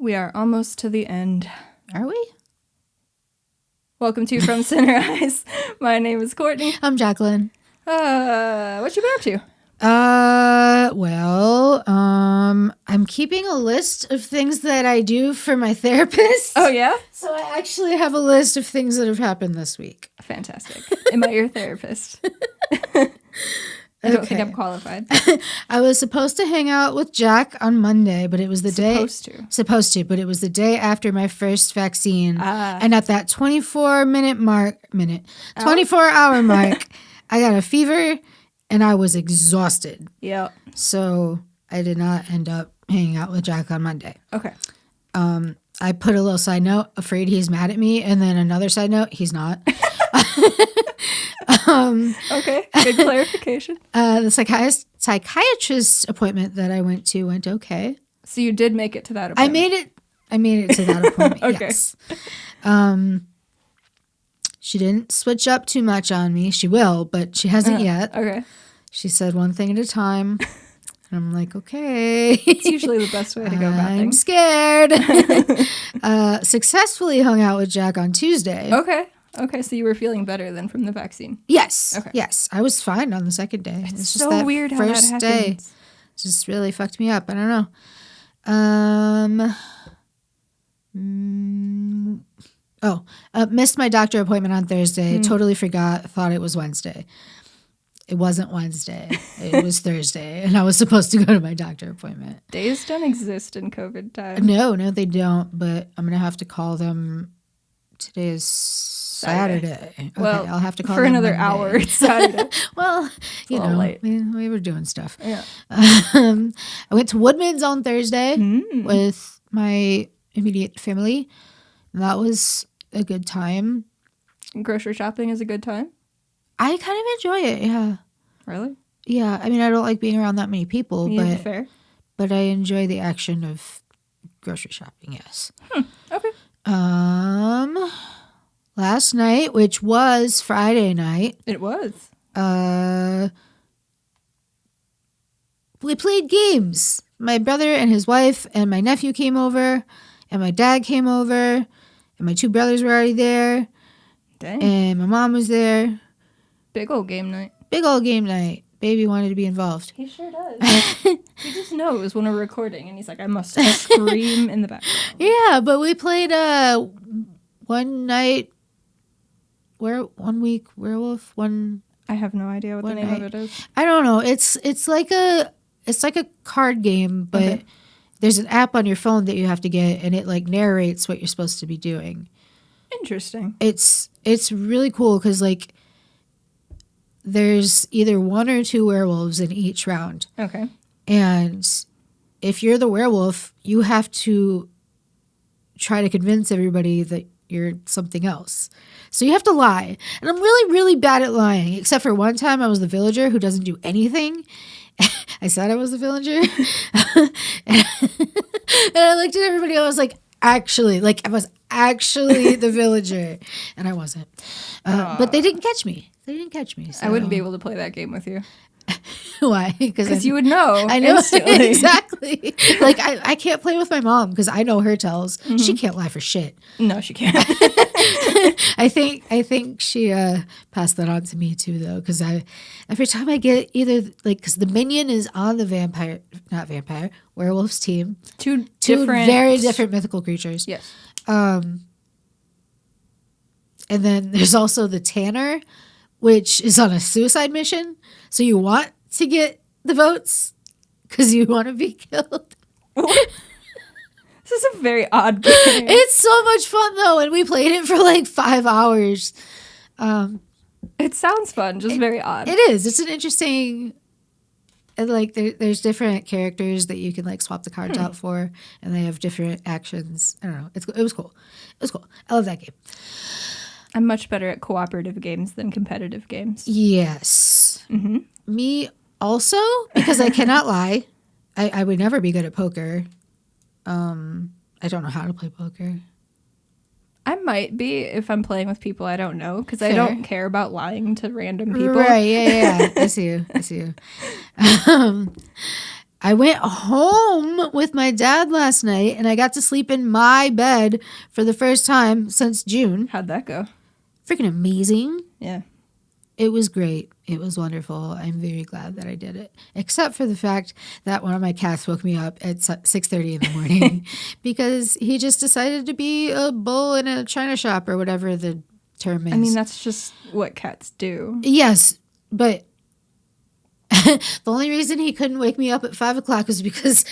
We are almost to the end. Are we? Welcome to From Center Ice. My name is Courtney. I'm Jacqueline. What you been up to? I'm keeping a list of things that I do for my therapist. Oh, yeah? So I actually have a list of things that have happened this week. Fantastic. Am I your therapist? I don't think I'm qualified. I was supposed to hang out with Jack on Monday, but it was the day... Supposed to, but it was the day after my first vaccine. And at that 24-hour mark, I got a fever and I was exhausted. Yep. So I did not end up hanging out with Jack on Monday. Okay. I put a little side note, afraid he's mad at me, and then another side note, he's not. Okay, good clarification. The psychiatrist appointment that I went okay. So you did make it to that appointment? I made it to that appointment. Okay. Yes. She didn't switch up too much on me. She will, but she hasn't yet. Okay. She said one thing at a time. And I'm like, okay. It's usually the best way to go about things. I'm scared. Successfully hung out with Jack on Tuesday. Okay, so you were feeling better than from the vaccine? Yes. Okay. Yes. I was fine on the second day. It's just so that weird how that happens. Day just really fucked me up. I don't know. Missed my doctor appointment on Thursday. Totally forgot. Thought it was Wednesday. It wasn't Wednesday. It was Thursday. And I was supposed to go to my doctor appointment. Days don't exist in COVID time. No, they don't. But I'm going to have to call them. Today is Saturday. Okay, well, I'll have to call for them another Monday. hour. It's Saturday. Well, you know, late. we were doing stuff. Yeah. I went to Woodman's on Thursday with my immediate family. And that was a good time. Grocery shopping is a good time? I kind of enjoy it, yeah. Really? Yeah, I mean, I don't like being around that many people, Yeah, fair. But I enjoy the action of grocery shopping, yes. Okay. Last night, which was Friday night. It was. We played games. My brother and his wife and my nephew came over, and my dad came over, and my two brothers were already there. Dang. And my mom was there. Big old game night. Big old game night. Baby wanted to be involved. He sure does. He just knows when we're recording, and he's like, I must scream in the background. Yeah, but we played one week werewolf. I have no idea what the name of it is. I don't know. It's like a card game, but there's an app on your phone that you have to get, and it like narrates what you're supposed to be doing. Interesting. It's really cool because like there's either one or two werewolves in each round. Okay. And if you're the werewolf, you have to try to convince everybody that you're something else. So you have to lie. And I'm really, really bad at lying, except for one time I was the villager who doesn't do anything. I said I was the villager. And I looked at everybody, I was like, I was actually the villager. And I wasn't. But they didn't catch me. So. I wouldn't be able to play that game with you. Why? Because you would know. I know instantly. exactly. Like I can't play with my mom because I know her tells. She can't lie for shit. No, she can't. I think she passed that on to me too, though, because every time I get either like because the minion is on the werewolf's team. Two very different mythical creatures. Yes. And then there's also the Tanner, which is on a suicide mission. So you want to get the votes because you want to be killed. This is a very odd game. It's so much fun, though, and we played it for like 5 hours. It sounds fun, just very odd. It is. It's an interesting... And like there's different characters that you can like swap the cards out for, and they have different actions. I don't know. It was cool. I love that game. I'm much better at cooperative games than competitive games. Yes. Mm-hmm. Me also, because I cannot lie. I would never be good at poker. I don't know how to play poker. I might be if I'm playing with people I don't know, because I don't care about lying to random people. Right, yeah. I see you. I went home with my dad last night and I got to sleep in my bed for the first time since June. How'd that go? Freaking amazing. Yeah. It was great. It was wonderful. I'm very glad that I did it. Except for the fact that one of my cats woke me up at 6:30 in the morning because he just decided to be a bull in a china shop or whatever the term is. I mean, that's just what cats do. Yes, but the only reason he couldn't wake me up at 5 o'clock was because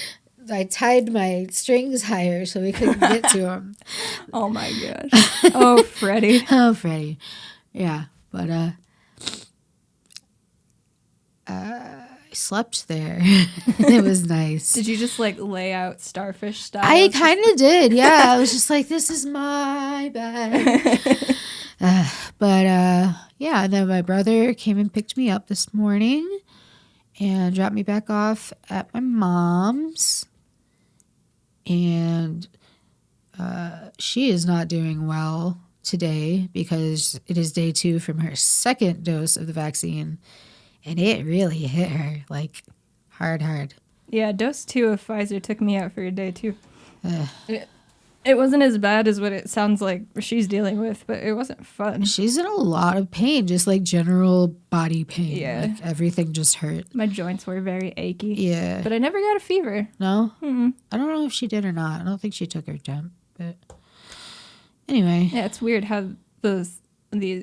I tied my strings higher so we couldn't get to him. Oh my gosh. Oh, Freddie. Oh, Freddie. Yeah, but I slept there. It was nice. Did you just like lay out starfish style? I kind of did, yeah. I was just like, this is my bed. Yeah, then my brother came and picked me up this morning and dropped me back off at my mom's. And she is not doing well today because it is day 2 from her second dose of the vaccine. And it really hit her, like, hard. Yeah, dose 2 of Pfizer took me out for a day, too. It wasn't as bad as what it sounds like she's dealing with, but it wasn't fun. She's in a lot of pain, just, like, general body pain. Yeah. Like, everything just hurt. My joints were very achy. Yeah. But I never got a fever. No? Mm-mm. I don't know if she did or not. I don't think she took her temp, but anyway. Yeah, it's weird how the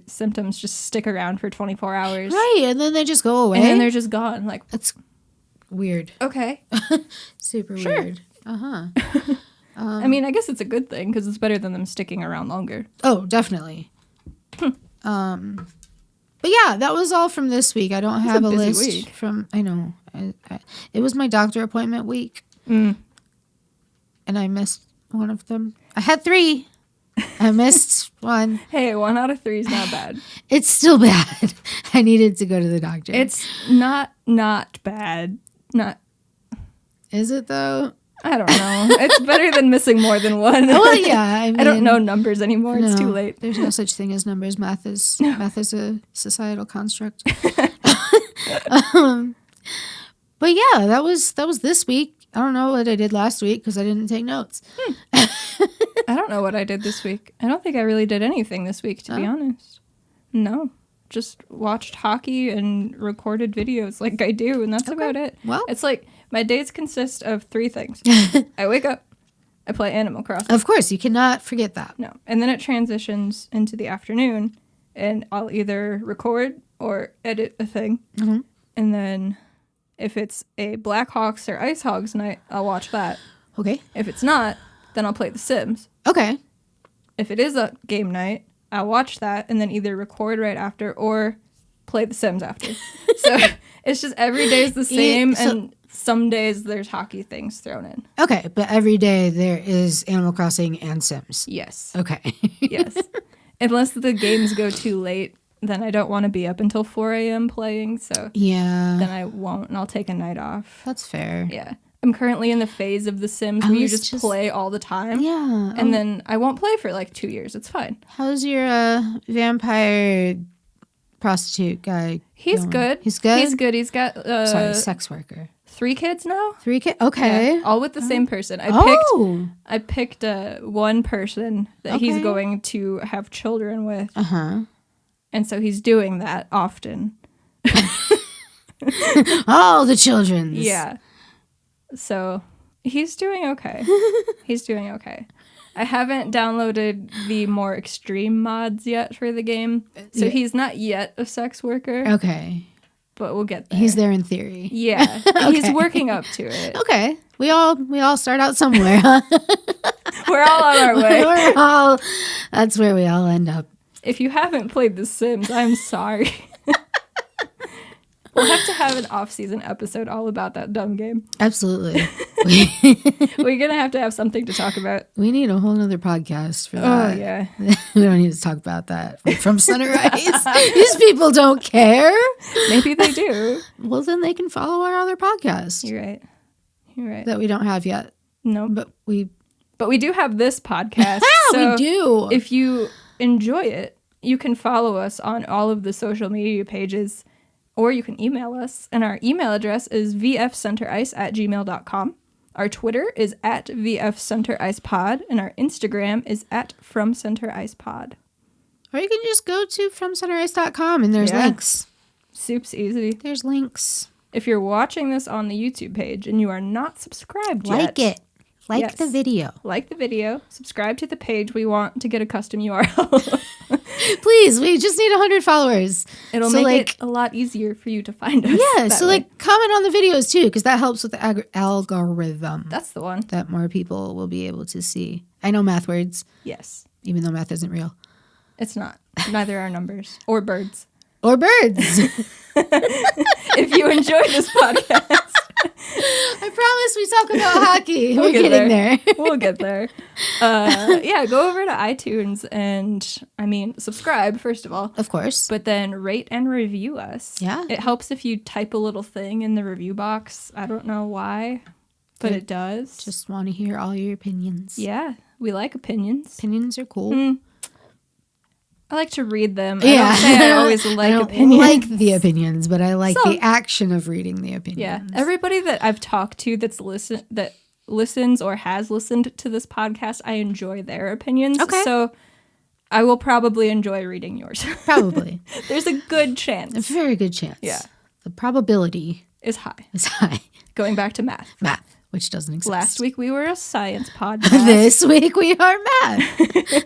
symptoms just stick around for 24 hours. Right, and then they just go away. And then they're just gone. Like, that's weird. Okay. Super sure. weird. Uh-huh. I mean, I guess it's a good thing because it's better than them sticking around longer. Oh, definitely. But yeah, that was all from this week. I don't have a list week. from, I know. It was my doctor appointment week. Mm. And I missed one of them. I had 3. I missed one. Hey, 1 out of 3 is not bad. It's still bad. I needed to go to the doctor. It's not bad. Not. Is it though? I don't know. It's better than missing more than one. Well, yeah. I mean, I don't know numbers anymore. It's too late. There's no such thing as numbers. Math is a societal construct. But yeah, that was this week. I don't know what I did last week because I didn't take notes. I don't know what I did this week. I don't think I really did anything this week, to be honest. No. Just watched hockey and recorded videos like I do, and that's about it. Well, it's like my days consist of 3 things. I wake up, I play Animal Crossing. Of course, you cannot forget that. No. And then it transitions into the afternoon, and I'll either record or edit a thing. Mm-hmm. And then if it's a Blackhawks or IceHogs night, I'll watch that. Okay. If it's not, then I'll play The Sims. Okay. If it is a game night, I'll watch that and then either record right after or play The Sims after. So it's just every day is the same, and some days there's hockey things thrown in. Okay, but every day there is Animal Crossing and Sims. Yes. Okay. Yes. Unless the games go too late, then I don't want to be up until 4 a.m. playing, so yeah, then I won't, and I'll take a night off. That's fair. Yeah. I'm currently in the phase of The Sims where you just play all the time. Yeah. And then I won't play for like 2 years. It's fine. How's your vampire prostitute guy? He's going? good. He's good? He's good. He's got sorry, sex worker. 3 kids now. 3 kids? Okay. Yeah, all with the same person. I picked one person that he's going to have children with. Uh-huh. And so he's doing that often. All the children's. Yeah. So he's doing okay. He's doing okay. I haven't downloaded the more extreme mods yet for the game. So he's not yet a sex worker. Okay. But we'll get there. He's there in theory. Yeah. Okay. He's working up to it. Okay. We all start out somewhere, huh? We're all on our way. That's where we all end up. If you haven't played The Sims, I'm sorry. We'll have to have an off-season episode all about that dumb game. Absolutely. We're going to have something to talk about. We need a whole nother podcast for that. Oh, yeah. We don't need to talk about that from Sunrise. These people don't care. Maybe they do. Well, then they can follow our other podcast. You're right. That we don't have yet. No. But we do have this podcast. So we do. If you enjoy it, you can follow us on all of the social media pages or you can email us. And our email address is vfcenterice@gmail.com. Our Twitter is @vfcentericepod, and our Instagram is @fromcentericepod. Or you can just go to FromCenterIce.com and there's links. Soup's easy. There's links. If you're watching this on the YouTube page and you are not subscribed yet, like it. Like the video. Like the video. Subscribe to the page. We want to get a custom URL. Please, we just need 100 followers. It'll make it a lot easier for you to find us. Yeah, so comment on the videos too, because that helps with the algorithm. That's the one. That more people will be able to see. I know math words. Yes. Even though math isn't real. It's not. Neither are numbers. Or birds. Or birds. If you enjoyed this podcast. I promise we talk about hockey. We're getting there. We'll get there. Go over to iTunes and, subscribe, first of all. Of course. But then rate and review us. Yeah. It helps if you type a little thing in the review box. I don't know why, but it does. Just want to hear all your opinions. Yeah, we like opinions. Opinions are cool. I like to read them. I don't say I always like opinions. I like the opinions, but I like the action of reading the opinions. Yeah, everybody that I've talked to that listens or has listened to this podcast, I enjoy their opinions. Okay. So I will probably enjoy reading yours. Probably. There's a good chance. A very good chance. Yeah. The probability is high. Going back to math. Math, which doesn't exist. Last week we were a science podcast. This week we are math.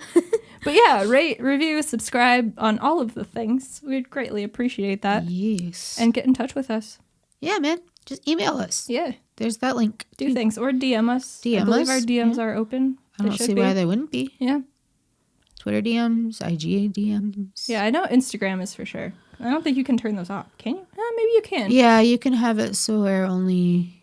But yeah, rate, review, subscribe on all of the things. We'd greatly appreciate that. Yes. And get in touch with us. Yeah, man. Just email us. Yeah. There's that link. Do things. Or DM us. I believe our DMs are open. I don't see why they wouldn't be. Yeah. Twitter DMs, IG DMs. Yeah, I know Instagram is for sure. I don't think you can turn those off. Can you? Maybe you can. Yeah, you can have it so where only...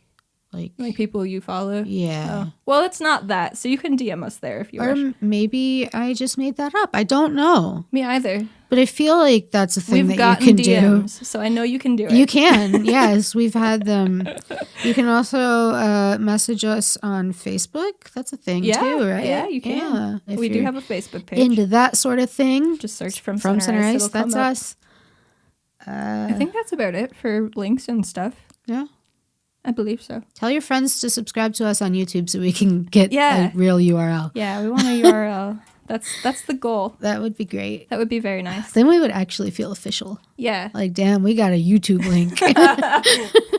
Like people you follow? Yeah. Oh. Well, it's not that, so you can DM us there if you wish. Or maybe I just made that up. I don't know. Me either. But I feel like that's a thing We've that you can DMs, do. So I know you can do it. You can, yes. We've had them. You can also message us on Facebook. That's a thing too, right? Yeah, you can. Yeah. We do have a Facebook page. Into that sort of thing. Just search From Center Ice. Ice. That's us. I think that's about it for links and stuff. Yeah. I believe so. Tell your friends to subscribe to us on YouTube so we can get a real URL. Yeah, we want a URL. That's the goal. That would be great. That would be very nice. Then we would actually feel official. Yeah. Like, damn, we got a YouTube link.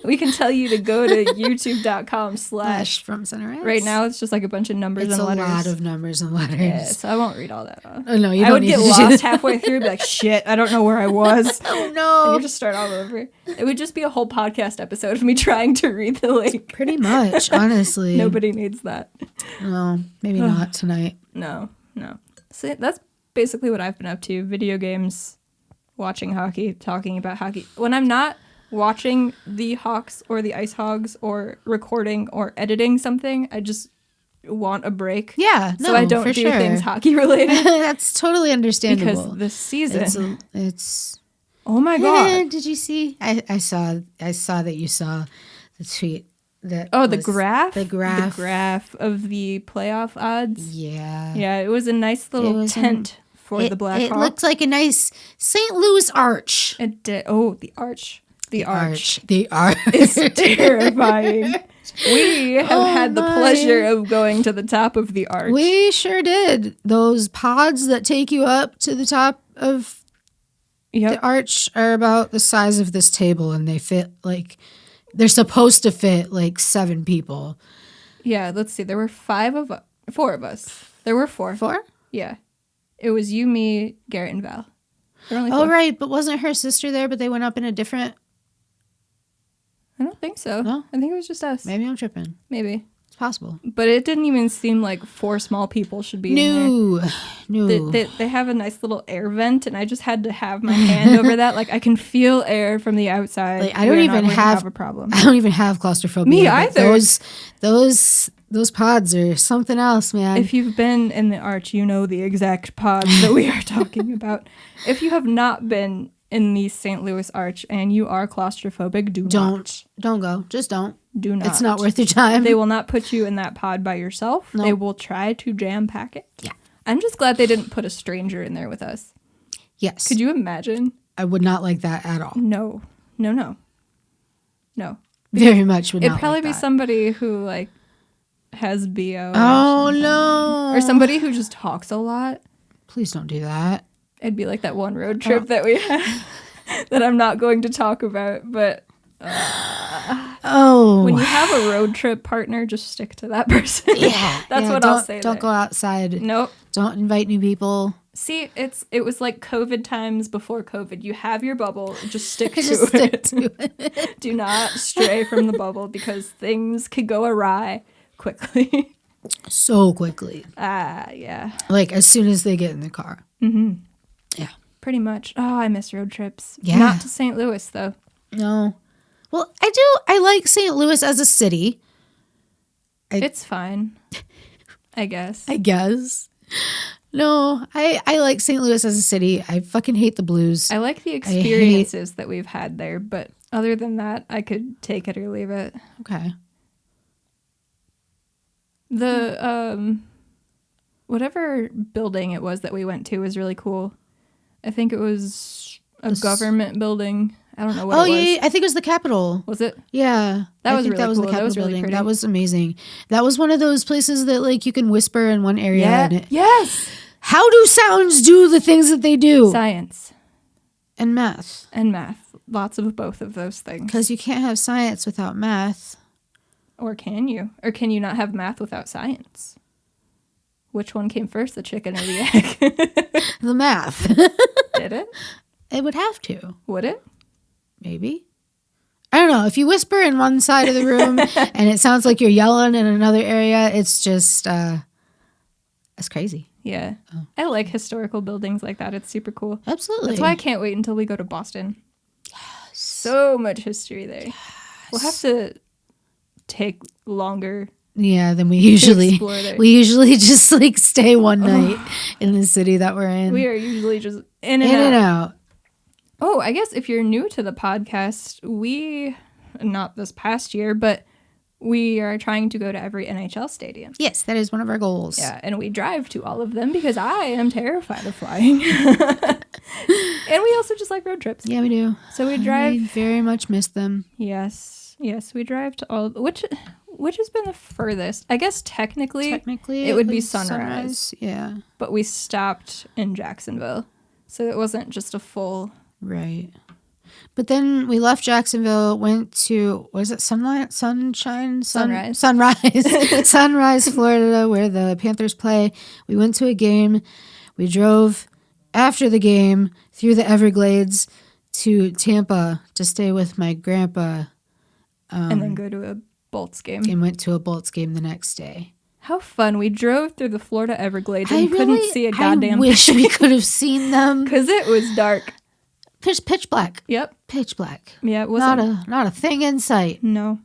We can tell you to go to youtube.com/FromCenterIce. Right now, it's just like a bunch of numbers and letters. It's a lot of numbers and letters. Yeah, so I won't read all that off. Oh, no, you don't don't need to. I would get lost halfway through and be like, shit, I don't know where I was. Oh, no. And you just start all over. It would just be a whole podcast episode of me trying to read the link. Pretty much, honestly. Nobody needs that. No, maybe not tonight. No. So that's basically what I've been up to. Video games, watching hockey, talking about hockey. When I'm not watching the Hawks or the IceHogs or recording or editing something, I just want a break. Yeah, so I don't do things hockey related. That's totally understandable. Because this season, it's oh my god! Did you see? I saw that you saw the tweet. The graph of the playoff odds. Yeah, it was a nice little tent for the Blackhawks. It looked like a nice St. Louis arch. It did. Oh, the arch. The arch is terrifying. We have had the pleasure of going to the top of the arch. We sure did. Those pods that take you up to the top of the arch are about the size of this table, and they fit they're supposed to fit 7 people. Yeah, let's see. There were 4 of us. There were 4. 4? Yeah. It was you, me, Garrett, and Val. Oh, right. But wasn't her sister there, but they went up in a different... I don't think so. No? I think it was just us. Maybe I'm tripping. Maybe. It's possible. But it didn't even seem like 4 small people should be in there. No. They have a nice little air vent, and I just had to have my hand over that. I can feel air from the outside. I don't even have a problem. I don't even have claustrophobia. Me either. Those pods are something else, man. If you've been in the arch, you know the exact pods that we are talking about. If you have not been in the St. Louis arch and you are claustrophobic, don't go. Just don't. Do not. It's not worth your time. They will not put you in that pod by yourself. Nope. They will try to jam pack it. Yeah. I'm just glad they didn't put a stranger in there with us. Yes. Could you imagine? I would not like that at all. No. No. Very much would not. It'd probably like be that. somebody who like has BO. Oh no! Or somebody who just talks a lot. Please don't do that. It'd be like that one road trip that we had that I'm not going to talk about. But when you have a road trip partner, just stick to that person. Yeah, That's what I'll say. Don't go outside. Nope. Don't invite new people. See, it was like COVID times before COVID. You have your bubble, just stick to Just it. stick to it. Do not stray from the bubble because things could go awry quickly. So quickly. Yeah. Like as soon as they get in the car. Mm-hmm. Yeah. Pretty much. Oh, I miss road trips. Yeah. Not to St. Louis, though. No. Well, I do. I like St. Louis as a city. It's fine. I guess. I guess. No, I like St. Louis as a city. I fucking hate the Blues. I like the experiences that we've had there, but other than that, I could take it or leave it. Okay. The whatever building it was that we went to was really cool. I think it was a government building. I don't know what it was. Yeah, I think it was the Capitol. Was it? Yeah. That was I think really that was cool. the That Capitol was really building. pretty. That was amazing. That was one of those places that like you can whisper in one area. Yeah. Yes. How do sounds do the things that they do? Science. And math. And math. Lots of both of those things. Because you can't have science without math. Or can you? Or can you not have math without science? Which one came first, the chicken or the egg? The math. Did it? It would have to. Would it? Maybe. I don't know. If you whisper in one side of the room and it sounds like you're yelling in another area, it's just, it's crazy. Yeah. Oh. I like historical buildings like that. It's super cool. Absolutely. That's why I can't wait until we go to Boston. Yes. So much history there. Yes. We'll have to take longer. Yeah, than we usually. We usually just like stay one night in the city that we're in. We are usually just in and out. Oh, I guess if you're new to the podcast, not this past year, but we are trying to go to every NHL stadium. Yes, that is one of our goals. Yeah, and we drive to all of them because I am terrified of flying. And we also just like road trips. Yeah, we do. So we drive. I very much miss them. Yes, we drive to all. Which has been the furthest? I guess technically it would be Sunrise. Yeah. But we stopped in Jacksonville. So it wasn't just a full... Right. But then we left Jacksonville, went to, was it Sunrise, Florida, where the Panthers play. We went to a game. We drove after the game through the Everglades to Tampa to stay with my grandpa. And then go to a Bolts game. And went to a Bolts game the next day. How fun. We drove through the Florida Everglades and couldn't see a goddamn thing. I wish we could have seen them. Because it was dark. Pitch black. Yep. Pitch black. Yeah, it wasn't. Not a thing in sight. No.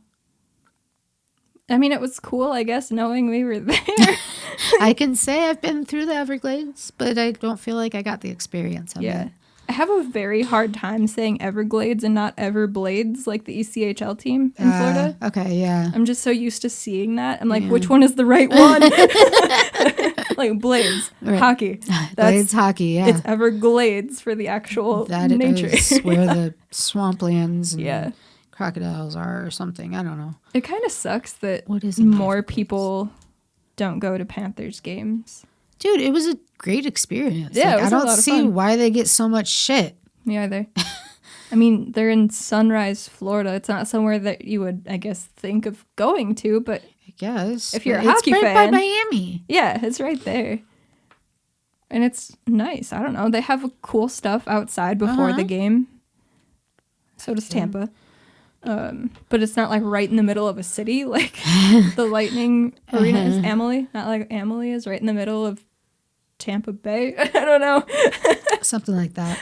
I mean, it was cool, I guess, knowing we were there. I can say I've been through the Everglades, but I don't feel like I got the experience of it. I have a very hard time saying Everglades and not Everblades, like the ECHL team in Florida. Okay, yeah. I'm just so used to seeing that. I'm like, which one is the right one? Like Blades, right. Hockey. Blades hockey, yeah. It's Everglades for the actual nature. That is where the swamplands and crocodiles are or something. I don't know. It kind of sucks that more people don't go to Panthers games. Dude, it was a great experience. Yeah, I don't see why they get so much shit. Me either. I mean, they're in Sunrise, Florida. It's not somewhere that you would, I guess, think of going to, but I guess if you're a hockey fan, it's right by Miami. Yeah, it's right there, and it's nice. I don't know. They have cool stuff outside before the game. So does Tampa. But it's not like right in the middle of a city like the Lightning Arena is. Amalie, not like Amalie is right in the middle of Tampa Bay. I don't know. Something like that.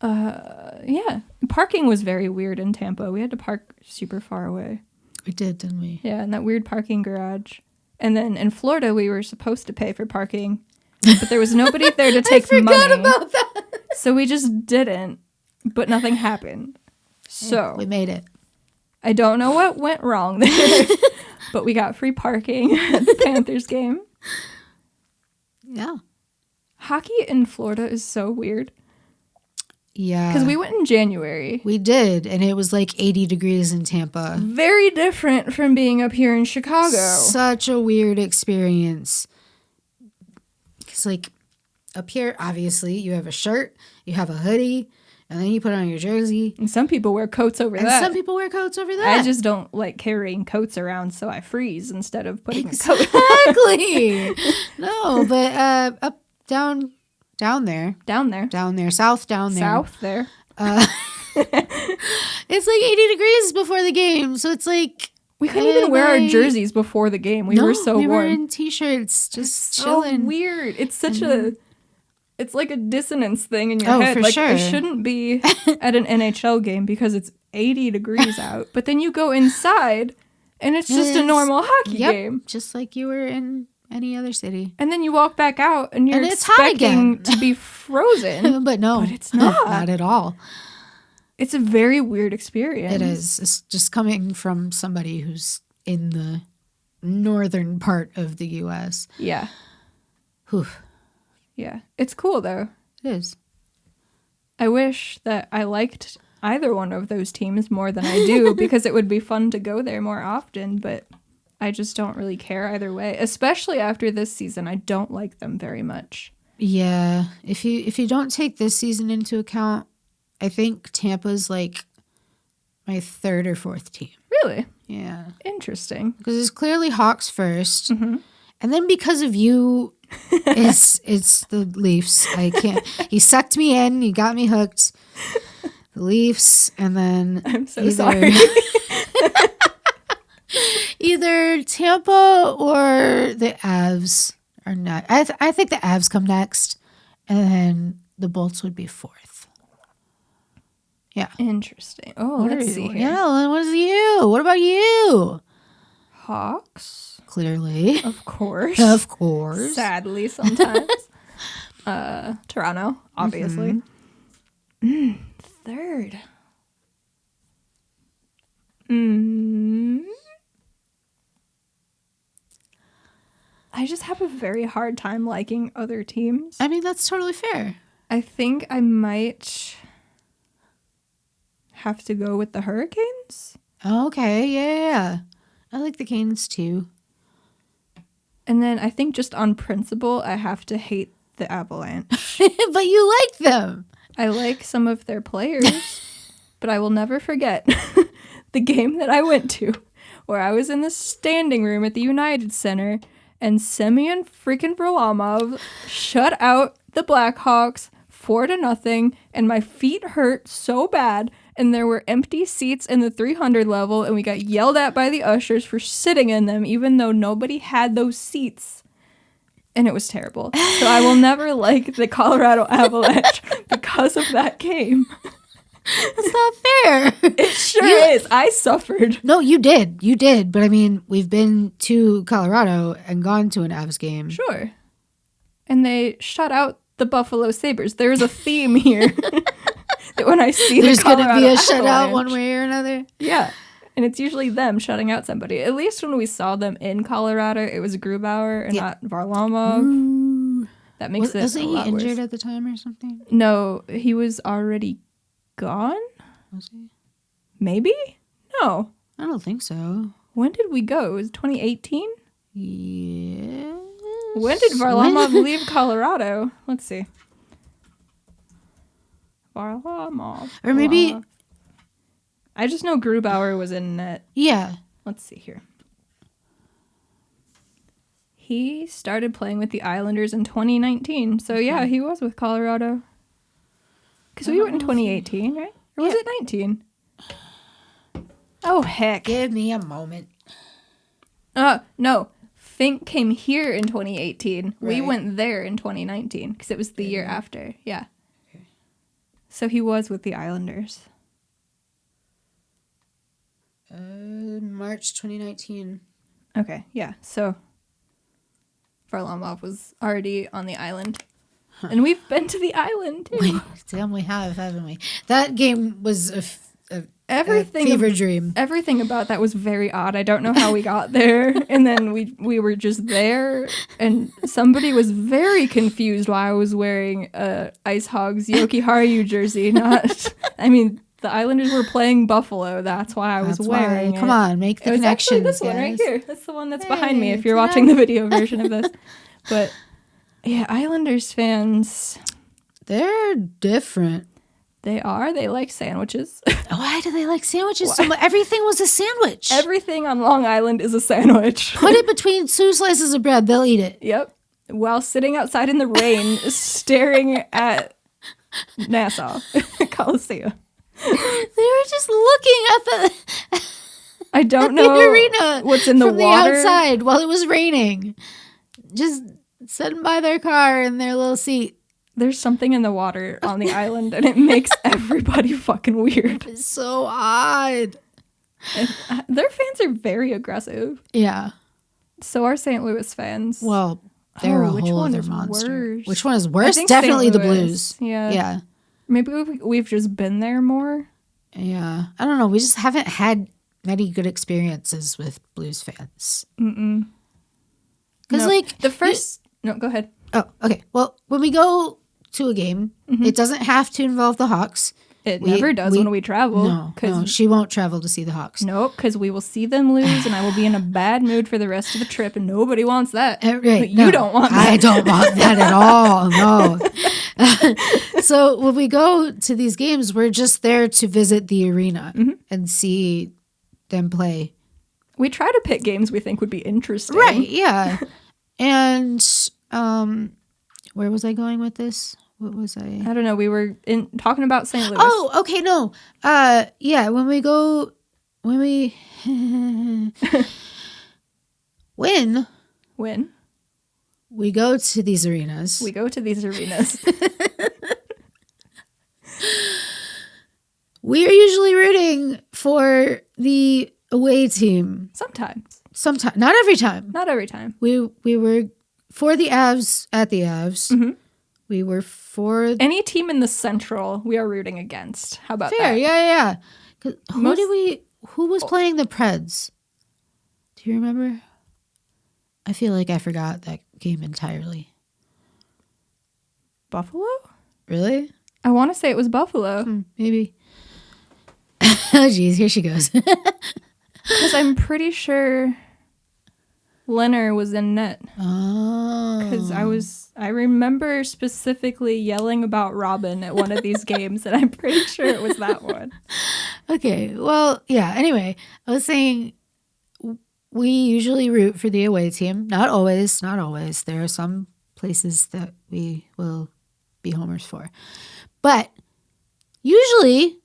Yeah. Parking was very weird in Tampa. We had to park super far away. We did, didn't we? Yeah, in that weird parking garage. And then in Florida, we were supposed to pay for parking, but there was nobody there to take money. I forgot about that. So we just didn't, but nothing happened. So we made it. I don't know what went wrong there, but we got free parking at the Panthers game. Yeah. Hockey in Florida is so weird. Yeah. Because we went in January. We did, and it was like 80 degrees in Tampa. Very different from being up here in Chicago. Such a weird experience. Because, like, up here, obviously, you have a shirt, you have a hoodie, and then you put on your jersey. And some people wear coats over that. And some people wear coats over that. I just don't like carrying coats around, so I freeze instead of putting a coat. Exactly. No, but up, down there. Down there. South down there. South there. It's like 80 degrees before the game, so it's like... We couldn't even wear our jerseys before the game. We were so warm. we were in T-shirts, just chilling. So weird. It's such it's like a dissonance thing in your head. For like, sure. It shouldn't be at an NHL game because it's 80 degrees out. But then you go inside, and it's just a normal hockey game. Just like you were in any other city. And then you walk back out, and you're it's hot expecting again. to be frozen. But no. But it's not. Not at all. It's a very weird experience. It is. It's just coming from somebody who's in the northern part of the U.S. Yeah. Whew. Yeah. It's cool, though. It is. I wish that I liked either one of those teams more than I do because it would be fun to go there more often, but I just don't really care either way. Especially after this season, I don't like them very much. Yeah. If you don't take this season into account, I think Tampa's like my third or fourth team. Really? Yeah. Interesting. Because it's clearly Hawks first. Mm-hmm. And then because of you, it's the Leafs. I can't. He sucked me in. He got me hooked. The Leafs, and then I'm so sorry. Either Tampa or the Avs are not. I think the Avs come next, and then the Bolts would be fourth. Yeah. Interesting. Oh, let's see here. Yeah, what is you? What about you? Hawks. Clearly. Of course. Of course. Sadly, sometimes. Toronto, obviously. Mm-hmm. Third. I just have a very hard time liking other teams. I mean, that's totally fair. I think I might have to go with the Hurricanes. Okay, yeah. I like the Canes too. And then I think just on principle, I have to hate the Avalanche. But you like them. I like some of their players, but I will never forget the game that I went to where I was in the standing room at the United Center and Semyon freaking Varlamov shut out the Blackhawks 4-0, and my feet hurt so bad, and there were empty seats in the 300 level, and we got yelled at by the ushers for sitting in them, even though nobody had those seats. And it was terrible. So I will never like the Colorado Avalanche because of that game. That's not fair. It sure is. I suffered. No, you did. You did. But I mean, we've been to Colorado and gone to an Avs game. Sure. And they shut out the Buffalo Sabres. There's a theme here. That when I see there's the Colorado going to be a Avalanche, shutout one way or another. Yeah. And it's usually them shutting out somebody. At least when we saw them in Colorado, it was Grubauer and not Varlamov. Ooh. That makes it Wasn't a lot he injured worse. at the time or something? No, he was already gone? Was he? Maybe? No. I don't think so. When did we go? Was it 2018? Yes. When did Varlamov leave Colorado? Let's see. Varlamov. Or maybe... I just know Grubauer was in net. Yeah. Let's see here. He started playing with the Islanders in 2019. So, yeah, he was with Colorado. Because we went in 2018, right? Or was it 19? Oh, heck. Give me a moment. No. Fink came here in 2018. Right. We went there in 2019 because it was the year after. Yeah. Okay. So he was with the Islanders. March 2019. Okay, yeah. So Varlamov was already on the island. Huh. And we've been to the island, too. Damn, we have, haven't we? That game was everything fever dream. Everything about that was very odd. I don't know how we got there. And then we were just there, and somebody was very confused why I was wearing a IceHogs Yoki Haru jersey. I mean, the Islanders were playing Buffalo. That's why I was wearing it. Come on, make the connection. It was actually this one right here. That's the one that's behind me if you're watching the video version of this. But yeah, Islanders fans, they're different. They are. They like sandwiches. Why do they like sandwiches so much? Everything was a sandwich. Everything on Long Island is a sandwich. Put it between 2 slices of bread. They'll eat it. Yep. While sitting outside in the rain, staring at Nassau Coliseum. They were just looking at the I don't know the arena what's in the from water. the outside while it was raining. Just sitting by their car in their little seat. There's something in the water on the island, and it makes everybody fucking weird. It's so odd. And, their fans are very aggressive. Yeah. So are St. Louis fans. Well, they're a which whole one other is monster. worse? Which one is I worse? think Definitely St. the Louis. Blues. Yeah. Yeah. Maybe we've just been there more. Yeah. I don't know. We just haven't had many good experiences with Blues fans. Mm-mm. Because, the first... No, go ahead. Oh, okay. Well, when we go to a game, it doesn't have to involve the Hawks. It never does when we travel. No, she won't travel to see the Hawks. Nope, because we will see them lose, and I will be in a bad mood for the rest of the trip, and nobody wants that. Right, You don't want that. I don't want that at all. No. So when we go to these games, we're just there to visit the arena and see them play. We try to pick games we think would be interesting. Right, yeah. And where was I going with this? What was I? I don't know. We were talking about St. Louis. Oh, okay, no. Yeah, when we When we go to these arenas. we go to these arenas. We are usually rooting for the away team. Sometimes. Not every time. Not every time. We were for the Avs at the Avs. Mm-hmm. We were for Any team in the Central we are rooting against. How about fair. that? Yeah. Who was playing the Preds? Do you remember? I feel like I forgot that game entirely. Buffalo? Really? I want to say it was Buffalo. Maybe. Oh, geez, here she goes. Because I'm pretty sure Leonard was in net. Oh. Because I remember specifically yelling about Robin at one of these games, and I'm pretty sure it was that one. Okay, well, yeah, anyway, I was saying we usually root for the away team. Not always. There are some places that we will be homers for. But usually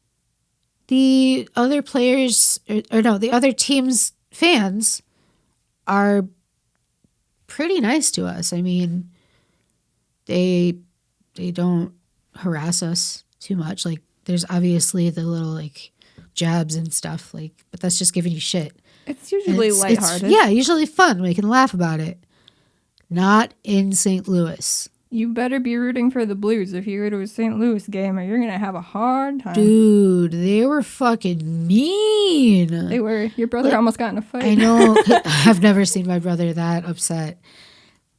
the other players, the other team's fans are pretty nice to us. I mean, they don't harass us too much. Like, there's obviously the little, like, jabs and stuff, like, but that's just giving you shit. It's usually lighthearted. Yeah, usually fun. We can laugh about it. Not in St. Louis. You better be rooting for the Blues if you go to a St. Louis game, or you're going to have a hard time. Dude, they were fucking mean. They were. Your brother almost got in a fight. I know. I've never seen my brother that upset.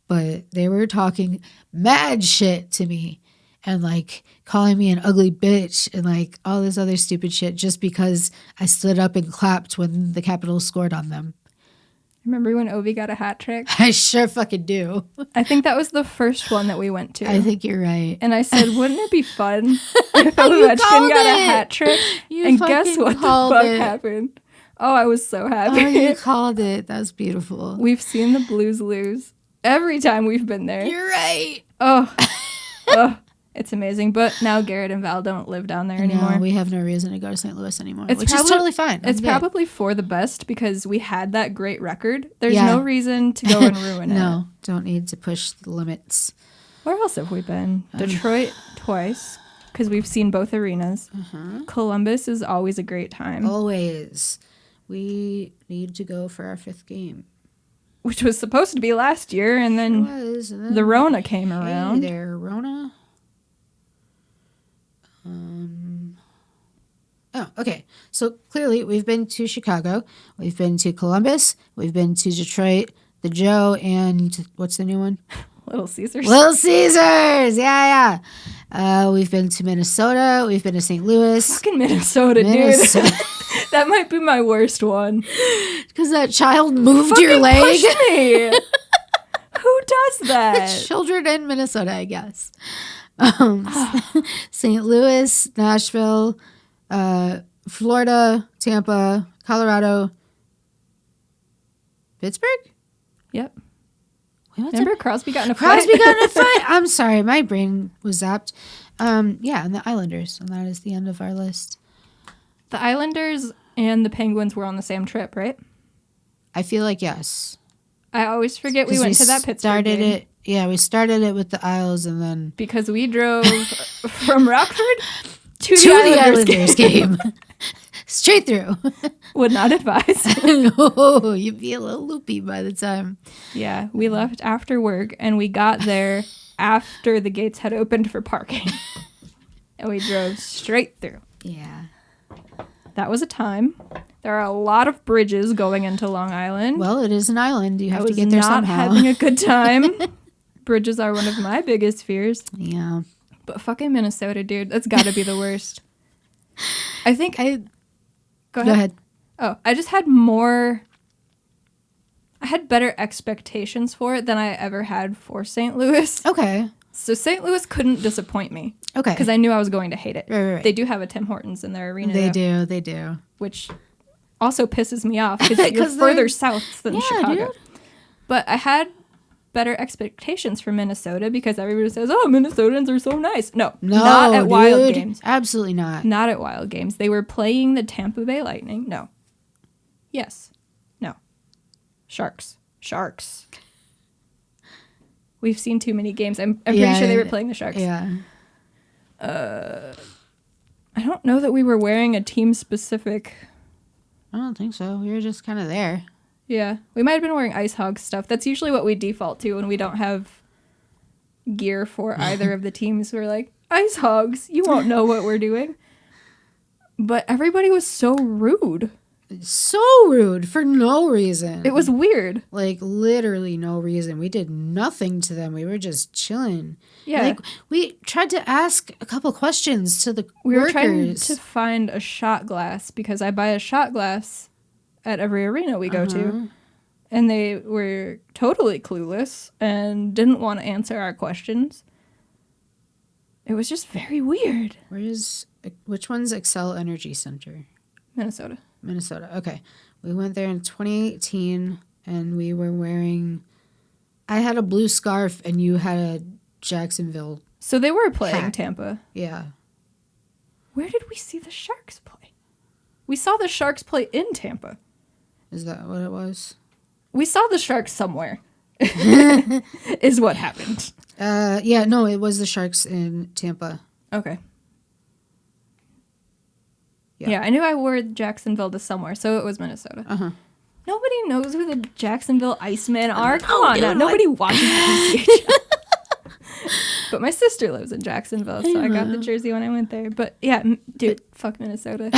But they were talking mad shit to me and, like, calling me an ugly bitch and, like, all this other stupid shit just because I stood up and clapped when the Capitals scored on them. Remember when Ovi got a hat trick? I sure fucking do. I think that was the first one that we went to. I think you're right. And I said, wouldn't it be fun if Ovechkin got a hat trick? And guess what the fuck happened? Oh, I was so happy. Oh, you called it. That's beautiful. We've seen the Blues lose every time we've been there. You're right. Oh, it's amazing. But now Garrett and Val don't live down there anymore. No, we have no reason to go to St. Louis anymore, which is probably, totally fine. It's probably for the best because we had that great record. There's no reason to go and ruin it. No, don't need to push the limits. Where else have we been? Detroit twice because we've seen both arenas. Columbus is always a great time. Always. We need to go for our 5th game. Which was supposed to be last year, and then, the Rona came around. Hey there, Rona. Oh, okay. So clearly we've been to Chicago, we've been to Columbus, we've been to Detroit, the Joe, and what's the new one? Little Caesars. Little Caesars. Yeah. We've been to Minnesota. We've been to St. Louis. Fucking Minnesota, dude. That might be my worst one. Because that child moved your leg. Push me. Who does that? Children in Minnesota, I guess. St. Louis, Nashville, Florida, Tampa, Colorado, Pittsburgh? Yep. Remember Crosby got in a fight? I'm sorry, my brain was zapped. Yeah, and the Islanders, and that is the end of our list. The Islanders and the Penguins were on the same trip, right? I feel like yes. I always forget we went to that Pittsburgh game. We started it with the Isles, and then because we drove from Rockford to the Islanders game. Straight through. Would not advise. No, you'd be a little loopy by the time. Yeah, we left after work, and we got there after the gates had opened for parking. And we drove straight through. Yeah. That was a time. There are a lot of bridges going into Long Island. Well, it is an island. You have to get there somehow. I was not having a good time. Bridges are one of my biggest fears. Yeah. But fucking Minnesota, dude. That's got to be the worst. I think... Go ahead. Oh, I just had I had better expectations for it than I ever had for St. Louis. Okay. So St. Louis couldn't disappoint me. Okay. Because I knew I was going to hate it. Right. They do have a Tim Hortons in their arena. They do. Which also pisses me off because you're further south than Chicago. Dude. But I had better expectations for Minnesota because everybody says, oh, Minnesotans are so nice. No, not at Wild Games. Absolutely not. Not at Wild Games. They were playing the Tampa Bay Lightning. No. Yes. No. Sharks. We've seen too many games. I'm pretty sure they were playing the Sharks. Yeah. I don't know that we were wearing a team-specific... I don't think so. We were just kind of there. Yeah. We might have been wearing IceHogs stuff. That's usually what we default to when we don't have gear for either of the teams. We're like, IceHogs, you won't know what we're doing. But everybody was so rude. So rude for no reason. It was weird. Like, literally no reason. We did nothing to them. We were just chilling. Yeah. Like, we tried to ask a couple questions to the workers. We were trying to find a shot glass because I buy a shot glass at every arena we go to. And they were totally clueless and didn't want to answer our questions. It was just very weird. Which one's Excel Energy Center? Minnesota. Okay. We went there in 2018 and we were wearing... I had a blue scarf and you had a Jacksonville So they were playing hat. Tampa. Yeah. Where did we see the Sharks play? We saw the Sharks play in Tampa. Is that what it was? We saw the Sharks somewhere. Is what happened. Yeah, no, it was the Sharks in Tampa. Okay. Yeah, I knew I wore Jacksonville to somewhere, so it was Minnesota. Uh-huh. Nobody knows who the Jacksonville Icemen are. Come on now. Nobody watches PCHL. But my sister lives in Jacksonville, so I got the jersey when I went there. But yeah, dude, fuck Minnesota.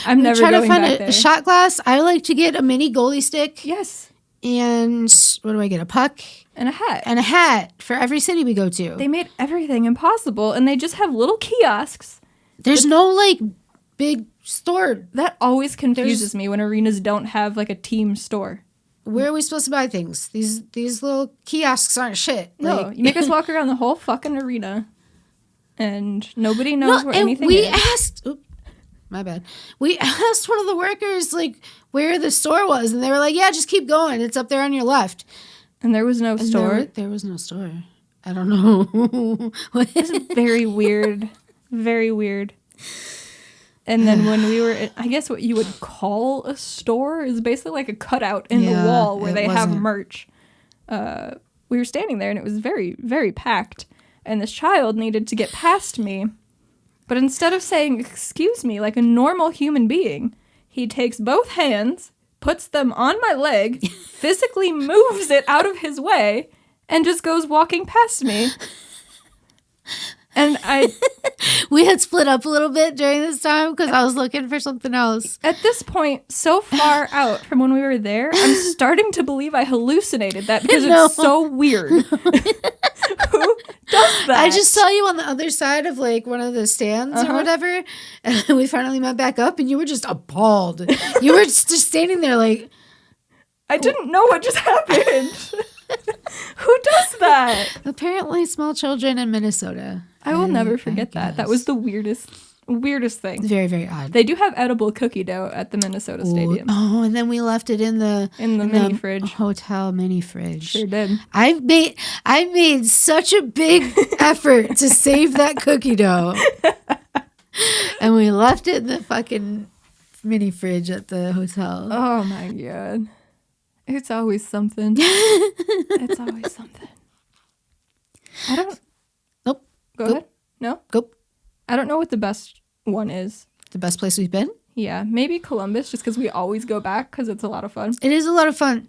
I'm never going back there. Try to find a shot glass. I like to get a mini goalie stick. Yes. And what do I get? A puck? And a hat. And a hat for every city we go to. They made everything impossible, and they just have little kiosks. There's no, like, big store. That always confuses me when arenas don't have, like, a team store. Where are we supposed to buy things? These little kiosks aren't shit. No, you make us walk around the whole fucking arena, and nobody knows where anything is. My bad. We asked one of the workers, like, where the store was, and they were like, yeah, just keep going. It's up there on your left. And there was no store? There was no store. I don't know. It's very weird. Very weird. And then when we were, I guess what you would call a store is basically like a cutout in the wall where they have merch. We were standing there and it was very, very packed. And this child needed to get past me. But instead of saying, excuse me, like a normal human being, he takes both hands, puts them on my leg, physically moves it out of his way, and just goes walking past me. And we had split up a little bit during this time because I was looking for something else. At this point, so far out from when we were there, I'm starting to believe I hallucinated that because it's so weird. Who does that? I just saw you on the other side of like one of the stands or whatever, and we finally met back up, and you were just appalled. You were just standing there like, I didn't know what just happened. Who does that? Apparently, small children in Minnesota. I will never forget that. That was the weirdest thing. Very, very odd. They do have edible cookie dough at the Minnesota Stadium. Oh, and then we left it in the mini fridge. Hotel mini fridge. Sure did. I made such a big effort to save that cookie dough. And we left it in the fucking mini fridge at the hotel. Oh my God. It's always something. It's always something. I don't. Nope. Go ahead. No? Go. I don't know what the best one is. The best place we've been? Yeah, maybe Columbus, just because we always go back because it's a lot of fun. It is a lot of fun,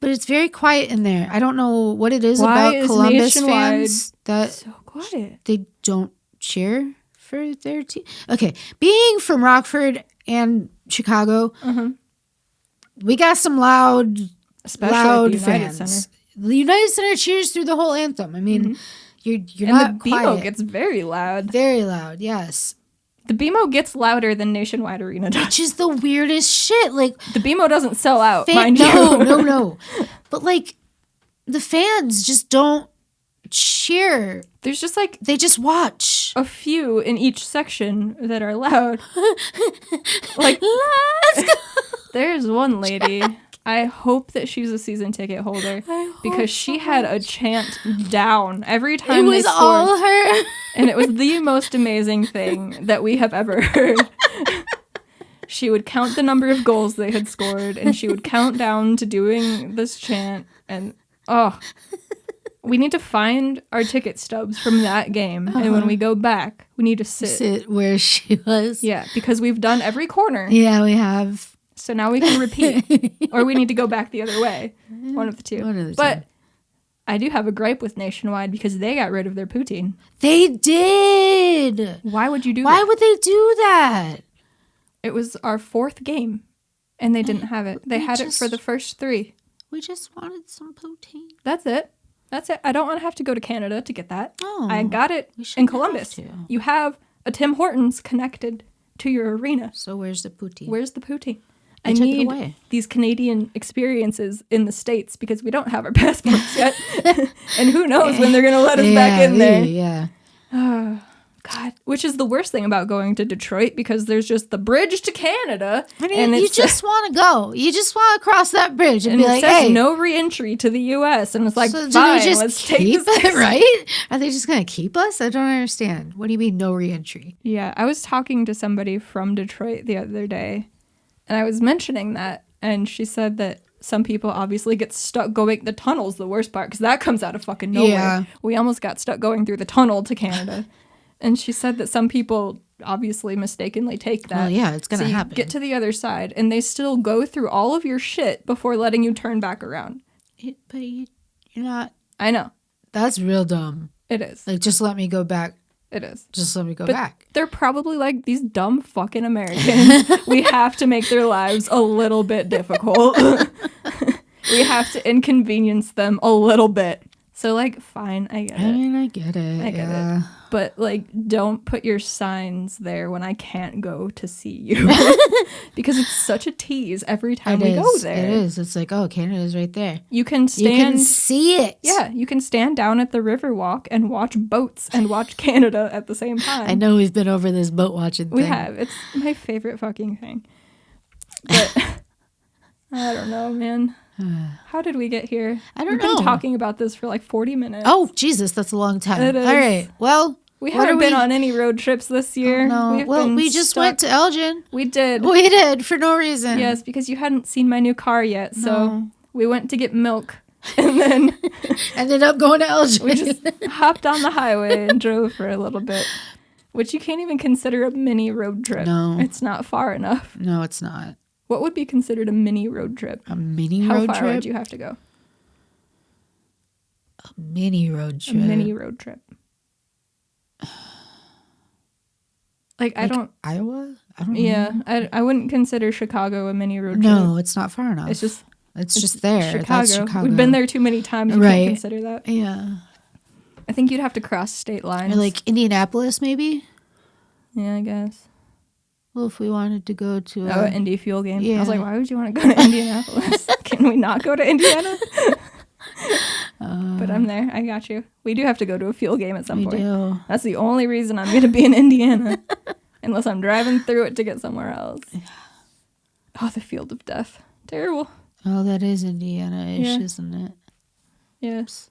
but it's very quiet in there. I don't know what it is about Columbus fans that so quiet. They don't cheer for their team. Okay, being from Rockford and Chicago, we got some loud Especially at the United fans. Center. The United Center cheers through the whole anthem. I mean, you're and not the BMO quiet. gets very loud. Very loud, yes. The BMO gets louder than Nationwide Arena does. Which is the weirdest shit. Like the BMO doesn't sell out, mind you. No. But like the fans just don't cheer. There's just like they just watch. A few in each section that are loud. Like let's go. There's one lady. I hope that she's a season ticket holder because she had a chant down every time they scored. It was all her. And it was the most amazing thing that we have ever heard. She would count the number of goals they had scored, and she would count down to doing this chant. And, we need to find our ticket stubs from that game. And when we go back, we need to sit where she was. Yeah, because we've done every corner. Yeah, we have. So now we can repeat. Or we need to go back the other way. One of the two. But I do have a gripe with Nationwide because they got rid of their poutine. They did. Why would you do that? Why would they do that? It was our fourth game, and they didn't have it. They had it for the first 3. We just wanted some poutine. That's it. I don't want to have to go to Canada to get that. Oh, I got it in Columbus. You have a Tim Hortons connected to your arena. So where's the poutine? Where's the poutine? I need these Canadian experiences in the States because we don't have our passports yet. And who knows when they're going to let us back in there. Yeah. Oh, God. Which is the worst thing about going to Detroit because there's just the bridge to Canada. I mean, and you just want to go. You just want to cross that bridge and be like, hey. hey. No re-entry to the U.S. And it's like, so fine, just let's take this. Right? Are they just going to keep us? I don't understand. What do you mean no re-entry? Yeah. I was talking to somebody from Detroit the other day. And I was mentioning that, and she said that some people obviously get stuck going. The tunnel's the worst part, because that comes out of fucking nowhere. Yeah. We almost got stuck going through the tunnel to Canada. And she said that some people obviously mistakenly take that. Well, yeah, it's going to happen. Get to the other side, and they still go through all of your shit before letting you turn back around. But you're not. I know. That's real dumb. It is. Like, just let me go back. It is. Just let me go back. They're probably like, these dumb fucking Americans. We have to make their lives a little bit difficult. We have to inconvenience them a little bit. So, like, fine, I get it. I mean, I get it. I get it. But, like, don't put your signs there when I can't go to see you. Because it's such a tease every time we go there. It is. It's like, oh, Canada's right there. You can stand. You can see it. Yeah, you can stand down at the Riverwalk and watch boats and watch Canada at the same time. I know we've been over this boat watching thing. We have. It's my favorite fucking thing. But I don't know, man. How did we get here? I don't know. We've been talking about this for like 40 minutes. Oh, Jesus, that's a long time. It is. All right. Well, we haven't been on any road trips this year. Oh, no. Well, we just went to Elgin. We did. We did for no reason. Yes, because you hadn't seen my new car yet. So we went to get milk and then ended up going to Elgin. We just hopped on the highway and drove for a little bit, which you can't even consider a mini road trip. No. It's not far enough. No, it's not. What would be considered a mini road trip? A mini road trip? How far would you have to go? A mini road trip. A mini road trip. Like I don't Iowa. I don't know. Yeah, I wouldn't consider Chicago a mini road trip. No, it's not far enough. It's just there. Chicago. That's Chicago. We've been there too many times. You can't consider that. Yeah. I think you'd have to cross state lines. Or like Indianapolis, maybe. Yeah, I guess. Well, if we wanted to go to an Indy Fuel game. Yeah. I was like, why would you want to go to Indianapolis? Can we not go to Indiana? But I'm there. I got you. We do have to go to a Fuel game at some point. Do. That's the only reason I'm going to be in Indiana. Unless I'm driving through it to get somewhere else. Oh, the Field of Death. Terrible. Oh, that is Indiana-ish, isn't it? Yes.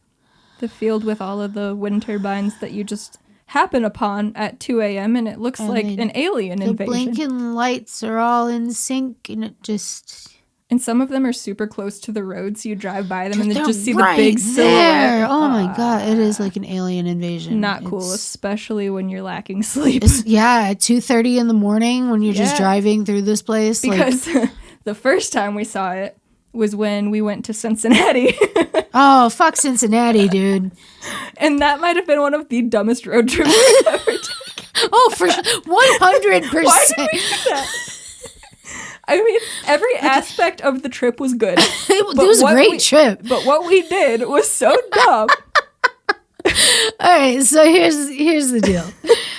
The field with all of the wind turbines that you just happen upon at 2 a.m. and it looks like an alien invasion. The blinking lights are all in sync and it just... And some of them are super close to the road, so you drive by them and then just see right the big silhouette. Oh my god, it is like an alien invasion. Not cool, especially when you're lacking sleep. At 2:30 in the morning when you're just driving through this place. Because the first time we saw it was when we went to Cincinnati. Oh, fuck Cincinnati, dude. And that might have been one of the dumbest road trips we've ever taken. Oh, for 100%. Why did we do that? I mean, every aspect of the trip was good. It was a great trip. But what we did was so dumb. All right, so here's the deal.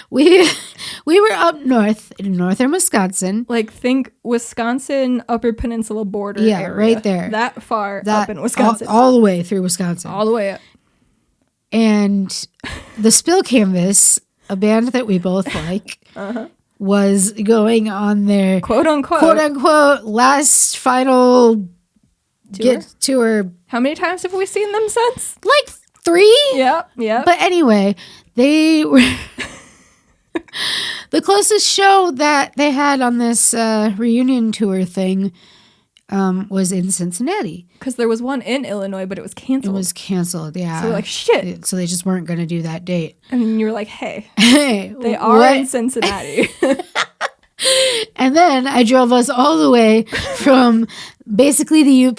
We were up north in northern Wisconsin. Like, think Wisconsin Upper Peninsula border area. Right there. That far up in Wisconsin. All the way through Wisconsin. All the way up. And the Spill Canvas, a band that we both like, was going on their quote unquote last final tour. How many times have we seen them since? Like 3? Yeah. But anyway, they were the closest show that they had on this reunion tour thing was in Cincinnati. Because there was one in Illinois, but it was canceled. It was canceled, yeah. So we're like, shit. So they just weren't going to do that date. And you were like, hey, they are in Cincinnati. And then I drove us all the way from basically the UP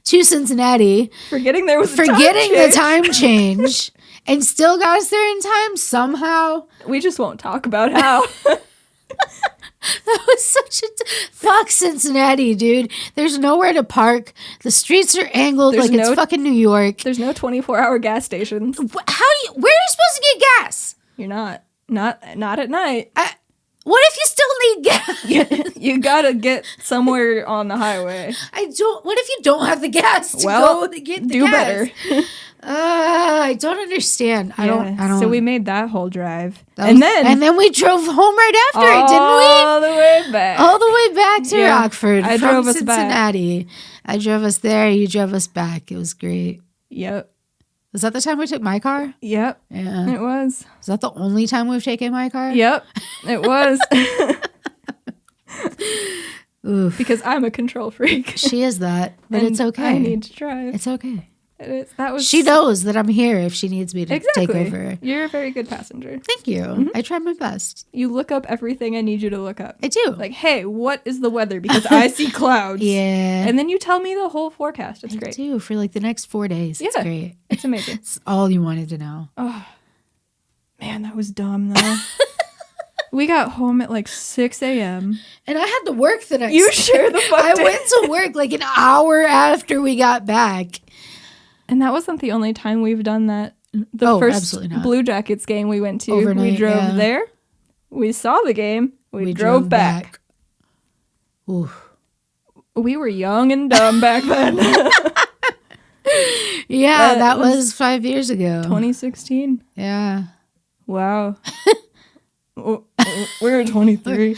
to Cincinnati. Forgetting the time change. And still got us there in time somehow. We just won't talk about how. That was such a... Fuck Cincinnati, dude. There's nowhere to park. The streets are angled it's fucking New York. There's no 24-hour gas stations. Where are you supposed to get gas? You're not. Not at night. What if you still need gas? You gotta get somewhere on the highway. What if you don't have the gas to go to get the gas? Do better. I don't understand. I don't. So we made that whole drive. And then we drove home right after it, didn't we? All the way back. All the way back to Rockford I drove us Cincinnati. Back. I drove us there. You drove us back. It was great. Yep. Was that the time we took my car? Yep. Yeah. It was. Is that the only time we've taken my car? Yep. It was. Oof. Because I'm a control freak. She is that, but it's okay. I need to drive. It's okay. She knows that I'm here if she needs me to take over. You're a very good passenger. Thank you. Mm-hmm. I try my best. You look up everything I need you to look up. I do. Like, hey, what is the weather? Because I see clouds. Yeah. And then you tell me the whole forecast. It's great. I do for like the next 4 days. It's great. It's amazing. It's all you wanted to know. Oh, man, that was dumb though. We got home at like 6 a.m. And I had to work the next day. You sure the fuck did? I went to work like an hour after we got back. And that wasn't the only time we've done that. The first Blue Jackets game we went to, overnight, we drove there. We saw the game. We drove back. Oof. We were young and dumb back then. Yeah, that was 5 years ago. 2016. Yeah. Wow. We're 23.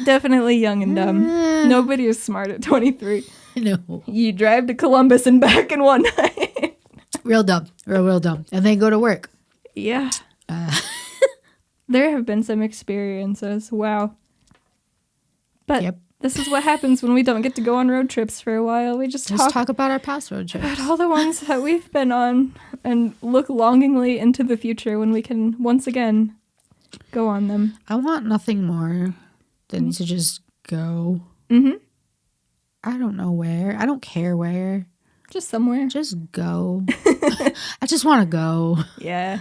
Definitely young and dumb. Nobody is smart at 23. No. You drive to Columbus and back in one night. Real dumb. Real dumb. And then go to work. Yeah. There have been some experiences. Wow. But this is what happens when we don't get to go on road trips for a while. We just talk about our past road trips. About all the ones that we've been on and look longingly into the future when we can once again go on them. I want nothing more than to just go. Mm-hmm. I don't know where. I don't care where. Just somewhere. Just go. I just want to go. Yeah.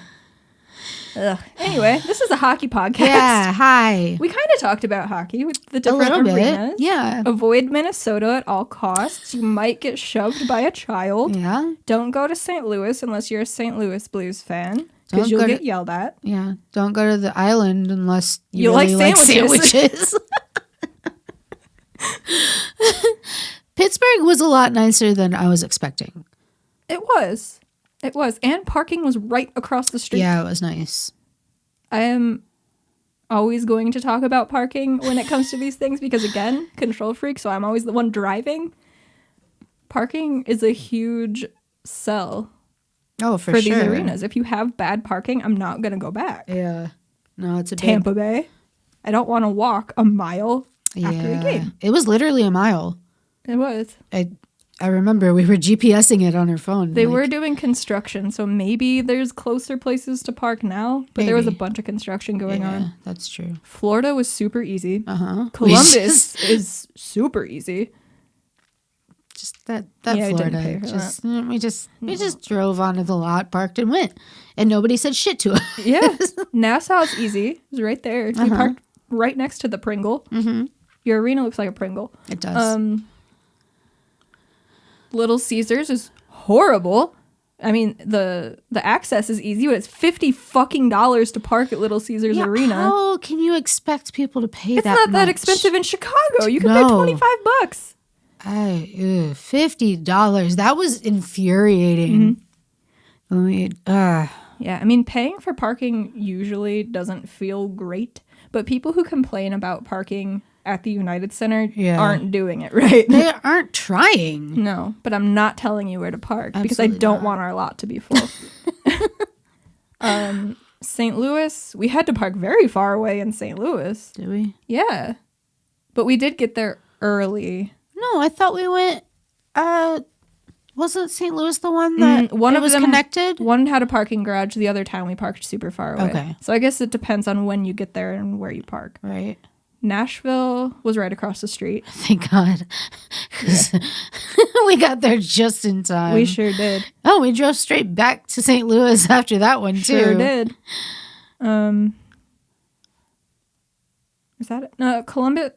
Anyway, this is a hockey podcast. Yeah, hi. We kind of talked about hockey with the different A little arenas. bit. Yeah. Avoid Minnesota at all costs. You might get shoved by a child. Yeah. Don't go to St. Louis unless you're a St. Louis Blues fan, Don't because you'll go get to- yelled at. Yeah. Don't go to the island unless you You really like like sandwiches. Pittsburgh was a lot nicer than I was expecting. It was. And parking was right across the street. Yeah, it was nice. I am always going to talk about parking when it comes to these things because, again, control freak, so I'm always the one driving. Parking is a huge sell For these sure. arenas. If you have bad parking, I'm not going to go back. Yeah. No, it's a Tampa Bay. I don't want to walk a mile after a game. It was literally a mile. It was. I remember we were GPSing it on our phone. They were doing construction, so maybe there's closer places to park now, but there was a Maybe. bunch of construction going on. That's true. Florida was super easy. Uh-huh. Columbus is super easy. Just that Yeah, I didn't Florida. pay for We just drove onto the lot, parked and went. And nobody said shit to us. Yeah. Nassau is easy. It's right there. If you parked right next to the Pringle, your arena looks like a Pringle. It does. Little Caesars is horrible. I mean, the access is easy, but it's $50 to park at Little Caesars Arena. How can you expect people to pay It's that not that much? expensive in Chicago. You can pay No. $25. $50. That was infuriating. Yeah, I mean, paying for parking usually doesn't feel great, but people who complain about parking at the United Center aren't doing it right. They aren't trying. No, but I'm not telling you where to park because I Absolutely don't not. want our lot to be full. St. Louis, we had to park very far away in St. Louis. Did we? Yeah, but we did get there early. No, I thought we went. Wasn't St. Louis the one that One of was them connected? One had a parking garage. The other time we parked super far away. Okay. So I guess it depends on when you get there and where you park. Right. Nashville was right across the street. Thank God. 'Cause we got there just in time. We sure did. Oh, we drove straight back to St. Louis after that one, too. Sure did. Is that it? No,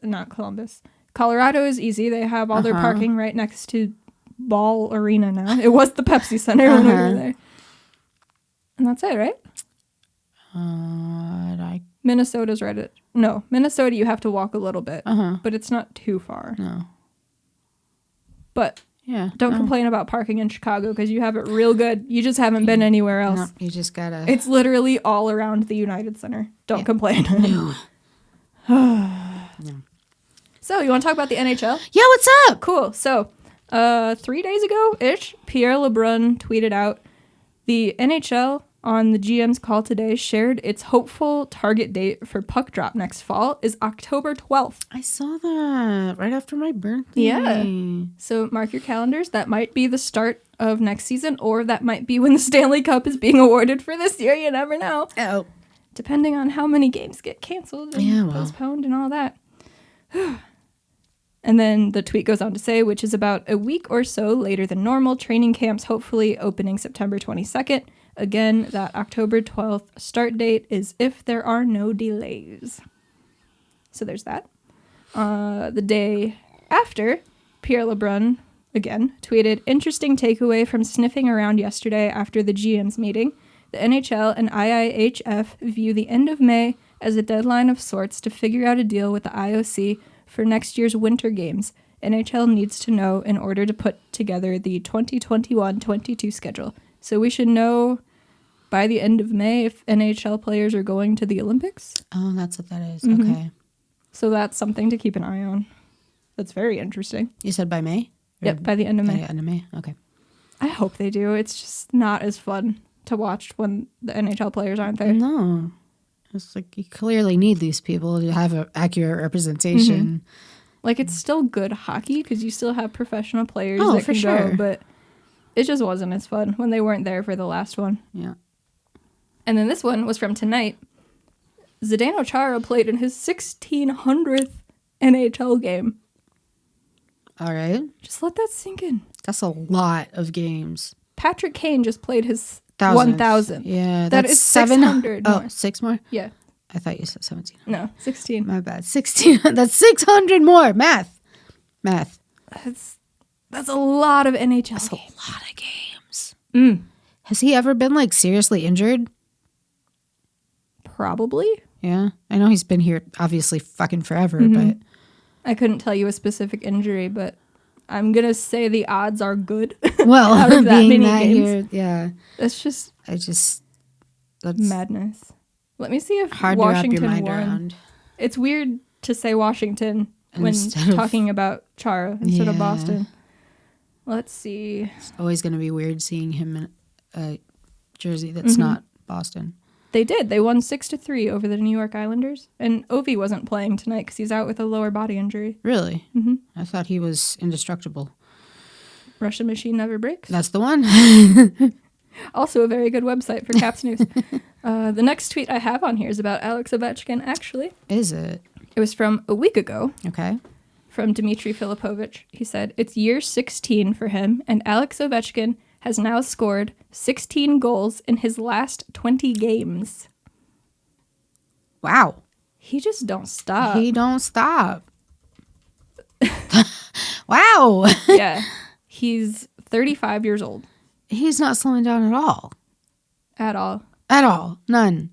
not Columbus. Colorado is easy. They have all their parking right next to Ball Arena now. It was the Pepsi Center when we were there. And that's it, right? Minnesota's right at... No, Minnesota you have to walk a little bit. But it's not too far. No. But Yeah. don't complain about parking in Chicago because you have it real good. You just haven't been anywhere else. No, you just gotta... It's literally all around the United Center. Don't complain. No. So, you want to talk about the NHL? Yeah, what's up? Cool. So, 3 days ago-ish, Pierre LeBrun tweeted out, the NHL on the GM's call today shared its hopeful target date for puck drop next fall is October 12th. I saw that right after my birthday. Yeah. So mark your calendars. That might be the start of next season, or that might be when the Stanley Cup is being awarded for this year. You never know. Oh. Depending on how many games get canceled and well. postponed and all that. And then the tweet goes on to say, which is about a week or so later than normal, training camps hopefully opening September 22nd. Again, that October 12th start date is if there are no delays. So there's that. The day after, Pierre LeBrun, again, tweeted, interesting takeaway from sniffing around yesterday after the GM's meeting. The NHL and IIHF view the end of May as a deadline of sorts to figure out a deal with the IOC for next year's winter games. NHL needs to know in order to put together the 2021-22 schedule. So we should know by the end of May if NHL players are going to the Olympics. Oh, that's what that is. Okay. So that's something to keep an eye on. That's very interesting. You said by May? Yep, by the end of May. By the end of May? Okay. I hope they do. It's just not as fun to watch when the NHL players aren't there. No. It's like you clearly need these people to have an accurate representation. Like, it's still good hockey because you still have professional players Oh, that for can sure. go, but it just wasn't as fun when they weren't there for the last one. Yeah. And then this one was from tonight. Zdeno Chara played in his 1600th NHL game. All right. Just let that sink in. That's a lot of games. Patrick Kane just played his 1,000. Yeah, That that's is 700. 600 Oh, more. 6 more? Yeah. I thought you said 17. No, 16. My bad. 16. That's 600 more. Math. That's a lot of NHL That's games. a lot of games. Mm. Has he ever been like seriously injured? Probably. Yeah. I know he's been here obviously fucking forever, Mm-hmm. but I couldn't tell you a specific injury, but I'm going to say the odds are good. well, out of that being many that games. here, yeah. That's That's madness. Let me see if hard Washington to wrap your mind won. around. It's weird to say Washington when Instead of- talking about Chara instead of Yeah. Boston. Let's see. It's always going to be weird seeing him in a jersey that's not Boston. They did. They won 6-3 over the New York Islanders. And Ovi wasn't playing tonight because he's out with a lower body injury. Really? Mm-hmm. I thought he was indestructible. Russian machine never breaks. That's the one. Also a very good website for Caps News. The next tweet I have on here is about Alex Ovechkin, actually. Is it? It was from a week ago. Okay. From Dmitry Filipovich. He said, it's year 16 for him, and Alex Ovechkin has now scored 16 goals in his last 20 games. Wow. He just don't stop. He don't stop. Wow. Yeah. He's 35 years old. He's not slowing down at all. At all. At all. None.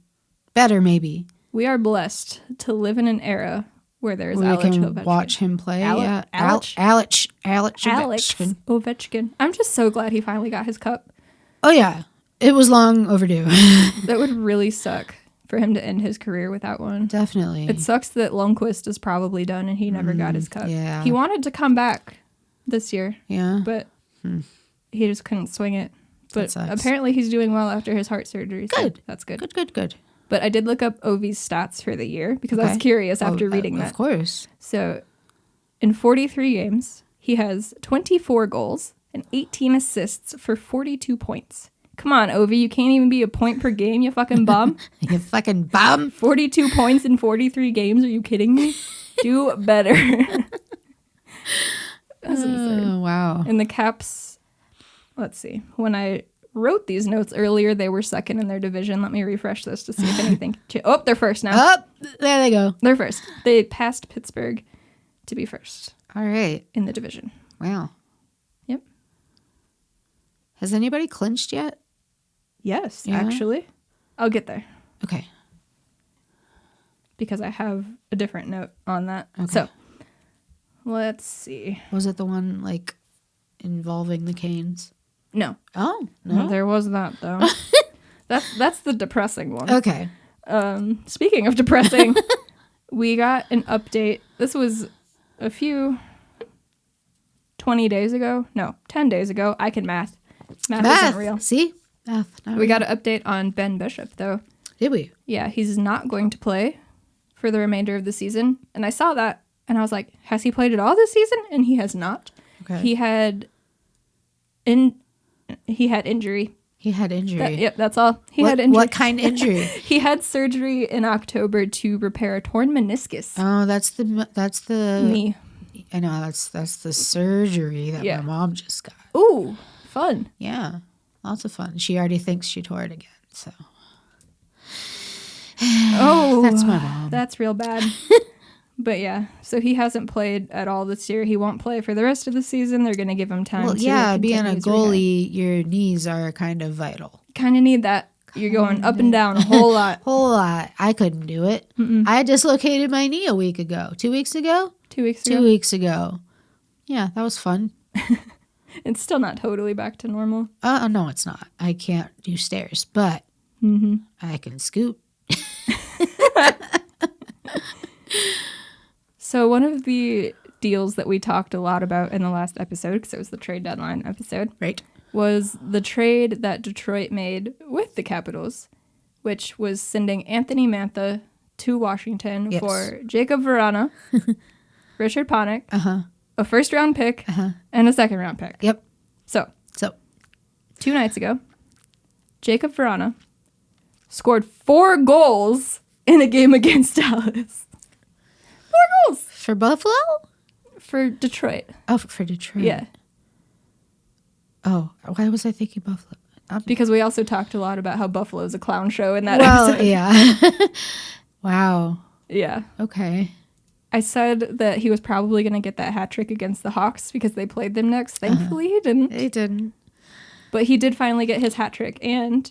Better, maybe. We are blessed to live in an era where there is We Alex can Ovechkin. watch him play. Alex Ovechkin. Ovechkin. I'm just so glad he finally got his cup. Oh, yeah. It was long overdue. That would really suck for him to end his career without one. Definitely. It sucks that Lundqvist is probably done and he never got his cup. yeah. He wanted to come back this year, Yeah. but he just couldn't swing it. But sucks. apparently he's doing well after his heart surgery. So Good. that's good. Good. But I did look up Ovi's stats for the year because I was curious after reading that. Of course. So in 43 games, he has 24 goals and 18 assists for 42 points. Come on, Ovi, you can't even be a point per game, you fucking bum. You fucking bum. 42 points in 43 games, are you kidding me? Do better. That's insane. Oh, wow. And the Caps, let's see. When I wrote these notes earlier, they were second in their division. Let me refresh this to see if anything. Oh, they're first now. Oh, there they go. They're first. They passed Pittsburgh to be first All right. in the division. Wow. Yep. Has anybody clinched yet? Yes, Yeah? actually. I'll get there Okay. because I have a different note on that. Okay. So, let's see. Was it the one like involving the Canes? No. Oh, No, no. there was that though. That's the depressing one. Okay. Speaking of depressing, we got an update. This was a few 20 days ago. No, 10 days ago. I can math. Math isn't real. See? Math. We got an update on Ben Bishop though. Did we? Yeah, he's not going to play for the remainder of the season. And I saw that and I was like, has he played at all this season? And he has not. Okay. He had injury. He had injury. Yep, that's all. He had injury. What kind of injury? He had surgery in October to repair a torn meniscus. Oh, that's the Knee. I know that's the surgery that Yeah. my mom just got. Ooh, fun. Yeah, lots of fun. She already thinks she tore it again. So Oh, that's my mom. That's real bad. But yeah, so he hasn't played at all this year. He won't play for the rest of the season. They're going to give him time. Well, to yeah, being a continue his rehab. goalie, your knees are kind of vital. Kind of need that. You're going up and down a whole lot. Whole lot. I couldn't do it. I dislocated my knee a week ago. 2 weeks ago? 2 weeks ago. 2 weeks ago. Yeah, that was fun. It's still not totally back to normal. No, it's not. I can't do stairs, but I can scoot. So one of the deals that we talked a lot about in the last episode, because it was the trade deadline episode, Right. was the trade that Detroit made with the Capitals, which was sending Anthony Mantha to Washington Yes. for Jacob Vrana, Richard Panik, a first-round pick, and a second-round pick. Yep. So, So, 2 nights ago, Jacob Vrana scored 4 goals in a game against Dallas. 4 goals for Buffalo? for Detroit. Oh, for Detroit. Yeah. Oh, why was I thinking Buffalo? Because we also talked a lot about how Buffalo's a clown show in that Well, episode. yeah. Wow. Yeah. Okay. I said that he was probably going to get that hat trick against the Hawks because they played them next. Thankfully, he didn't. He didn't. But he did finally get his hat trick, and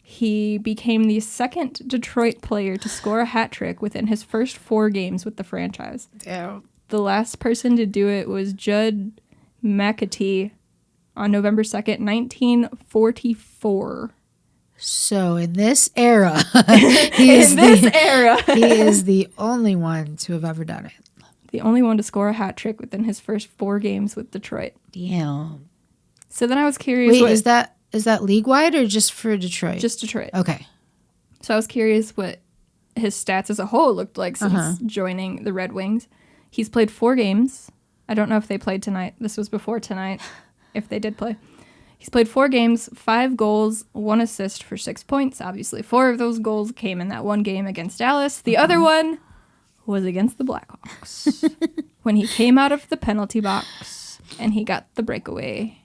he became the second Detroit player to score a hat trick within his first 4 games with the franchise. Damn. The last person to do it was Judd McAtee on November 2nd, 1944. So in this era, he is the only one to have ever done it. The only one to score a hat trick within his first 4 games with Detroit. Damn. So then I was curious. Wait, is that league wide or just for Detroit? Just Detroit. Okay. So I was curious what his stats as a whole looked like since joining the Red Wings. He's played 4 games. I don't know if they played tonight. This was before tonight, if they did play. He's played 4 games, 5 goals, 1 assist for 6 points. Obviously, 4 of those goals came in that one game against Dallas. The other one was against the Blackhawks when he came out of the penalty box and he got the breakaway.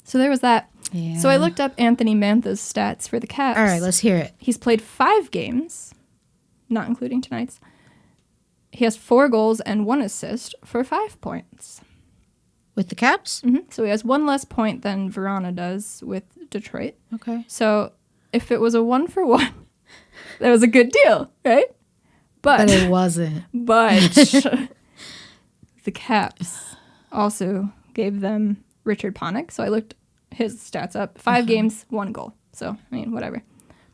So there was that. Yeah. So I looked up Anthony Mantha's stats for the Caps. All right, let's hear it. He's played 5 games, not including tonight's. He has 4 goals and 1 assist for 5 points. With the Caps? Mm-hmm. So he has 1 less point than Verona does with Detroit. Okay. So if it was a 1-for-1, that was a good deal, right? But it wasn't. But the Caps also gave them Richard Panik. So I looked his stats up. 5 games, 1 goal. So, I mean, whatever.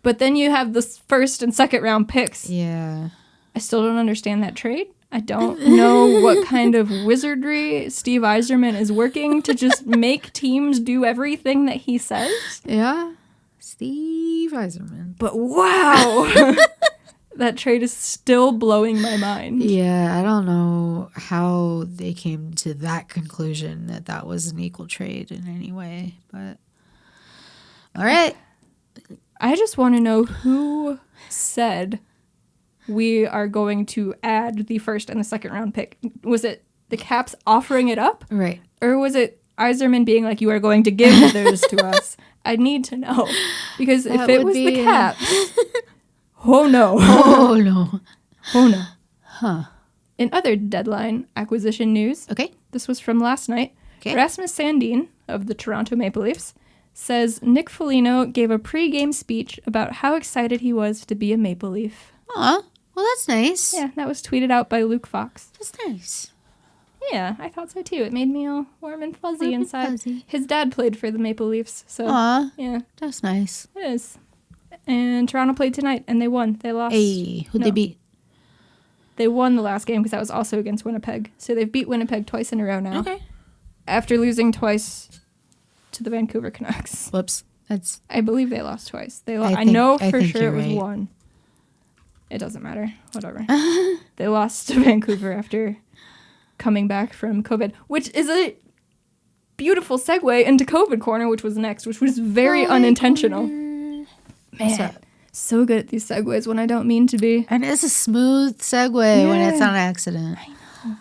But then you have the first and second round picks. Yeah. I still don't understand that trade. I don't know what kind of wizardry Steve Yzerman is working to just make teams do everything that he says. Yeah. Steve Yzerman. But wow, that trade is still blowing my mind. Yeah, I don't know how they came to that conclusion that was an equal trade in any way, but all right. I just want to know who said we are going to add the first and the second round pick. Was it the Caps offering it up? Right. Or was it Yzerman being like, you are going to give those to us? I need to know. Because if it was the Caps, oh no. Oh no. Oh no. Huh. In other deadline acquisition news, Okay. this was from last night, Okay. Rasmus Sandin of the Toronto Maple Leafs says Nick Foligno gave a pre-game speech about how excited he was to be a Maple Leaf. Aw. Well, that's nice. Yeah, that was tweeted out by Luke Fox. That's nice. Yeah, I thought so too. It made me all warm and fuzzy Warm and inside. fuzzy. His dad played for the Maple Leafs, so Aw. yeah, That's nice. it is. And Toronto played tonight, and they won. They lost. Hey, who'd they beat? They won the last game because that was also against Winnipeg. So they've beat Winnipeg twice in a row now. Okay. After losing twice to the Vancouver Canucks. Whoops. That's I believe they lost twice. I know think for sure you're it was right. 1. It doesn't matter. Whatever. They lost to Vancouver after coming back from COVID, which is a beautiful segue into COVID Corner, which was next, which was very unintentional. Man, so good at these segues when I don't mean to be. And it's a smooth segue when it's on accident. I know.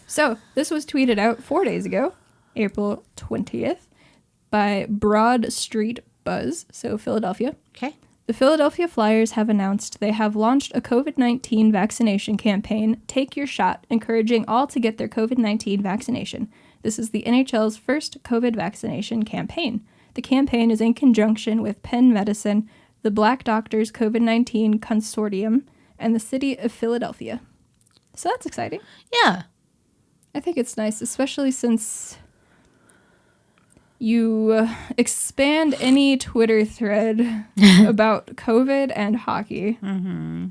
So, this was tweeted out 4 days ago, April 20th, by Broad Street Buzz, so Philadelphia. Okay. The Philadelphia Flyers have announced they have launched a COVID-19 vaccination campaign, Take Your Shot, encouraging all to get their COVID-19 vaccination. This is the NHL's first COVID vaccination campaign. The campaign is in conjunction with Penn Medicine, the Black Doctors COVID-19 Consortium, and the City of Philadelphia. So that's exciting. Yeah. I think it's nice, especially since you expand any Twitter thread about COVID and hockey. Mm-hmm.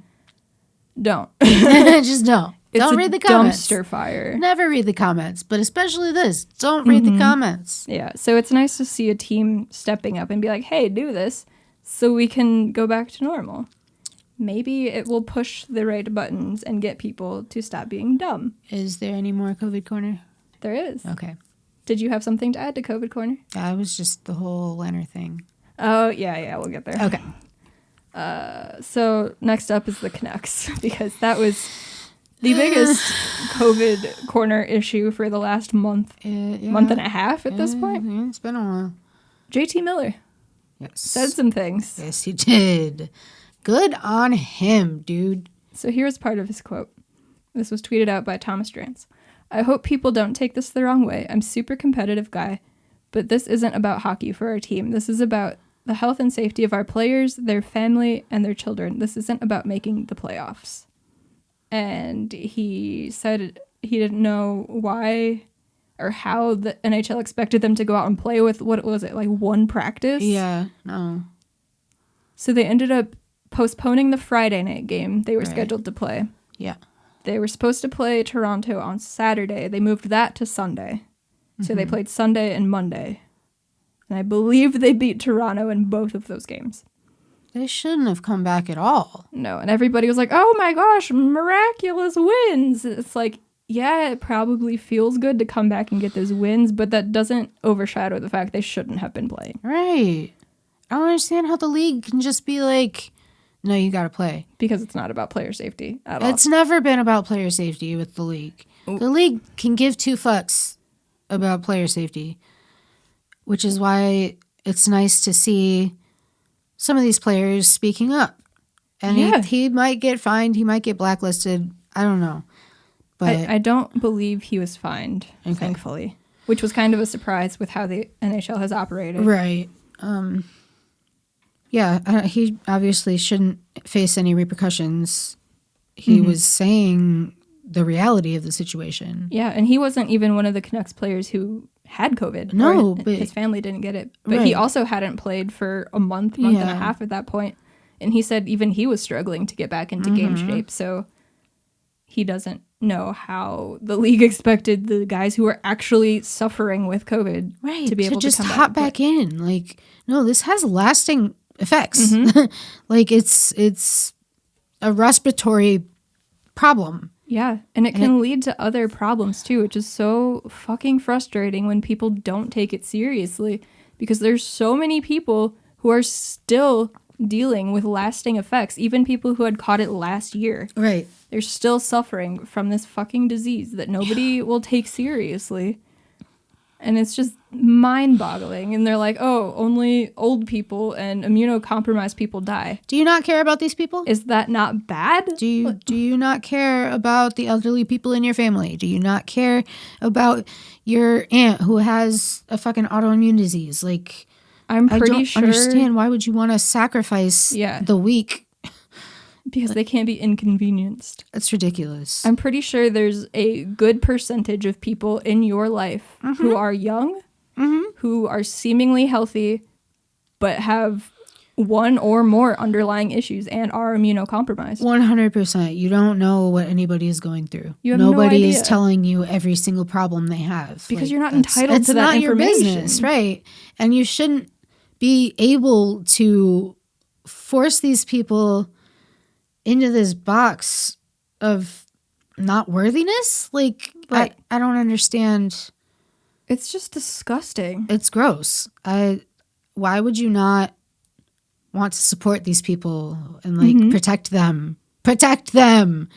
Don't. Just don't. Don't read the comments. Dumpster fire. Never read the comments, but especially this. Don't read the comments. Yeah, so it's nice to see a team stepping up and be like, hey, do this so we can go back to normal. Maybe it will push the right buttons and get people to stop being dumb. Is there any more COVID Corner? There is. Okay. Did you have something to add to COVID Corner? That was just the whole Leonard thing. Oh, yeah, we'll get there. Okay. So next up is the Canucks, because that was the biggest COVID Corner issue for the last month and a half at this point. It's been a while. JT Miller Yes. said some things. Yes, he did. Good on him, dude. So here's part of his quote. This was tweeted out by Thomas Drance. I hope people don't take this the wrong way. I'm super competitive guy, but this isn't about hockey for our team. This is about the health and safety of our players, their family, and their children. This isn't about making the playoffs. And he said he didn't know why or how the NHL expected them to go out and play with, what was it, like one practice? Yeah, no. So they ended up postponing the Friday night game they were scheduled to play. Yeah. They were supposed to play Toronto on Saturday. They moved that to Sunday. So they played Sunday and Monday. And I believe they beat Toronto in both of those games. They shouldn't have come back at all. No, and everybody was like, oh my gosh, miraculous wins. It's like, yeah, it probably feels good to come back and get those wins, but that doesn't overshadow the fact they shouldn't have been playing. Right. I don't understand how the league can just be like, no, you got to play. Because it's not about player safety at all. It's never been about player safety with the league. Ooh. The league can give two fucks about player safety, which is why it's nice to see some of these players speaking up. And he might get fined. He might get blacklisted. I don't know. But I don't believe he was fined, thankfully, which was kind of a surprise with how the NHL has operated. Right. He obviously shouldn't face any repercussions. He was saying the reality of the situation. Yeah, and he wasn't even one of the Canucks players who had COVID. No, but but his family didn't get it. But he also hadn't played for a month and a half at that point. And he said even he was struggling to get back into game shape. So he doesn't know how the league expected the guys who are actually suffering with COVID to be able to just come hop back in. Like, no, this has lasting effects. Like it's a respiratory problem. Yeah, and it can lead to other problems too, which is so fucking frustrating when people don't take it seriously, because there's so many people who are still dealing with lasting effects, even people who had caught it last year. Right. They're still suffering from this fucking disease that nobody will take seriously. And it's just mind-boggling. And they're like, oh, only old people and immunocompromised people die. Do you not care about these people? Is that not bad? Do you not care about the elderly people in your family? Do you not care about your aunt who has a fucking autoimmune disease? Like, I'm pretty sure. I don't understand. Why would you want to sacrifice the weak? Because they can't be inconvenienced. It's ridiculous. I'm pretty sure there's a good percentage of people in your life who are young, who are seemingly healthy, but have one or more underlying issues and are immunocompromised. 100%. You don't know what anybody is going through. You have Nobody no is idea. telling you every single problem they have. Because you're not entitled to that information. It's not your business, right? And you shouldn't be able to force these people into this box of not worthiness. Like, right. I don't understand. It's just disgusting. It's gross. Why would you not want to support these people and like protect them? Protect them.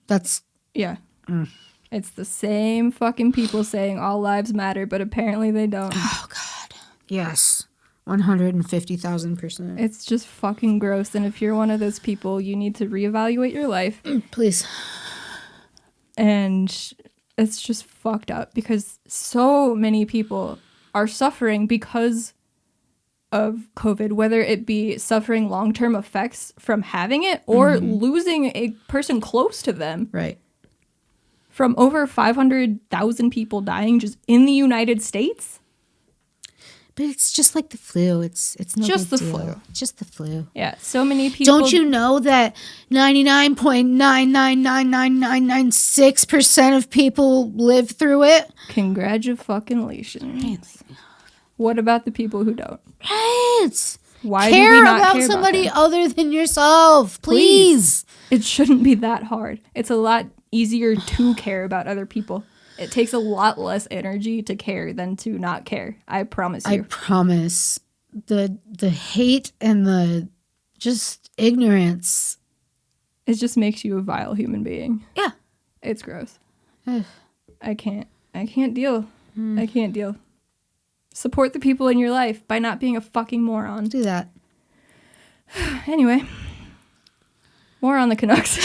That's It's the same fucking people saying all lives matter, but apparently they don't. Oh God. Yes. 150,000%. It's just fucking gross. And if you're one of those people, you need to reevaluate your life. Please. And it's just fucked up because so many people are suffering because of COVID, whether it be suffering long-term effects from having it or losing a person close to them. Right. From over 500,000 people dying just in the United States. But it's just like the flu. It's no just big the deal. flu. Just the flu. Yeah, so many people. Don't you know that 99.9999996% of people live through it? Congratulations. What about the people who don't? Right. Why care do we not about care somebody about other than yourself, please. It shouldn't be that hard. It's a lot easier to care about other people. It takes a lot less energy to care than to not care. I promise you. I promise. The hate and the just ignorance. It just makes you a vile human being. Yeah. It's gross. I can't deal. I can't deal. Support the people in your life by not being a fucking moron. Do that. Anyway, more on the Canucks.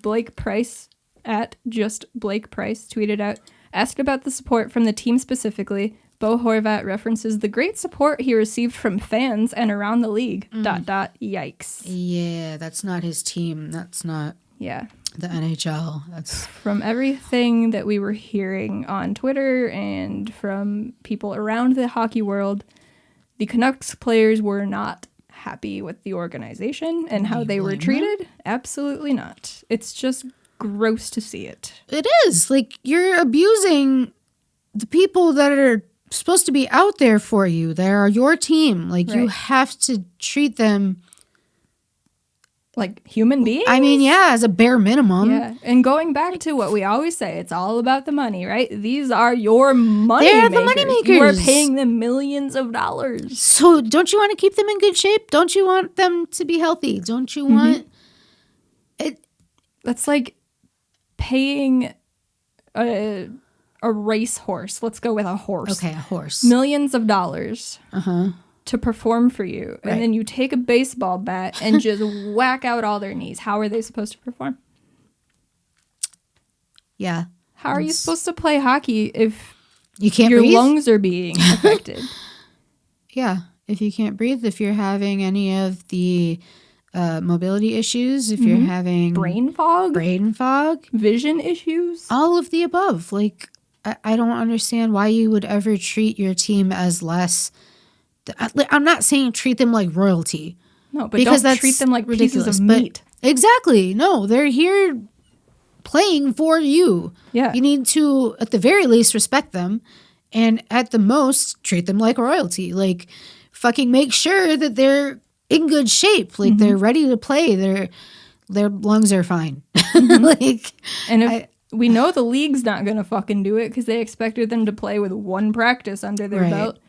Blake Price at just Blake Price tweeted out, asked about the support from the team specifically. Bo Horvat references the great support he received from fans and around the league. ... Yikes. Yeah, that's not his team. That's not the NHL. That's from everything that we were hearing on Twitter and from people around the hockey world. The Canucks players were not happy with the organization and how they were treated. Absolutely not. It's just gross to see it. It is. Like, you're abusing the people that are supposed to be out there for you. They are your team. Like, you have to treat them like human beings. I mean, yeah, as a bare minimum. Yeah. And going back to what we always say, it's all about the money, right? These are your money They're makers. the money makers. You are paying them millions of dollars. So don't you want to keep them in good shape? Don't you want them to be healthy? Don't you want it? That's like paying a racehorse. Let's go with a horse. Okay, a horse. Millions of dollars. To perform for you. And then you take a baseball bat and just whack out all their knees. How are they supposed to perform? Yeah. How are you supposed to play hockey if you can't your breathe? lungs are being affected? Yeah. If you can't breathe, if you're having any of the mobility issues, if you're having brain fog, vision issues, all of the above. Like, I don't understand why you would ever treat your team as less. I'm not saying treat them like royalty. No, but don't treat them like pieces of meat. Exactly. No, they're here playing for you. Yeah. You need to, at the very least, respect them. And at the most, treat them like royalty. Like, fucking make sure that they're in good shape. Like, they're ready to play. Their lungs are fine. Like, and if we know the league's not going to fucking do it because they expected them to play with one practice under their belt.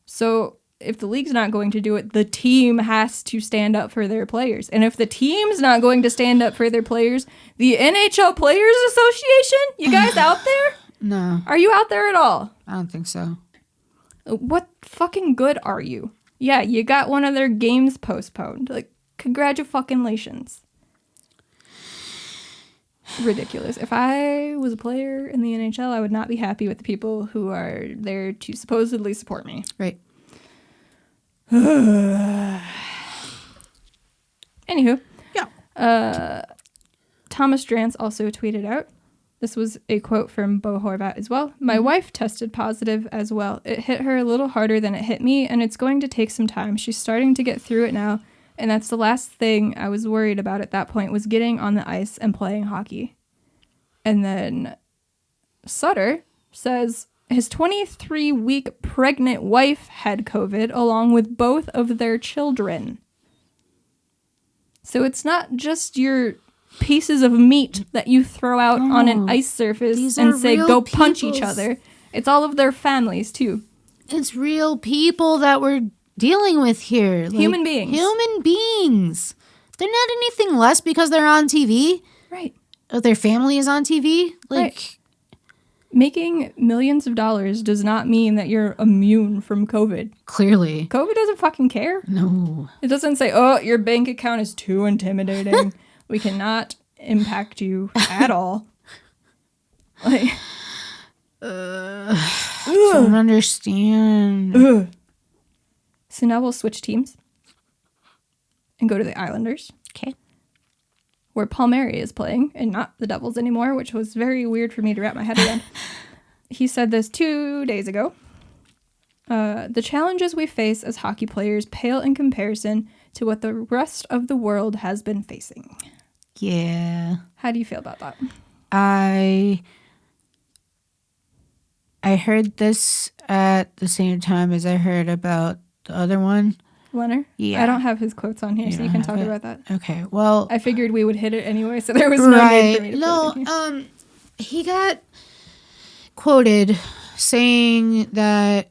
So if the league's not going to do it, the team has to stand up for their players. And if the team's not going to stand up for their players, the NHL Players Association, you guys out there? No. Are you out there at all? I don't think so. What fucking good are you? Yeah, you got one of their games postponed. Like, congratulations. Ridiculous. If I was a player in the NHL, I would not be happy with the people who are there to supposedly support me. Right. Anywho. Yeah. Thomas Drance also tweeted out. This was a quote from Bo Horvat as well. My wife tested positive as well. It hit her a little harder than it hit me, and it's going to take some time. She's starting to get through it now, and that's the last thing I was worried about at that point was getting on the ice and playing hockey. And then Sutter says his 23-week pregnant wife had COVID along with both of their children. So it's not just your pieces of meat that you throw out on an ice surface and say, go punch each other. It's all of their families, too. It's real people that we're dealing with here. Like, human beings. Human beings. They're not anything less because they're on TV. Right. Or their family is on TV. Like, right. Making millions of dollars does not mean that you're immune from COVID. Clearly. COVID doesn't fucking care. No. It doesn't say, oh, your bank account is too intimidating. We cannot impact you at all. Like, don't understand. So now we'll switch teams and go to the Islanders. Okay. Where Palmieri is playing and not the Devils anymore, which was very weird for me to wrap my head around. He said this 2 days ago. The challenges we face as hockey players pale in comparison to what the rest of the world has been facing. Yeah. How do you feel about that? I heard this at the same time as I heard about the other one. Leonard? Yeah. I don't have his quotes on here, so you can talk about that. Okay, well... I figured we would hit it anyway, so there was no need for me to put it in here. He got quoted saying that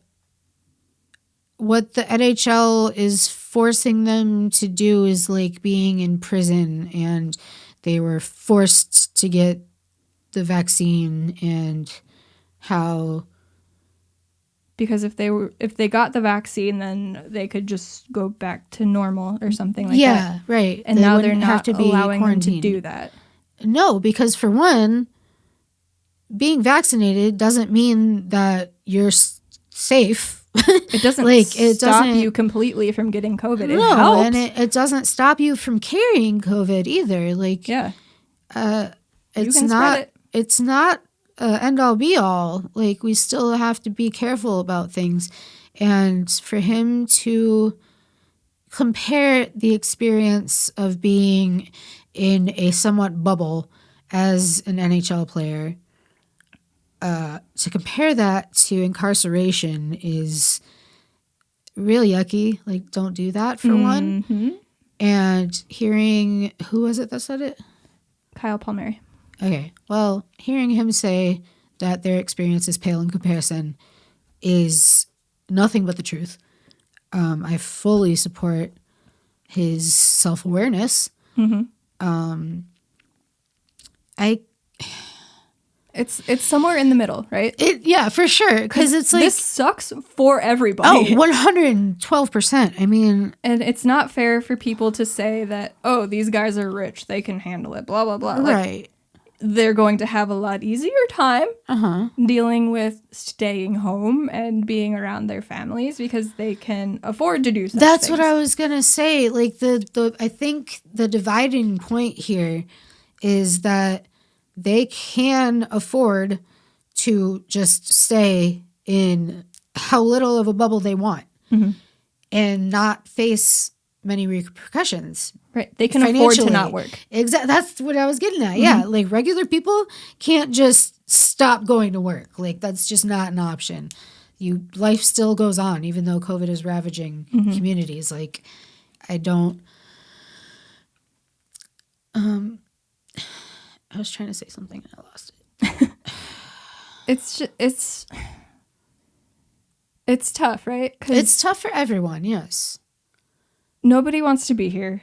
what the NHL is forcing them to do is like being in prison, and they were forced to get the vaccine, and how Because if they got the vaccine, then they could just go back to normal or something like that. Yeah, right. And now they're not allowing them to do that. No, because for one, being vaccinated doesn't mean that you're safe. It doesn't stop you completely from getting COVID. It helps. And it doesn't stop you from carrying COVID either. Like, yeah, it's not end all be all. Like, we still have to be careful about things. And for him to compare the experience of being in a somewhat bubble as an NHL player, to compare that to incarceration is really yucky. Like, don't do that for one. And hearing, who was it that said it? Kyle Palmieri. Okay. Well, hearing him say that their experience is pale in comparison is nothing but the truth. I fully support his self-awareness. It's somewhere in the middle, right? Yeah, for sure. Because it's like, this sucks for everybody. 112%. I mean, and it's not fair for people to say that, oh, these guys are rich, they can handle it, blah, blah, blah. Right. They're going to have a lot easier time dealing with staying home and being around their families because they can afford to do such That's things. what I was going to say. Like, I think the dividing point here is that they can afford to just stay in how little of a bubble they want and not face many repercussions. Right. They can afford to not work. Exactly. That's what I was getting at. Yeah. Like, regular people can't just stop going to work. Like, that's just not an option. Life still goes on, even though COVID is ravaging communities. Like, I was trying to say something and I lost it. It's tough, right? It's tough for everyone, yes. Nobody wants to be here.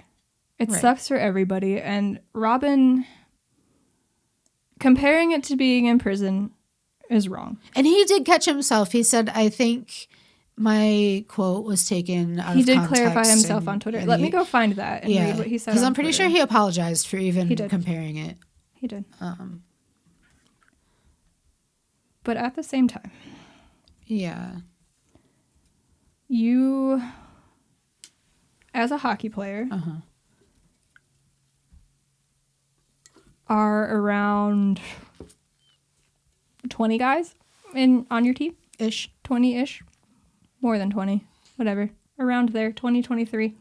It Right. sucks for everybody. And Robin, comparing it to being in prison is wrong. And he did catch himself. He said, I think my quote was taken out of context. He did clarify himself on Twitter. Let me go find that and read what he said. Because I'm pretty sure he apologized for even comparing it. He did. But at the same time. Yeah. You, as a hockey player, are around 20 guys on your team? Ish. 20-ish? More than 20. Whatever. Around there. 20, 23.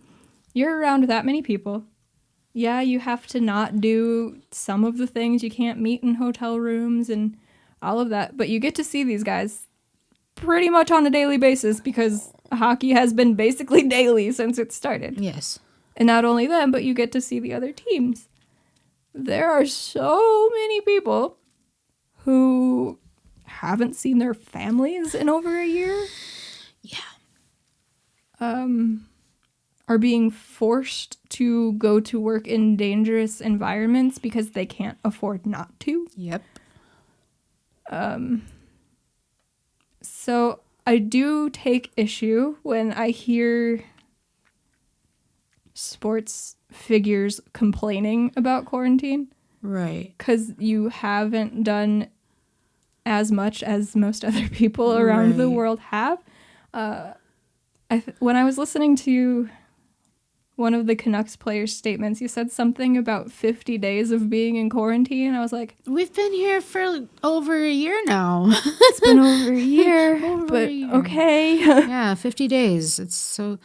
You're around that many people. Yeah, you have to not do some of the things. You can't meet in hotel rooms and all of that. But you get to see these guys pretty much on a daily basis because hockey has been basically daily since it started. Yes. And not only them, but you get to see the other teams. There are so many people who haven't seen their families in over a year. Yeah. Are being forced to go to work in dangerous environments because they can't afford not to. Yep. So I do take issue when I hear sports figures complaining about quarantine. Right. Because you haven't done as much as most other people around the world have. When I was listening to one of the Canucks players' statements, you said something about 50 days of being in quarantine. I was like, we've been here for over a year now. It's been over a year, okay. Yeah, 50 days. It's so...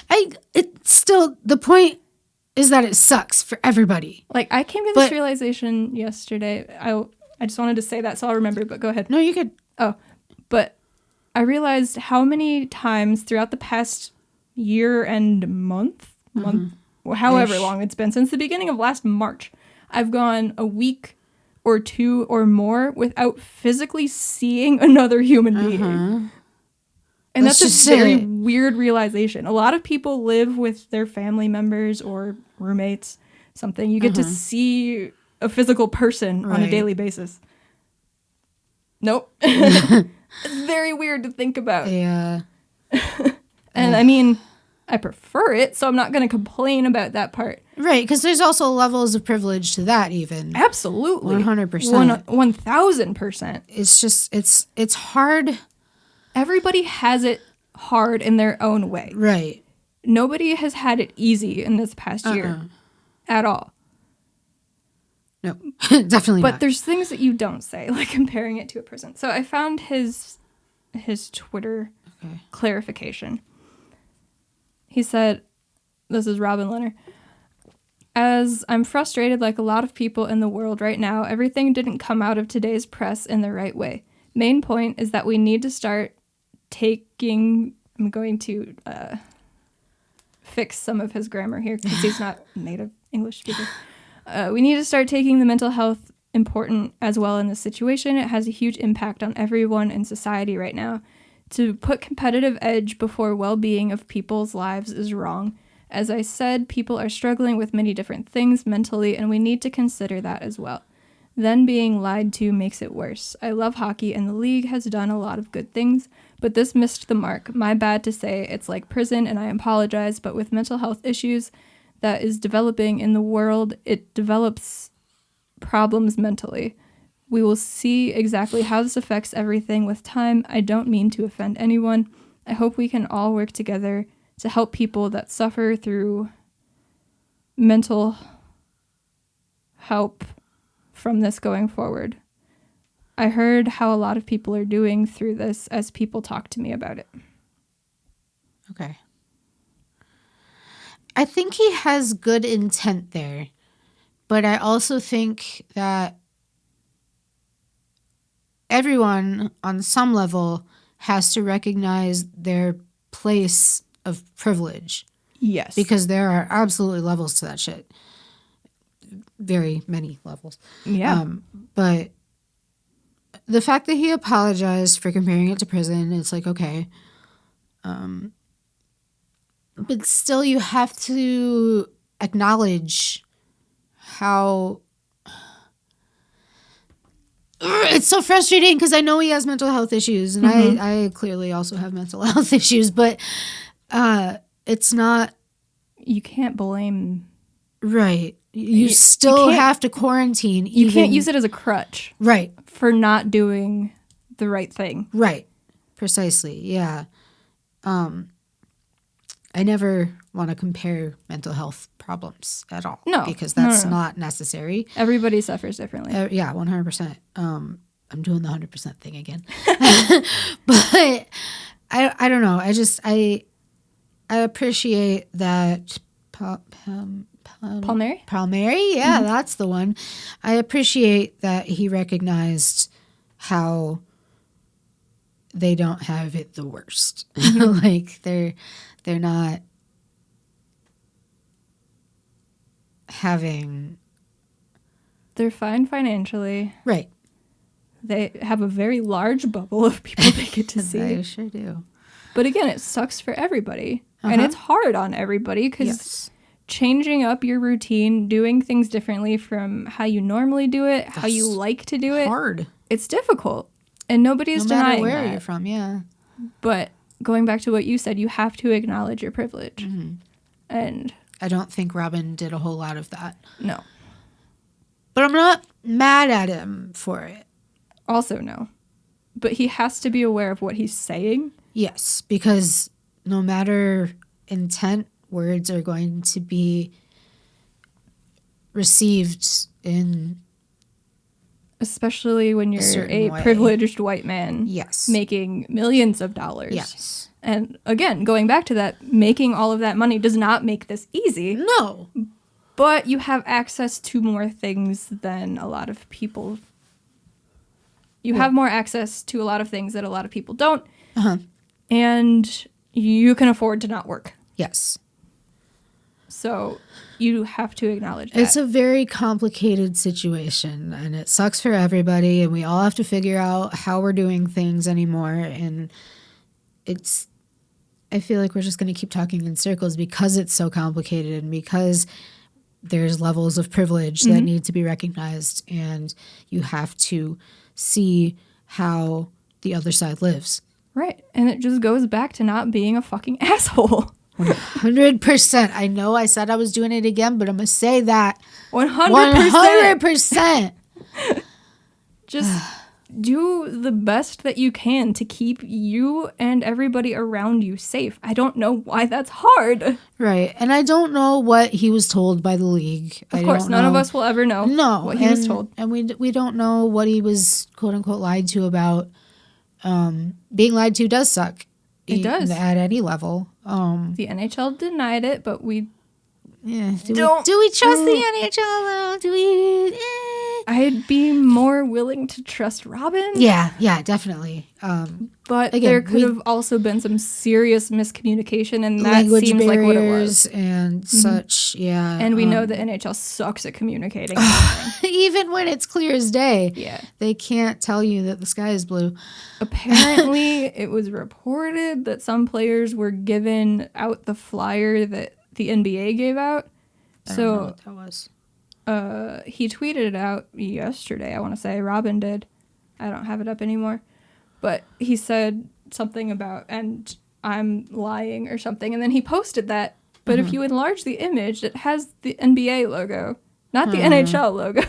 It's still... The point is that it sucks for everybody. Like, I came to this realization yesterday. I just wanted to say that, so I'll remember, but go ahead. No, you could... Oh, but I realized how many times throughout the past year and month, however long it's been, since the beginning of last March, I've gone a week or two or more without physically seeing another human being. And that's a very weird realization. A lot of people live with their family members or roommates, something. You get to see a physical person on a daily basis. Nope. It's very weird to think about. Yeah. And I mean, I prefer it, so I'm not going to complain about that part. Right, because there's also levels of privilege to that even. Absolutely. 100%. 1,000%. It's just, it's hard. Everybody has it hard in their own way. Right. Nobody has had it easy in this past year at all. No, definitely But not. there's things that you don't say, like comparing it to a prison. So I found his Twitter clarification. He said, this is Robin Leonard, as I'm frustrated like a lot of people in the world right now, everything didn't come out of today's press in the right way. Main point is that we need to start taking, I'm going to fix some of his grammar here because he's not native English speaker. We need to start taking the mental health important as well in this situation. It has a huge impact on everyone in society right now. To put competitive edge before well-being of people's lives is wrong. As I said, people are struggling with many different things mentally, and we need to consider that as well. Then being lied to makes it worse. I love hockey, and the league has done a lot of good things, but this missed the mark. My bad to say it's like prison, and I apologize, but with mental health issues that is developing in the world, it develops problems mentally. We will see exactly how this affects everything with time. I don't mean to offend anyone. I hope we can all work together to help people that suffer through mental help from this going forward. I heard how a lot of people are doing through this as people talk to me about it. Okay. I think he has good intent there, but I also think that everyone on some level has to recognize their place of privilege. Yes. Because there are absolutely levels to that shit. Very many levels. Yeah. But the fact that he apologized for comparing it to prison, it's like, okay. But still you have to acknowledge how... It's so frustrating because I know he has mental health issues, and I clearly also have mental health issues, but it's not... You can't blame... Right. You still have to quarantine. You can't use it as a crutch. Right. For not doing the right thing. Right. Precisely. Yeah. I never want to compare mental health problems at all. No. Because that's not necessary. Everybody suffers differently. Yeah, 100%. I'm doing the 100% thing again. But I don't know. I appreciate that Palmieri? Palmieri? Yeah, that's the one. I appreciate that he recognized how they don't have it the worst. Like they're not having... They're fine financially. Right. They have a very large bubble of people they get to see. They sure do. But again, it sucks for everybody. And it's hard on everybody because changing up your routine, doing things differently from how you normally do it, how you like to do it. Hard. It's difficult. And nobody's denying where that. you're from, yeah. But going back to what you said, you have to acknowledge your privilege. And I don't think Robin did a whole lot of that. no. But I'm not mad at him for it. Also no. But he has to be aware of what he's saying. Yes, because no matter intent, words are going to be received in... Especially when you're a privileged white man. Yes. Making millions of dollars. Yes. And again, going back to that, making all of that money does not make this easy. No. But you have access to more things than a lot of people. You have more access to a lot of things that a lot of people don't. And you can afford to not work. Yes. So you have to acknowledge that. It's a very complicated situation, and it sucks for everybody, and we all have to figure out how we're doing things anymore. And I feel like we're just going to keep talking in circles because it's so complicated and because there's levels of privilege that need to be recognized, and you have to see how the other side lives. Right. And it just goes back to not being a fucking asshole. 100%. I know I said I was doing it again, but I'm going to say that. 100%. 100%. Just do the best that you can to keep you and everybody around you safe. I don't know why that's hard. Right. And I don't know what he was told by the league. Of course, none of us will ever know what he was told. And we don't know what he was, quote unquote, lied to about. Being lied to does suck. It does. At any level. The NHL denied it, but we... Yeah. Do we trust the NHL? Do we... I'd be more willing to trust Robin. Yeah, definitely. But again, there could have also been some serious miscommunication, and that seems like what it was. And such, yeah. And we know the NHL sucks at communicating. Even when it's clear as day. Yeah. They can't tell you that the sky is blue. Apparently, it was reported that some players were given out the flyer that the NBA gave out. I don't know what that was. He tweeted it out yesterday, I want to say. Robin did. I don't have it up anymore. But he said something about, and I'm lying or something, and then he posted that. But if you enlarge the image, it has the NBA logo, not the NHL logo.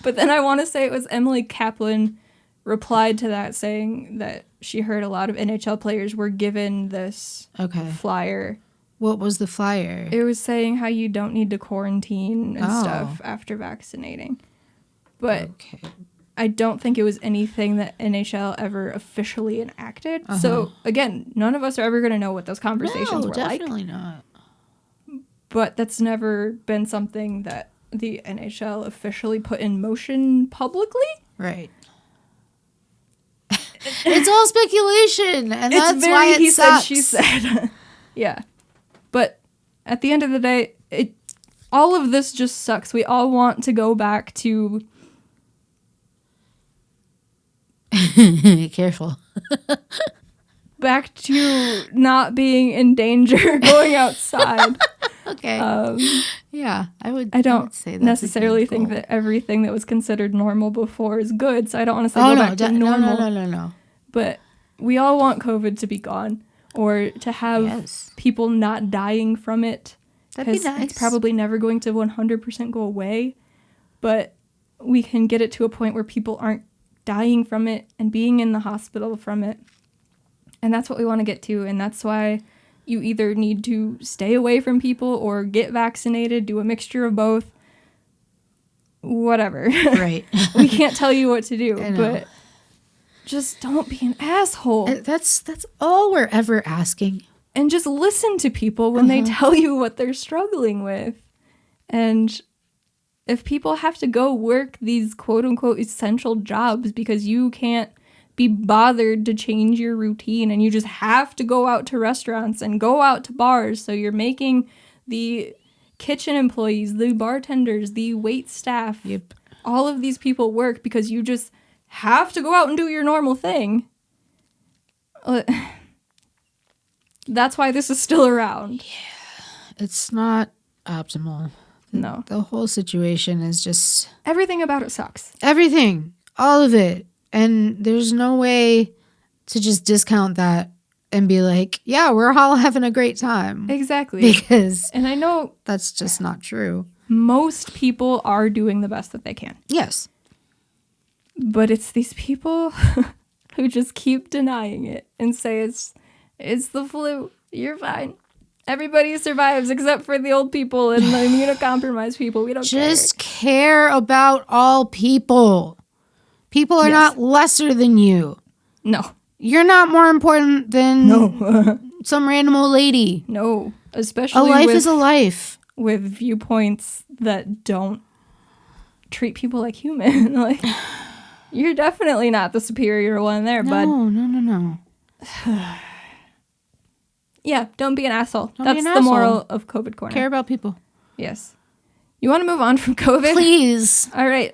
But then I want to say it was Emily Kaplan replied to that saying that she heard a lot of NHL players were given this flyer. What was the flyer? It was saying how you don't need to quarantine and stuff after vaccinating. But I don't think it was anything that NHL ever officially enacted. So, again, none of us are ever going to know what those conversations were like. Definitely not. But that's never been something that the NHL officially put in motion publicly. Right. It's all speculation, and it's that's very why it he sucks. said, she said. Yeah. But at the end of the day, all of this just sucks. We all want to go back to... Careful. Back to not being in danger going outside. Okay. Yeah, I would say that's necessarily think that everything that was considered normal before is good, so I don't want to say go back to normal. No. But we all want COVID to be gone, or to have people not dying from it. That'd be nice. It's probably never going to 100% go away, but we can get it to a point where people aren't dying from it and being in the hospital from it. And that's what we want to get to, and that's why you either need to stay away from people or get vaccinated, do a mixture of both, whatever. Right. We can't tell you what to do, but just don't be an asshole. That's all we're ever asking. And just listen to people when they tell you what they're struggling with. And if people have to go work these quote-unquote essential jobs because you can't be bothered to change your routine and you just have to go out to restaurants and go out to bars, so you're making the kitchen employees, the bartenders, the wait staff, all of these people work because you just have to go out and do your normal thing. That's why this is still around. Yeah. It's not optimal. No. The whole situation is just... Everything about it sucks. Everything. All of it. And there's no way to just discount that and be like, yeah, we're all having a great time. Exactly. Because... And I know... That's just not true. Most people are doing the best that they can. Yes. But it's these people who just keep denying it and say it's the flu. You're fine. Everybody survives except for the old people and the immunocompromised people. We don't just care about all people. People are not lesser than you. No. You're not more important than some random old lady. No. Especially a life is a life. With viewpoints that don't treat people like human. Like, you're definitely not the superior one there, bud. No. Yeah, don't be an asshole. That's the moral of COVID Corner. Care about people. Yes. You want to move on from COVID? Please. All right.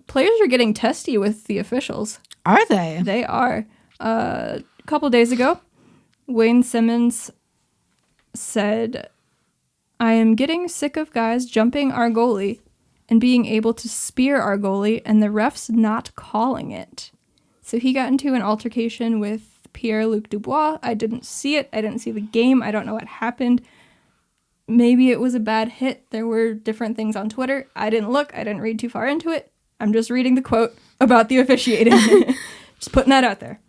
Players are getting testy with the officials. Are they? They are. A couple days ago, Wayne Simmons said, "I am getting sick of guys jumping our goalie and being able to spear our goalie and the refs not calling it. So he got into an altercation with Pierre-Luc Dubois. I didn't see it. I didn't see the game. I don't know what happened. Maybe it was a bad hit. There were different things on Twitter. I didn't look. I didn't read too far into it. I'm just reading the quote about the officiating. Just putting that out there.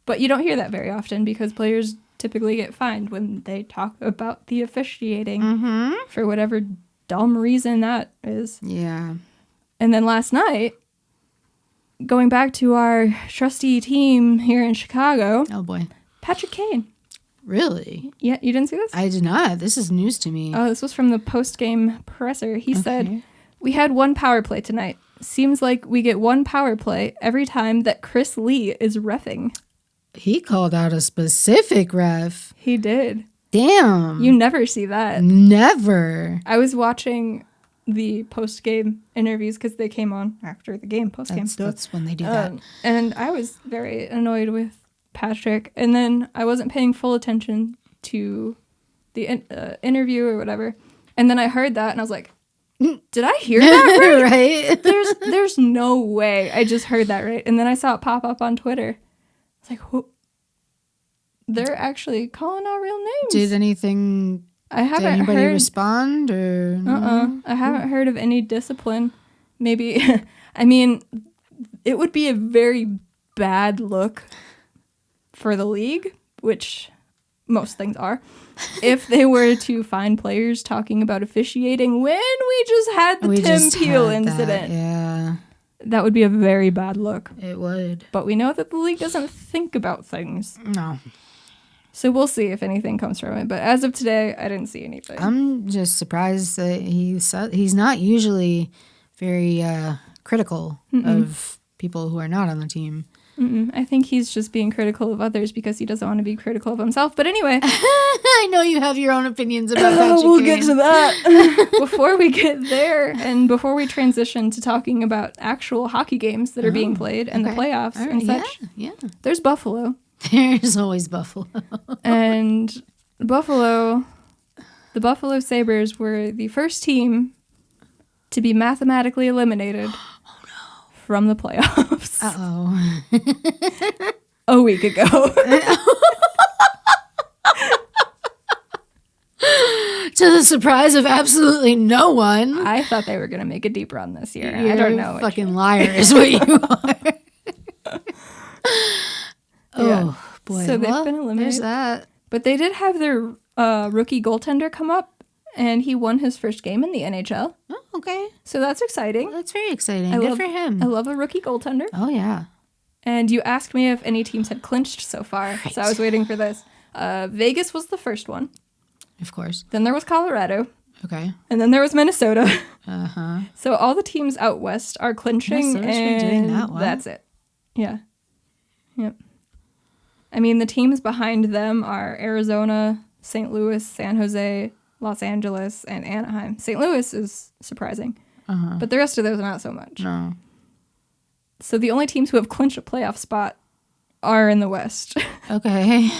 But you don't hear that very often because players typically get fined when they talk about the officiating for whatever dumb reason that is. Yeah. And then last night, going back to our trusty team here in Chicago. Oh, boy. Patrick Kane. Really? Yeah, you didn't see this? I did not. This is news to me. Oh, this was from the post-game presser. He said, "We had one power play tonight. Seems like we get one power play every time that Chris Lee is reffing." He called out a specific ref. He did. Damn. You never see that. Never. I was watching the post-game interviews because they came on after the game, post-game. That's when they do that. And I was very annoyed with Patrick. And then I wasn't paying full attention to the interview or whatever. And then I heard that and I was like, did I hear that right? Right? There's no way I just heard that right. And then I saw it pop up on Twitter. I was like, who? They're actually calling out real names. Did anything... Did anybody respond or no? I haven't heard of any discipline. Maybe, I mean, it would be a very bad look for the league, which most things are, if they were to find players talking about officiating when we just had the Tim Peel incident. Yeah. That would be a very bad look. It would. But we know that the league doesn't think about things. No. So we'll see if anything comes from it. But as of today, I didn't see anything. I'm just surprised that he's not usually very critical of people who are not on the team. I think he's just being critical of others because he doesn't want to be critical of himself. But anyway. I know you have your own opinions about that. We'll get to that. Before we get there and before we transition to talking about actual hockey games that are being played and the playoffs and such, there's Buffalo. There's always Buffalo. And the Buffalo Sabres were the first team to be mathematically eliminated from the playoffs. Uh-oh. A week ago. To the surprise of absolutely no one. I thought they were going to make a deep run this year. I don't know. Fucking liar is what you are. Yeah. Oh, boy. So they've been eliminated. There's that. But they did have their rookie goaltender come up, and he won his first game in the NHL. Oh, okay. So that's exciting. Well, that's very exciting. Good for him. I love a rookie goaltender. Oh, yeah. And you asked me if any teams had clinched so far, Right. So I was waiting for this. Vegas was the first one. Of course. Then there was Colorado. Okay. And then there was Minnesota. Uh-huh. So all the teams out west are clinching, Minnesota's been doing and that one. that's it. Yeah. Yep. I mean, the teams behind them are Arizona, St. Louis, San Jose, Los Angeles, and Anaheim. St. Louis is surprising, but the rest of those are not so much. No. So the only teams who have clinched a playoff spot are in the West. Okay.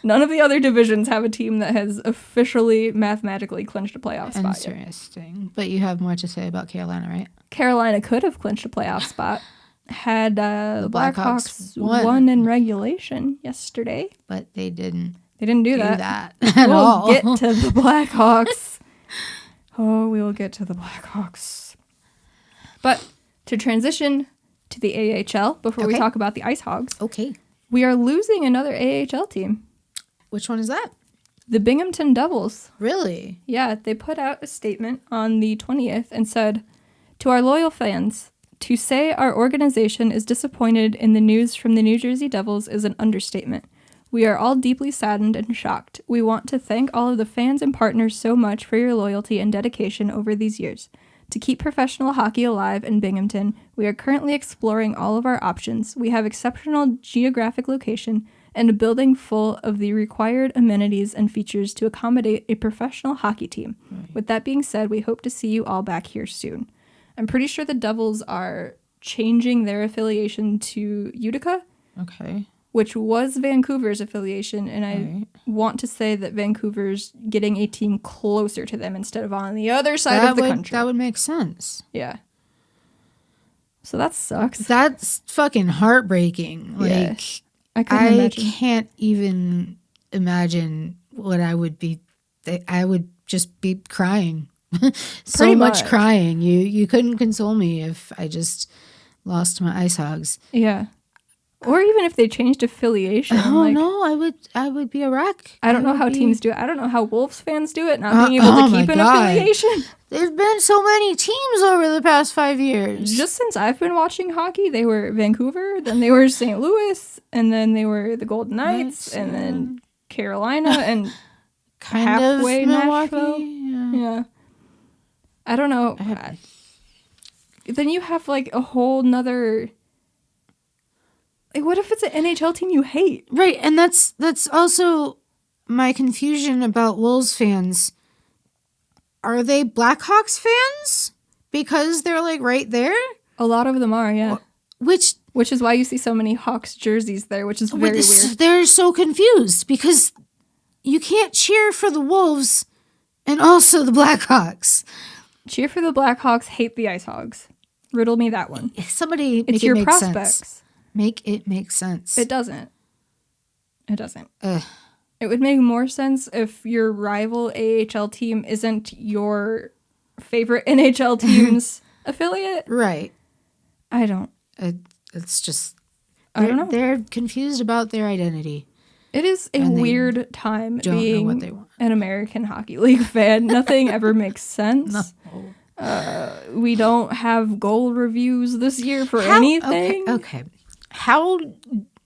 None of the other divisions have a team that has officially mathematically clinched a playoff spot yet. Interesting. But you have more to say about Carolina, right? Carolina could have clinched a playoff spot had the Blackhawks won in regulation yesterday. But they didn't. They didn't do that. At all. We'll get to the Blackhawks. Oh, we will get to the Blackhawks. But to transition to the AHL before we talk about the IceHogs. Okay. We are losing another AHL team. Which one is that? The Binghamton Devils. Really? Yeah, they put out a statement on the 20th and said, "To our loyal fans, to say our organization is disappointed in the news from the New Jersey Devils is an understatement. We are all deeply saddened and shocked. We want to thank all of the fans and partners so much for your loyalty and dedication over these years. To keep professional hockey alive in Binghamton, we are currently exploring all of our options. We have exceptional geographic location and a building full of the required amenities and features to accommodate a professional hockey team. With that being said, we hope to see you all back here soon." I'm pretty sure the Devils are changing their affiliation to Utica, Okay. which was Vancouver's affiliation, and I want to say that Vancouver's getting a team closer to them instead of on the other side of the country. That would make sense. Yeah. So that sucks. That's fucking heartbreaking. Yeah. Like, I couldn't imagine. can't even imagine what I would be. I would just be crying. So Pretty much much. crying. You couldn't console me if I just lost my IceHogs. Yeah. Or even if they changed affiliation. Oh like, no, I would be a wreck. I don't know how teams do it. I don't know how Wolves fans do it, not being able to keep an affiliation. There's been so many teams over the past 5 years. Just since I've been watching hockey, they were Vancouver, then they were St. Louis, and then they were the Golden Knights, and then Carolina, and kind halfway of Milwaukee. Nashville. Yeah. I don't know. Then you have like a whole nother... Like, what if it's an NHL team you hate? Right, and that's also my confusion about Wolves fans. Are they Blackhawks fans? Because they're like right there? A lot of them are, yeah. Which is why you see so many Hawks jerseys there, which is very weird. They're so confused because you can't cheer for the Wolves and also the Blackhawks. Cheer for the Blackhawks, hate the IceHogs. Riddle me that one. Somebody it's your prospects. Sense. Make it make sense. It doesn't. It doesn't. It would make more sense if your rival AHL team isn't your favorite NHL team's affiliate. Right. I don't. It's just... I don't know. They're confused about their identity. It is a weird time don't being know what they want. an American Hockey League fan. Nothing ever makes sense. No. We don't have goal reviews this year for anything. Okay. How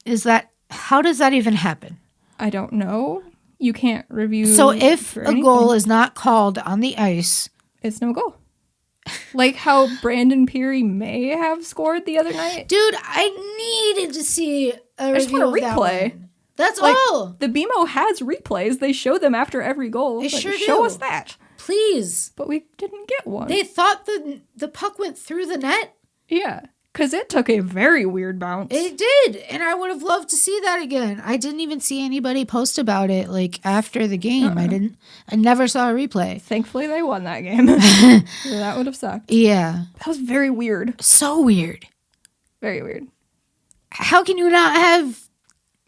does that even happen? I don't know. You can't review. So if a goal is not called on the ice, it's no goal. Like how Brandon Peary may have scored the other night. Dude, I needed to see a review of that one. That's like, all. The BMO has replays. They show them after every goal. They sure do. Show us that. Please. But we didn't get one. They thought the puck went through the net? Yeah. Because it took a very weird bounce. It did. And I would have loved to see that again. I didn't even see anybody post about it like after the game. I never saw a replay. Thankfully they won that game. That would have sucked. Yeah. That was very weird. So weird. Very weird. How can you not have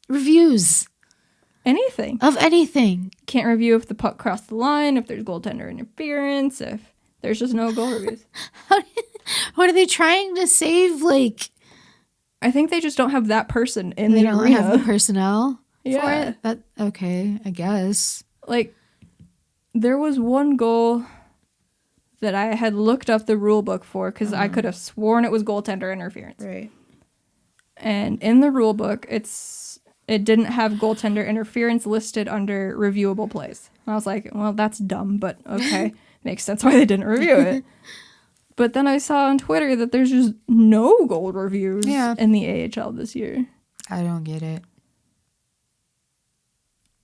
reviews? Anything. Of anything. Can't review if the puck crossed the line, if there's goaltender interference, if there's just no goal reviews. What are they trying to save? Like, I think they just don't have that person in the arena. They don't have the personnel for it? Okay, I guess. Like, there was one goal that I had looked up the rule book for because I could have sworn it was goaltender interference. Right. And in the rule book, it didn't have goaltender interference listed under reviewable plays. And I was like, well, that's dumb, but okay. Makes sense why they didn't review it. But then I saw on Twitter that there's just no goal reviews in the AHL this year. I don't get it.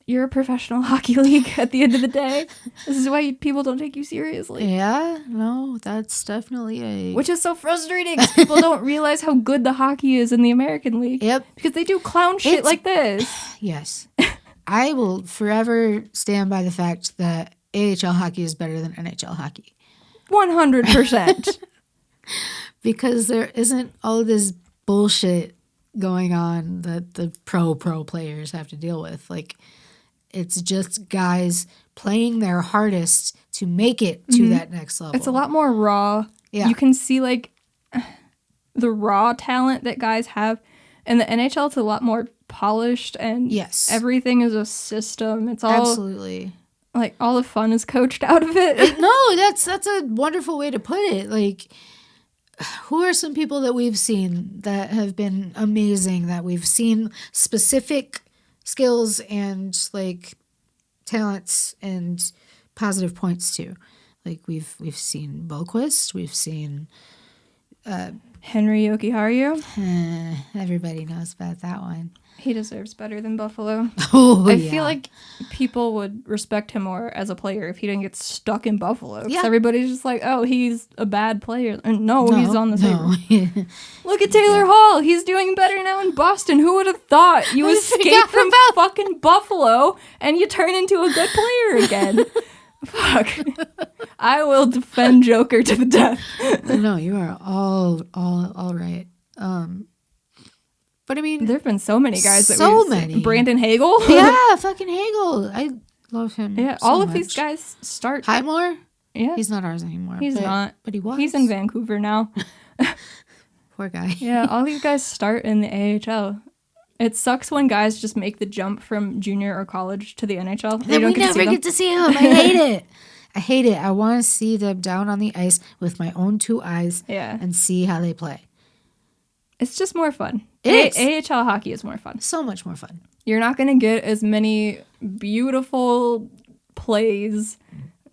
You're a professional hockey league at the end of the day. This is why people don't take you seriously. Yeah, no, that's definitely Which is so frustrating because people don't realize how good the hockey is in the American League. Yep. Because they do clown shit like this. Yes. I will forever stand by the fact that AHL hockey is better than NHL hockey. 100%. Because there isn't all this bullshit going on that the pro players have to deal with. Like, it's just guys playing their hardest to make it to that next level. It's a lot more raw. Yeah. You can see, like, the raw talent that guys have. In the NHL, it's a lot more polished, and everything is a system. It's all... Absolutely. Like, all the fun is coached out of it. No, that's a wonderful way to put it. Like, who are some people that we've seen that have been amazing, that we've seen specific skills and, like, talents and positive points to? Like, we've seen Boquist, we've seen... Henry Jokiharju. Everybody knows about that one. He deserves better than Buffalo. Oh, I feel like people would respect him more as a player if he didn't get stuck in Buffalo. Because everybody's just like, oh, he's a bad player. No, he's on the Sabres. Look at Taylor Hall. He's doing better now in Boston. Who would have thought you escape from fucking Buffalo and you turn into a good player again? Fuck. I will defend Joker to the death. No, you are all right. But I mean, There've been so many guys that so we've many. seen. Brandon Hagel. Yeah, fucking Hagel. I love him. Yeah, so all of much. these guys start. Highmore? Yeah, He's not ours anymore. he's not. But he was. He's in Vancouver now. Poor guy. Yeah, all these guys start in the AHL. It sucks when guys just make the jump from junior or college to the NHL. And then we never get to see him. I hate it. I hate it. I want to see them down on the ice with my own 2 eyes and see how they play. It's just more fun. It is. AHL hockey is more fun. So much more fun. You're not going to get as many beautiful plays,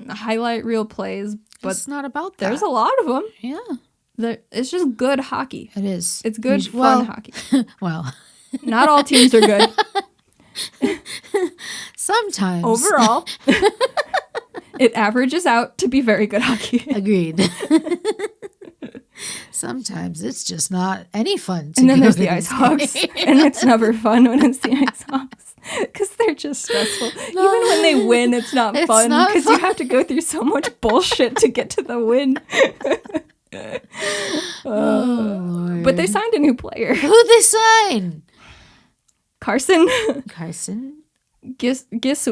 highlight reel plays, but it's not about that. there's a lot of them. Yeah. It's just good hockey. It is. It's good, fun hockey. Well. Not all teams are good. Sometimes. Overall, it averages out to be very good hockey. Agreed. Sometimes it's just not any fun. And then there's the IceHogs, and it's never fun when it's the IceHogs because they're just stressful. No. Even when they win, it's not fun because you have to go through so much bullshit to get to the win. Lord. But they signed a new player. Who'd they sign? Carson Gisevich.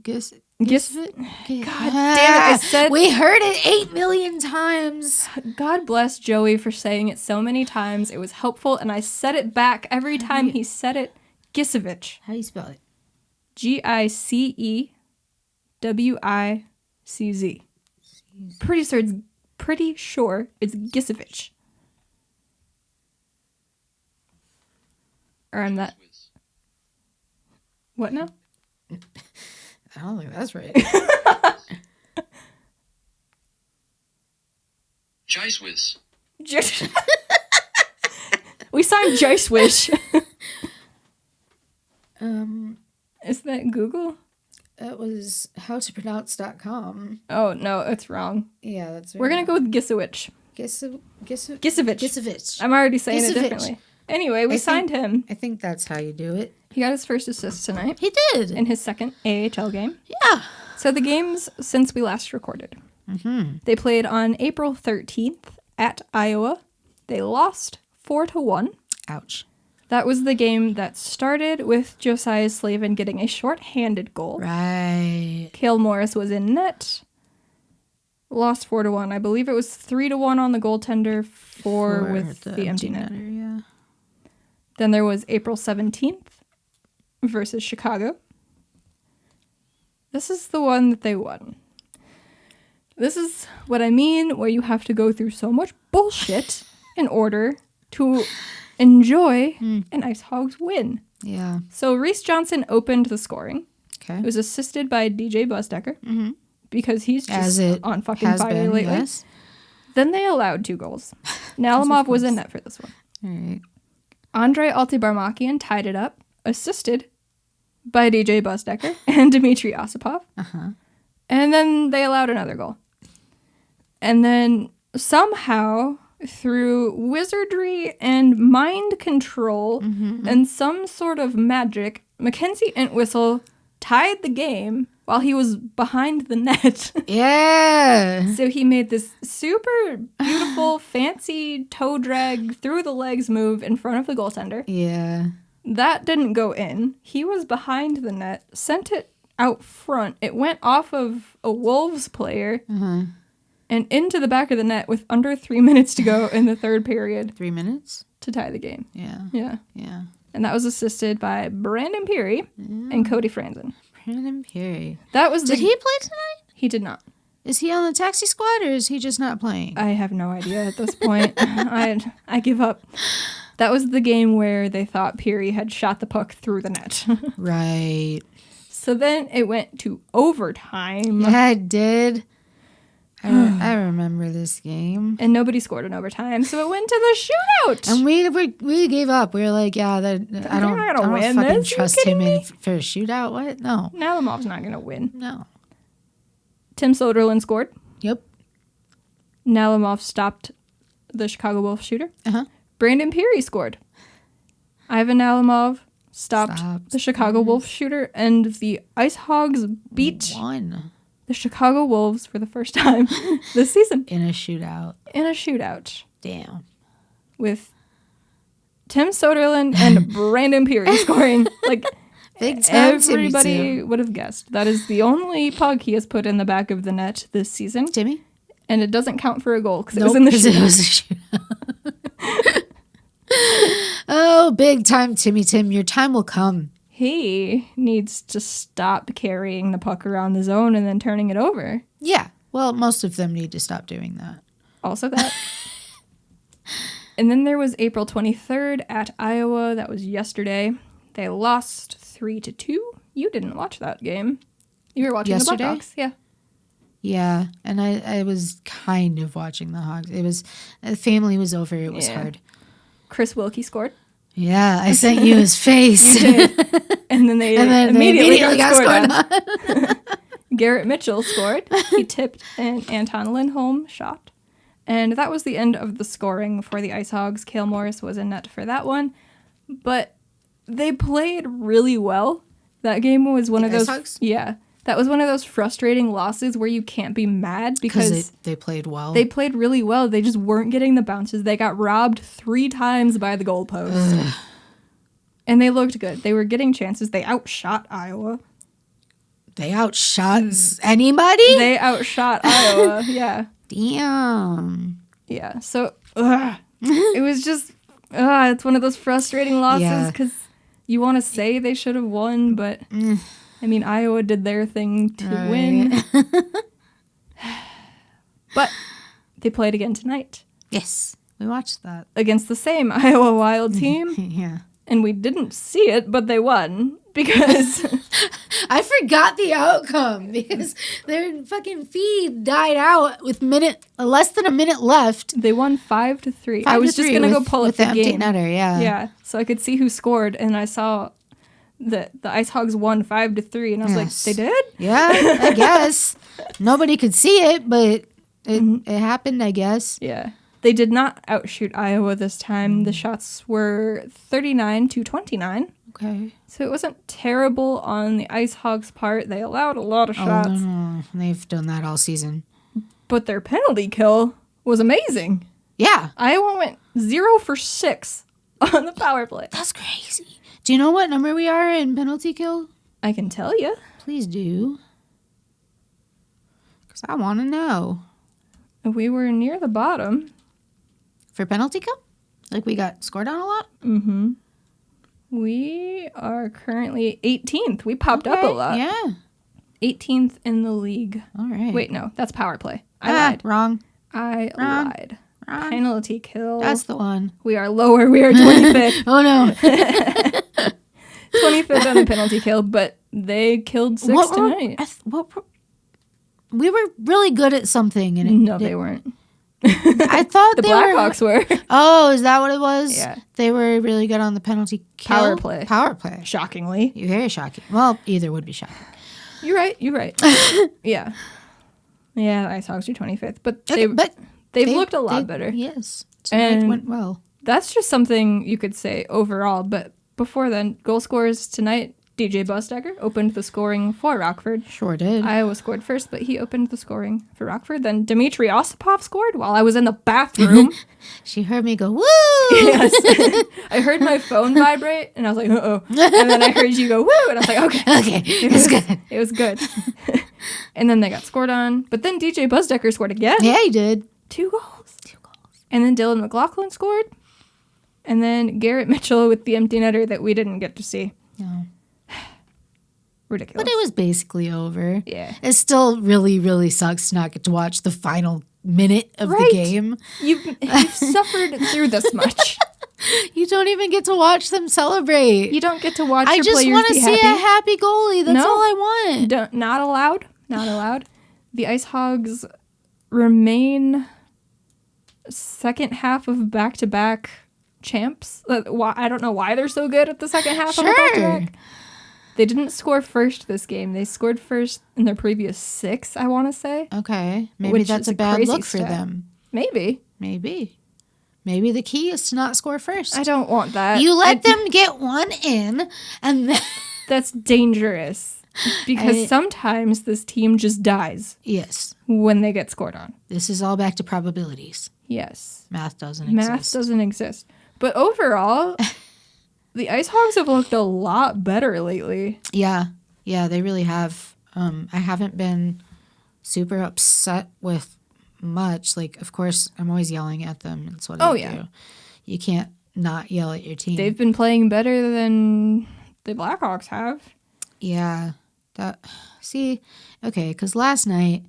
God damn it, I said... We heard it 8 million times. God bless Joey for saying it so many times. It was helpful, and I said it back every time he said it. Gisevich. How do you spell it? Gicewicz. Pretty sure it's Gisevich. Or I'm that... What now? I don't think that's right. Jicewicz. We signed Jicewicz. Is that Google? That was howtopronounce.com. Oh, no, it's wrong. Yeah, that's right. We're going to go with Gisewicz. Gisevich. I'm already saying Gisevich. it differently. Anyway, we signed him. I think that's how you do it. He got his first assist tonight. He did. In his second AHL game. Yeah. So the games since we last recorded. Mm-hmm. They played on April 13th at Iowa. They lost 4-1. Ouch. That was the game that started with Josiah Slavin getting a shorthanded goal. Right. Cale Morris was in net. Lost 4-1. I believe it was 3-1 on the goaltender, 4 with the empty net. Yeah. Then there was April 17th versus Chicago. This is the one that they won. This is what I mean, where you have to go through so much bullshit in order to enjoy an IceHogs win. Yeah. So Reese Johnson opened the scoring. Okay. It was assisted by DJ Busdecker because he's just on fucking fire lately. Yes. Then they allowed 2 goals. Nalimov was in net for this one. All right. Andrei Altibarmakian tied it up, assisted by DJ Busdecker and Dmitry Osipov. Uh-huh. And then they allowed another goal. And then somehow, through wizardry and mind control and some sort of magic, Mackenzie Entwistle tied the game while he was behind the net. Yeah. So he made this super beautiful, fancy toe drag through the legs move in front of the goaltender. Yeah. That didn't go in. He was behind the net, sent it out front. It went off of a Wolves player and into the back of the net with under 3 minutes to go in the third period. 3 minutes? To tie the game. Yeah. Yeah. Yeah. And that was assisted by Brandon Peary and Cody Franzen. Brandon Peary. That was Did he play tonight? He did not. Is he on the taxi squad or is he just not playing? I have no idea at this point. I give up. That was the game where they thought Peary had shot the puck through the net. Right. So then it went to overtime. Yeah, it did. I remember this game. And nobody scored in overtime, so it went to the shootout. And we gave up. We were like, yeah, I don't fucking trust him for a shootout. What? No. Nalimov's not going to win. No. Tim Soderlund scored. Yep. Nalimov stopped the Chicago Wolf shooter. Uh-huh. Brandon Peary scored. Ivan Nalimov stopped the Chicago Wolf shooter, and the IceHogs beat the Chicago Wolves for the first time this season. In a shootout. Damn. With Tim Soderlund and Brandon Peary scoring. Like, big time everybody would have guessed. That is the only puck he has put in the back of the net this season. Timmy? And it doesn't count for a goal because it was in the shootout. It was a shootout. Oh, big time, Timmy Tim. Your time will come. He needs to stop carrying the puck around the zone and then turning it over. Yeah. Well, most of them need to stop doing that. Also that. And then there was April 23rd at Iowa. That was yesterday. They lost 3-2. You didn't watch that game. You were watching yesterday? The Blackhawks. Yeah. Yeah. And I was kind of watching the Hogs. It was, the family was over. It was hard. Chris Wilkie scored. Yeah. I sent you his face. You did. And then they immediately got scored on. Garrett Mitchell scored. He tipped an Anton Lindholm shot. And that was the end of the scoring for the IceHogs. Cale Morris was in net for that one. But they played really well. That game was one of those... IceHogs? Yeah. That was one of those frustrating losses where you can't be mad because... They played well. They played really well. They just weren't getting the bounces. They got robbed 3 times by the goalpost. And they looked good. They were getting chances. They outshot Iowa. They outshot anybody? They outshot Iowa, yeah. Damn. Yeah, so it was just, it's one of those frustrating losses because you want to say they should have won, but I mean, Iowa did their thing to win. But they played again tonight. Yes, we watched that. Against the same Iowa Wild team. Yeah. And we didn't see it, but they won because... I forgot the outcome because their fucking feed died out with less than a minute left. They won 5-3. I was just going to go pull up the game. Netter, yeah. Yeah, so I could see who scored, and I saw that the IceHogs won 5-3, and I was like, they did? Yeah, I guess. Nobody could see it, but it happened, I guess. Yeah. They did not outshoot Iowa this time. The shots were 39-29. Okay. So it wasn't terrible on the IceHogs' part. They allowed a lot of shots. No. They've done that all season. But their penalty kill was amazing. Yeah. Iowa went 0 for 6 on the power play. That's crazy. Do you know what number we are in penalty kill? I can tell you. Please do. Because I want to know. We were near the bottom. For penalty kill? Like we got scored on a lot? Mm-hmm. We are currently 18th. We popped up a lot. Yeah. 18th in the league. All right. Wait, no. That's power play. I lied. Wrong. I lied. Wrong. Penalty kill. That's the one. We are lower. We are 25th. Oh, no. 25th on the penalty kill, but they killed 6 tonight. We were really good at something. And they weren't. I thought the Blackhawks were. Oh, is that what it was? Yeah. They were really good on the penalty kill? Power play. Shockingly. Very shocking. Well, either would be shocking. You're right. Yeah. Yeah, the IceHogs are 25th. But they've looked a lot better. Yes. Tonight went well. That's just something you could say overall. But before then, goal scorers tonight, DJ Busdecker opened the scoring for Rockford. Sure did. Iowa scored first, but he opened the scoring for Rockford. Then Dmitry Osipov scored while I was in the bathroom. She heard me go, woo! Yes. I heard my phone vibrate, and I was like, uh-oh. And then I heard you go, woo! And I was like, okay. Okay, it's good. It was good. And then they got scored on. But then DJ Busdecker scored again. Yeah, he did. 2 goals. And then Dylan McLaughlin scored. And then Garrett Mitchell with the empty netter that we didn't get to see. No. Ridiculous. But it was basically over. Yeah. It still really, really sucks to not get to watch the final minute of the game. You've suffered through this much. You don't even get to watch them celebrate. You don't get to watch your players be happy. I just want to see a happy goalie. That's all I want. Not allowed. Not allowed. The IceHogs remain second half of back-to-back champs. I don't know why they're so good at the second half of a back-to-back. They didn't score first this game. They scored first in their previous 6, I want to say. Okay. Maybe that's a bad look for them. Maybe. Maybe the key is to not score first. I don't want that. You let them get one in, and then... That's dangerous. Because sometimes this team just dies. Yes. When they get scored on. This is all back to probabilities. Yes. Math doesn't exist. Math doesn't exist. But overall, the IceHogs have looked a lot better lately. Yeah. Yeah, they really have. I haven't been super upset with much. Like, of course, I'm always yelling at them. That's what I do. You can't not yell at your team. They've been playing better than the Blackhawks have. Yeah. Okay, because last night,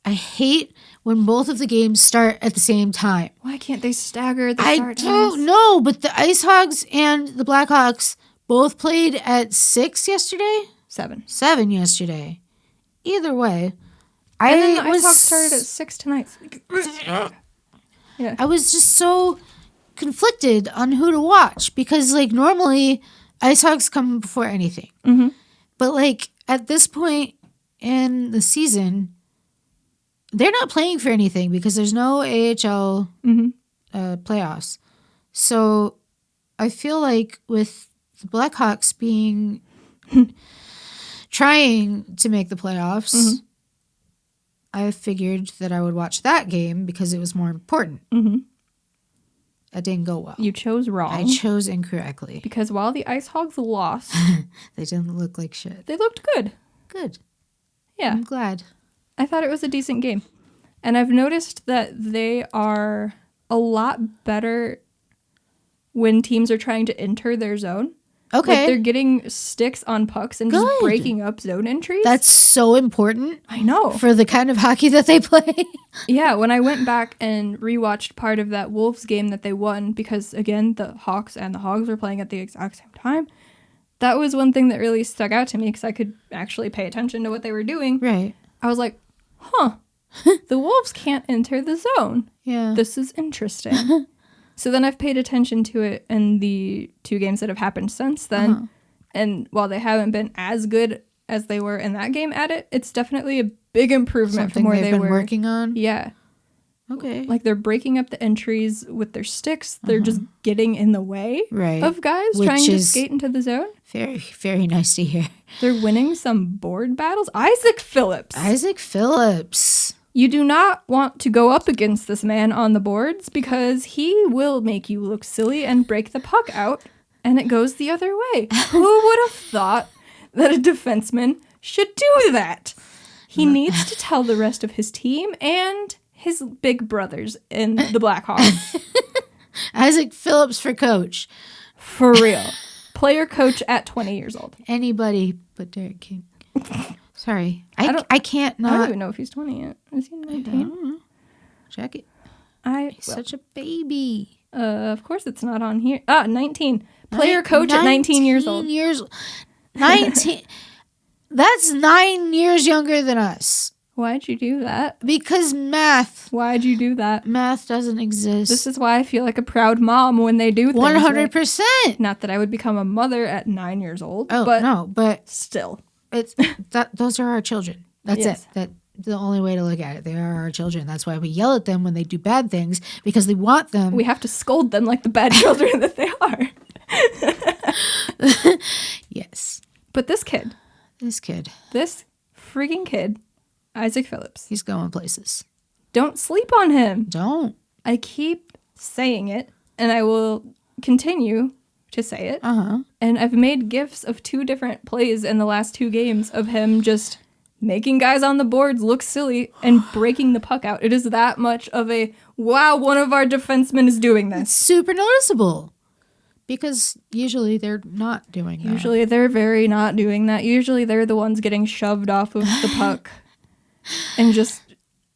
I hate when both of the games start at the same time. Why can't they stagger the start times? I don't know, but the IceHogs and the Blackhawks both played at 6 yesterday? 7 yesterday. Either way. And then the IceHogs started at 6 tonight. Yeah. I was just so conflicted on who to watch because, like, normally IceHogs come before anything. Mm-hmm. But, like, at this point in the season, they're not playing for anything because there's no AHL playoffs. So I feel like with the Blackhawks being trying to make the playoffs, I figured that I would watch that game because it was more important. Mm-hmm. That didn't go well. You chose wrong. I chose incorrectly. Because while the IceHogs lost, they didn't look like shit. They looked good. Good. Yeah. I'm glad. I thought it was a decent game. And I've noticed that they are a lot better when teams are trying to enter their zone. Okay. Like they're getting sticks on pucks and just breaking up zone entries. That's so important. I know. For the kind of hockey that they play. Yeah, when I went back and rewatched part of that Wolves game that they won, because again, the Hawks and the Hogs were playing at the exact same time, that was one thing that really stuck out to me because I could actually pay attention to what they were doing. Right. I was like, the Wolves can't enter the zone. Yeah. This is interesting. So then I've paid attention to it in the 2 games that have happened since then. And while they haven't been as good as they were in that game at it, it's definitely a big improvement from where they were. Working on? Yeah. Okay. Like they're breaking up the entries with their sticks. They're just getting in the way of guys trying to skate into the zone. Very, very nice to hear. They're winning some board battles. Isaak Phillips. You do not want to go up against this man on the boards because he will make you look silly and break the puck out, and it goes the other way. Who would have thought that a defenseman should do that? He needs to tell the rest of his team and his big brothers in the Blackhawks. Isaak Phillips for coach. For real. Player coach at 20 years old. Anybody but Derek King. Sorry. I can't not. I don't even know if he's 20 yet. Is he 19? I don't know. Check it. He's such a baby. Of course it's not on here. 19. Player coach at 19 years old. 19. That's 9 years younger than us. Why'd you do that? Because math. Why'd you do that? Math doesn't exist. This is why I feel like a proud mom when they do things. 100%. Right? Not that I would become a mother at 9 years old. Oh, but no, but still. It's those are our children. That's it. That's the only way to look at it. They are our children. That's why we yell at them when they do bad things, because we want them. We have to scold them like the bad children that they are. Yes. But this freaking kid, Isaak Phillips. He's going places. Don't sleep on him. Don't. I keep saying it, and I will continue to say it. And I've made GIFs of 2 different plays in the last 2 games of him just making guys on the boards look silly and breaking the puck out. It is that much of a, wow, one of our defensemen is doing this. It's super noticeable. Because usually they're not doing that. Usually they're very not doing that. Usually they're the ones getting shoved off of the puck and just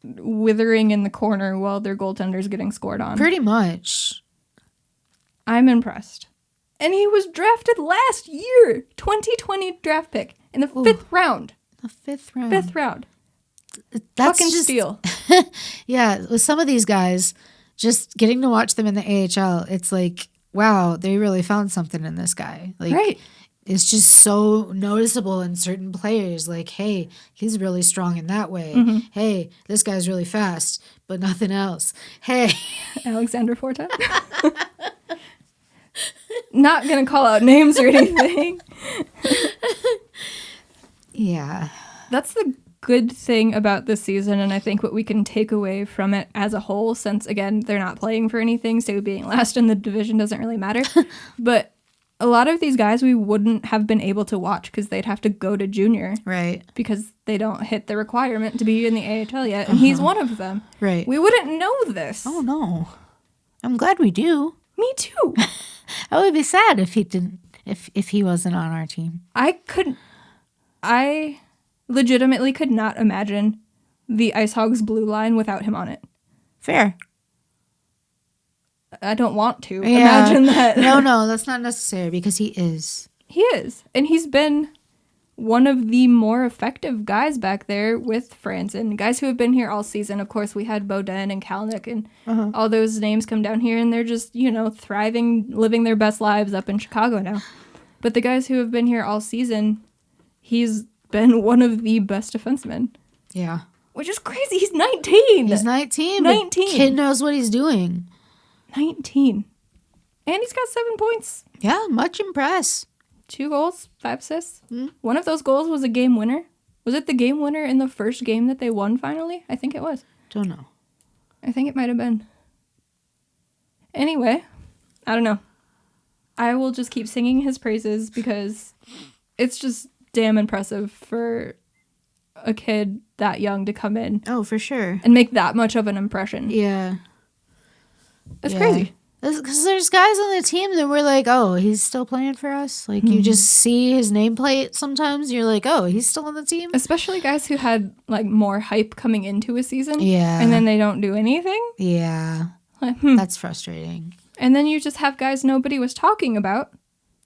withering in the corner while their goaltender's getting scored on. Pretty much. I'm impressed. And he was drafted last year, 2020 draft pick in the 5th round. The 5th round. 5th round. That's fucking just, steal. Yeah, with some of these guys, just getting to watch them in the AHL, it's like, wow, they really found something in this guy. Like, right. It's just so noticeable in certain players. Like, hey, he's really strong in that way. Hey, this guy's really fast, but nothing else. Hey. Alexander Fortin. Not going to call out names or anything. Yeah. That's the good thing about this season, and I think what we can take away from it as a whole, since, again, they're not playing for anything, so being last in the division doesn't really matter. But a lot of these guys we wouldn't have been able to watch because they'd have to go to junior. Right. Because they don't hit the requirement to be in the AHL yet, and he's one of them. Right. We wouldn't know this. Oh, no. I'm glad we do. Me too. I would be sad if he didn't, if he wasn't on our team. I legitimately could not imagine the IceHogs blue line without him on it. Fair. I don't want to imagine that. No, that's not necessary because he is. He is. And he's been one of the more effective guys back there with Franzen. Guys who have been here all season. Of course, we had Beaudin and Kalnick and all those names come down here, and they're just, thriving, living their best lives up in Chicago now. But the guys who have been here all season, he's been one of the best defensemen. Yeah. Which is crazy. He's 19. He's 19. 19. Kid knows what he's doing. 19. And he's got 7 points. Yeah, much impressed. 2 goals, 5 assists. One of those goals was a game winner. Was it the game winner in the first game that they won finally? I think it was. Don't know. I think it might have been. Anyway, I don't know. I will just keep singing his praises because it's just damn impressive for a kid that young to come in. Oh, for sure. And make that much of an impression. Yeah. It's crazy. Because there's guys on the team that we're like, oh, he's still playing for us. Like, you just see his nameplate sometimes. You're like, oh, he's still on the team. Especially guys who had, like, more hype coming into a season. Yeah. And then they don't do anything. Yeah. Like, That's frustrating. And then you just have guys nobody was talking about.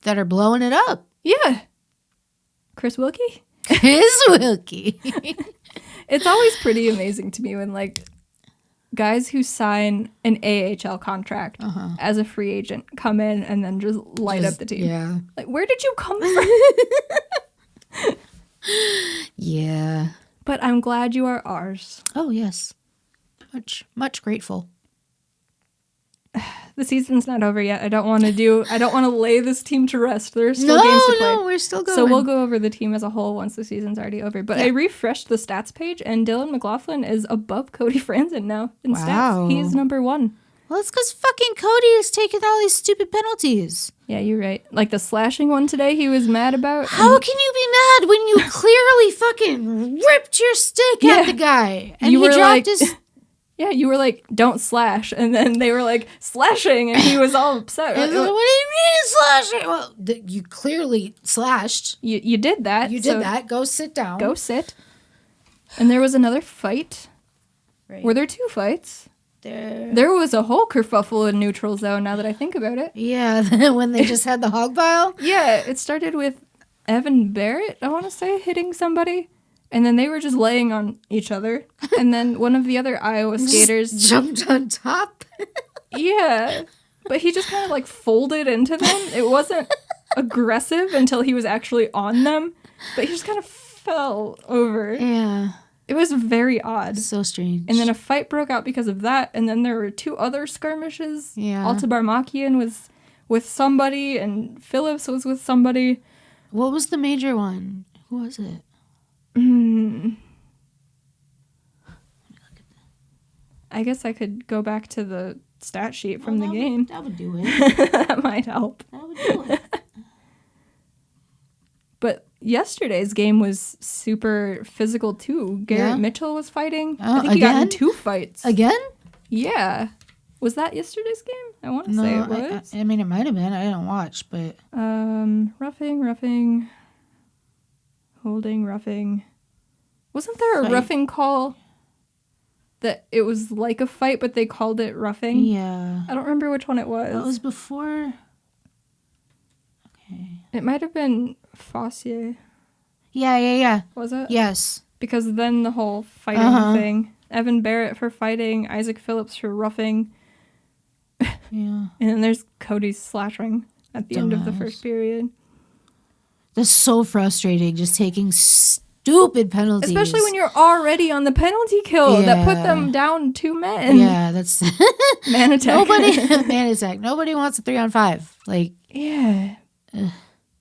That are blowing it up. Yeah. Chris Wilkie? Chris Wilkie. It's always pretty amazing to me when, like, guys who sign an AHL contract as a free agent come in and then just light up the team. Yeah. Like, where did you come from? Yeah. But I'm glad you are ours. Oh, yes. Much grateful. The season's not over yet. I don't want to lay this team to rest. There's still games to play. No, we're still going. So we'll go over the team as a whole once the season's already over. But I refreshed the stats page, and Dylan McLaughlin is above Cody Franzen now in stats. He is number 1. Well, it's because fucking Cody is taking all these stupid penalties. Yeah, you're right. Like the slashing one today, he was mad about. How can you be mad when you clearly fucking ripped your stick at the guy and he dropped his... Yeah, you were like, don't slash. And then they were like, slashing. And he was all upset. Like, what do you mean slashing? Well, you clearly slashed. You did that. You did that. Go sit down. Go sit. And there was another fight. Right. Were there 2 fights? There was a whole kerfuffle in neutral zone now that I think about it. Yeah, when they just had the hog pile? Yeah, it started with Evan Barrett, I want to say, hitting somebody. And then they were just laying on each other. And then one of the other Iowa skaters jumped on top. Yeah. But he just kind of like folded into them. It wasn't aggressive until he was actually on them. But he just kind of fell over. Yeah. It was very odd. So strange. And then a fight broke out because of that. And then there were 2 other skirmishes. Yeah. Alta Barmakian was with somebody and Phillips was with somebody. What was the major one? Who was it? I guess I could go back to the stat sheet from the game. That would do it. That might help. That would do it. But yesterday's game was super physical too. Garrett Mitchell was fighting. I think he got in 2 fights. Again? Yeah. Was that yesterday's game? I want to say it was. I mean, it might have been. I didn't watch, but... Roughing. Holding, roughing. Wasn't there a roughing call that it was like a fight, but they called it roughing? Yeah. I don't remember which one it was. That was before... Okay. It might have been Fossier. Yeah. Was it? Yes. Because then the whole fighting thing. Evan Barrett for fighting, Isaak Phillips for roughing. Yeah. And then there's Cody slashing at the end of the first period. That's so frustrating, just taking stupid penalties. Especially when you're already on the penalty kill that put them down 2 men. Yeah, that's... Man attack. Man attack. Nobody wants a 3-on-5. Like... Yeah.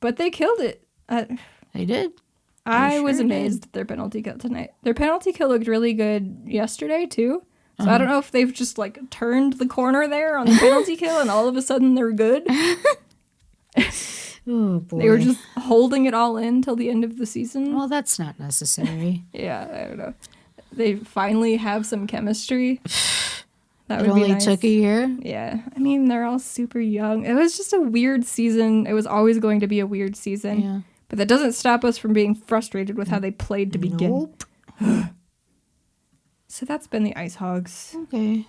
But they killed it. They did. I was amazed at their penalty kill tonight. Their penalty kill looked really good yesterday, too. So I don't know if they've just, like, turned the corner there on the penalty kill and all of a sudden they're good. Oh, boy. They were just holding it all in till the end of the season. Well, that's not necessary. Yeah, I don't know. They finally have some chemistry. That It would be only nice. took a year? Yeah. I mean, they're all super young. It was just a weird season. It was always going to be a weird season. Yeah. But that doesn't stop us from being frustrated with how they played to begin. Nope. So that's been the IceHogs. Okay.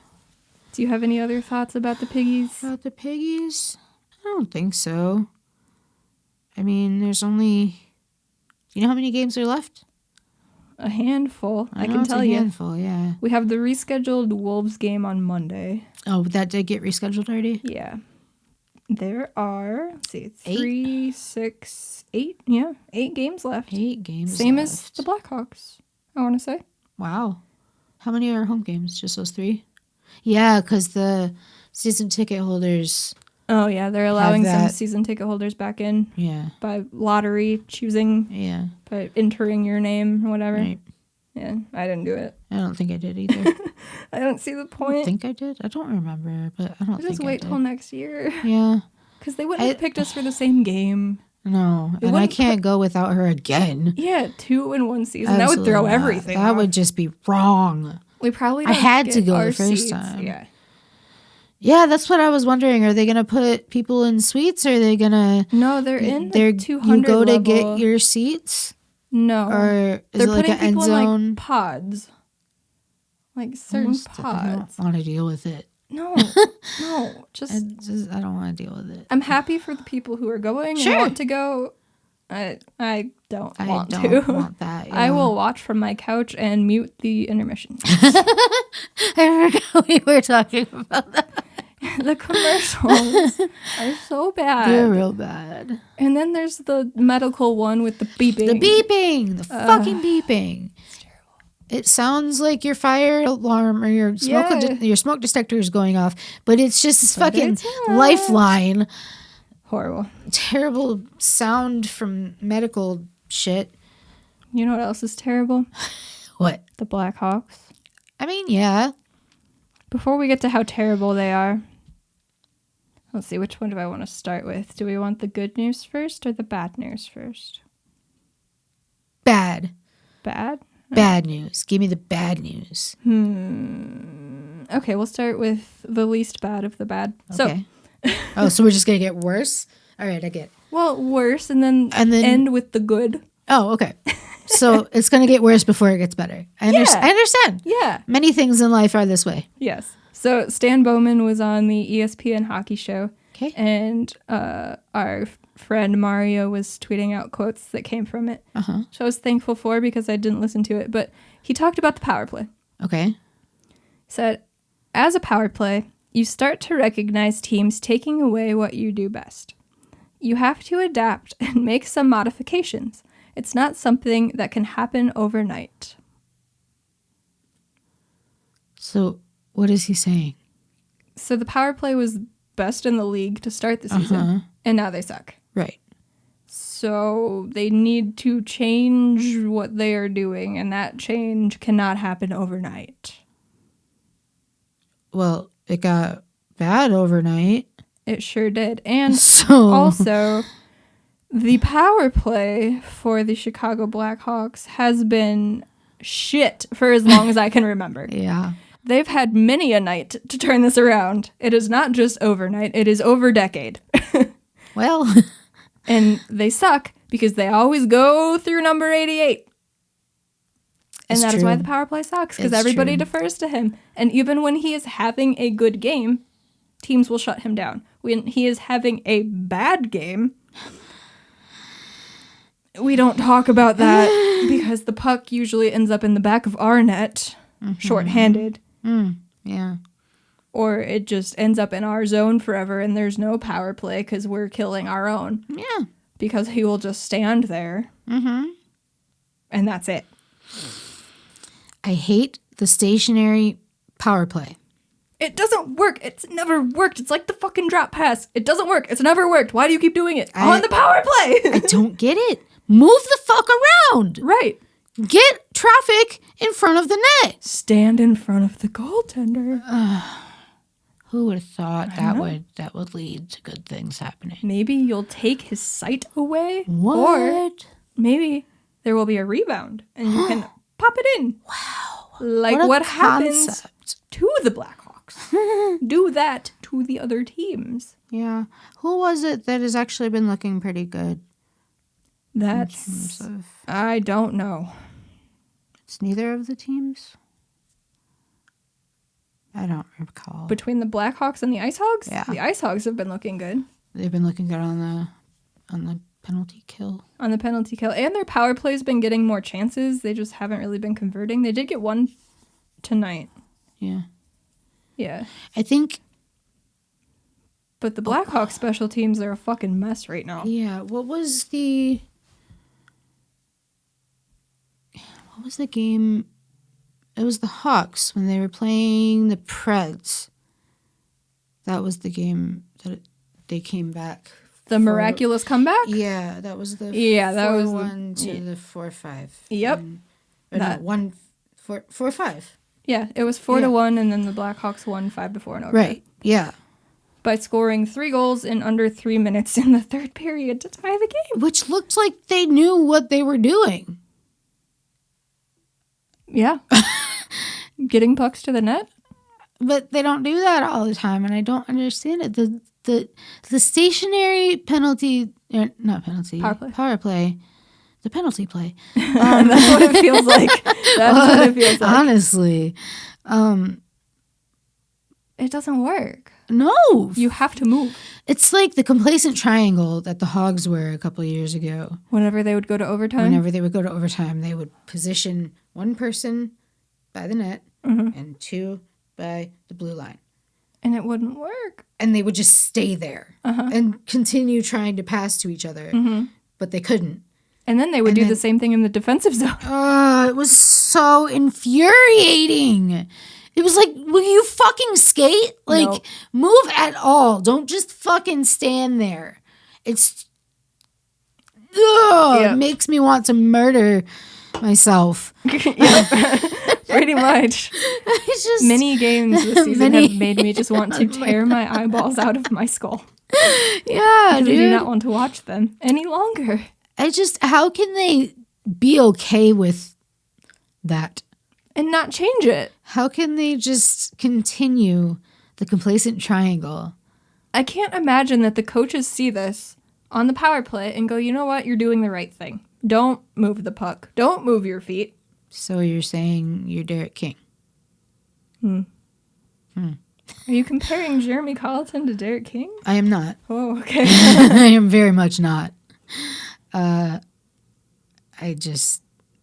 Do you have any other thoughts about the Piggies? About the Piggies? I don't think so. I mean, there's only... You know how many games are left? A handful, I know can it's tell a you. handful, yeah. We have the rescheduled Wolves game on Monday. Oh, that did get rescheduled already? Yeah. There are, let's see, 8? 3, 6, 8. Yeah, 8 games left. 8 games Same left. as the Blackhawks, I want to say. Wow. How many are home games? Just those 3? Yeah, because the season ticket holders... Oh, yeah, they're allowing some that. season ticket holders back in Yeah. by lottery, choosing, Yeah. by entering your name or whatever. Right. Yeah, I didn't do it. I don't think I did either. I don't see the I point. think I did. I don't remember, but I don't think Just I wait did. till next year. Yeah. Because they wouldn't have picked us for the same game. No. And I wouldn't can't go without her again. Yeah, 2 in one season. Absolutely that would throw not. everything That off. would just be wrong. We probably I don't had get to go our the first seats. time. Yeah. Yeah, that's what I was wondering. Are they going to put people in suites? Or are they going to... No, they're in the 200 You go to level. get your seats? No. Or is They're it like putting an end people in, zone? like, pods. Like certain I pods. don't want to deal with it. No. No. I don't want to deal with it. I'm happy for the people who are going Sure. and want to go. I don't want I to. don't want that. I yeah. will watch from my couch and mute the intermission. I forgot we were talking about that. The commercials are so bad. They're real bad. And then there's the medical one with the beeping. The beeping. The fucking beeping. It's terrible. It sounds like your fire alarm or your smoke detector is going off, but it's just this fucking lifeline. Horrible. Terrible sound from medical shit. You know what else is terrible? What? The Blackhawks. I mean, yeah. Before we get to how terrible they are, let's see, which one do I want to start with? Do we want the good news first or the bad news first? Bad. Bad? Bad news. Give me the bad news. Okay, we'll start with the least bad of the bad. Okay. So we're just going to get worse? All right, I get it. Well, worse and then end with the good. Oh, okay. So it's going to get worse before it gets better. I understand. Yeah. Many things in life are this way. Yes. So Stan Bowman was on the ESPN hockey show. Okay. And our friend Mario was tweeting out quotes that came from it. Uh-huh. Which I was thankful for because I didn't listen to it. But he talked about the power play. Okay. He said, as a power play, you start to recognize teams taking away what you do best. You have to adapt and make some modifications. It's not something that can happen overnight. So what is he saying? So the power play was best in the league to start the season, and now they suck. Right. So they need to change what they are doing, and that change cannot happen overnight. Well, it got bad overnight. It sure did. And So also, the power play for the Chicago Blackhawks has been shit for as long as I can remember. Yeah. They've had many a night to turn this around. It is not just overnight, it is over decade. Well. And they suck because they always go through number 88. And that is why the power play sucks, because everybody defers to him. And even when he is having a good game, teams will shut him down. When he is having a bad game, we don't talk about that because the puck usually ends up in the back of our net, shorthanded. Yeah. Or it just ends up in our zone forever and there's no power play because we're killing our own. Yeah. Because he will just stand there. And that's it. I hate the stationary power play. It doesn't work. It's never worked. It's like the fucking drop pass. It doesn't work. It's never worked. Why do you keep doing it? On the power play. I don't get it. Move the fuck around. Right. Get traffic in front of the net. Stand in front of the goaltender. Who would have thought that would lead to good things happening? Maybe you'll take his sight away. What? Or maybe there will be a rebound and you can pop it in. Wow. Like what happens to the Blackhawks. Do that to the other teams. Yeah. Who was it that has actually been looking pretty good? I don't know. It's neither of the teams? I don't recall. Between the Blackhawks and the IceHogs? Yeah. The IceHogs have been looking good. They've been looking good on the penalty kill. On the penalty kill. And their power play's been getting more chances. They just haven't really been converting. They did get one tonight. Yeah. Yeah. I think... But the Blackhawks special teams are a fucking mess right now. Yeah. What was the game? It was the Hawks when they were playing the Preds. That was the game that they came back. The miraculous comeback? Yeah, that was the 4-1 to the 4-5. Yep. 4-5. Yeah, it was 4-1, and then the Blackhawks won 5-4 in overtime. Right. Yeah. By scoring 3 goals in under 3 minutes in the third period to tie the game. Which looked like they knew what they were doing. Yeah. Getting pucks to the net. But they don't do that all the time, and I don't understand it. The stationary penalty, not penalty, power play, the penalty play. That's what it feels like. That's what it feels like. Honestly. It doesn't work. No. You have to move. It's like the complacent triangle that the Hogs were a couple of years ago. Whenever they would go to overtime? Whenever they would go to overtime, they would position one person by the net and 2 by the blue line. And it wouldn't work. And they would just stay there and continue trying to pass to each other. But they couldn't. And then they would do the same thing in the defensive zone. It was so infuriating. It was like, will you fucking skate? Like, Nope. Move at all. Don't just fucking stand there. It's... It makes me want to murder myself. Pretty much. It's just... Many games this season have made me just want to tear my eyeballs out of my skull. Yeah, dude. I do not want to watch them any longer. How can they be okay with that? And not change it. How can they just continue the complacent triangle? I can't imagine that the coaches see this on the power play and go, you know what? You're doing the right thing. Don't move the puck. Don't move your feet. So you're saying you're Derek King? Are you comparing Jeremy Colleton to Derek King? I am not. Oh, okay. I am very much not.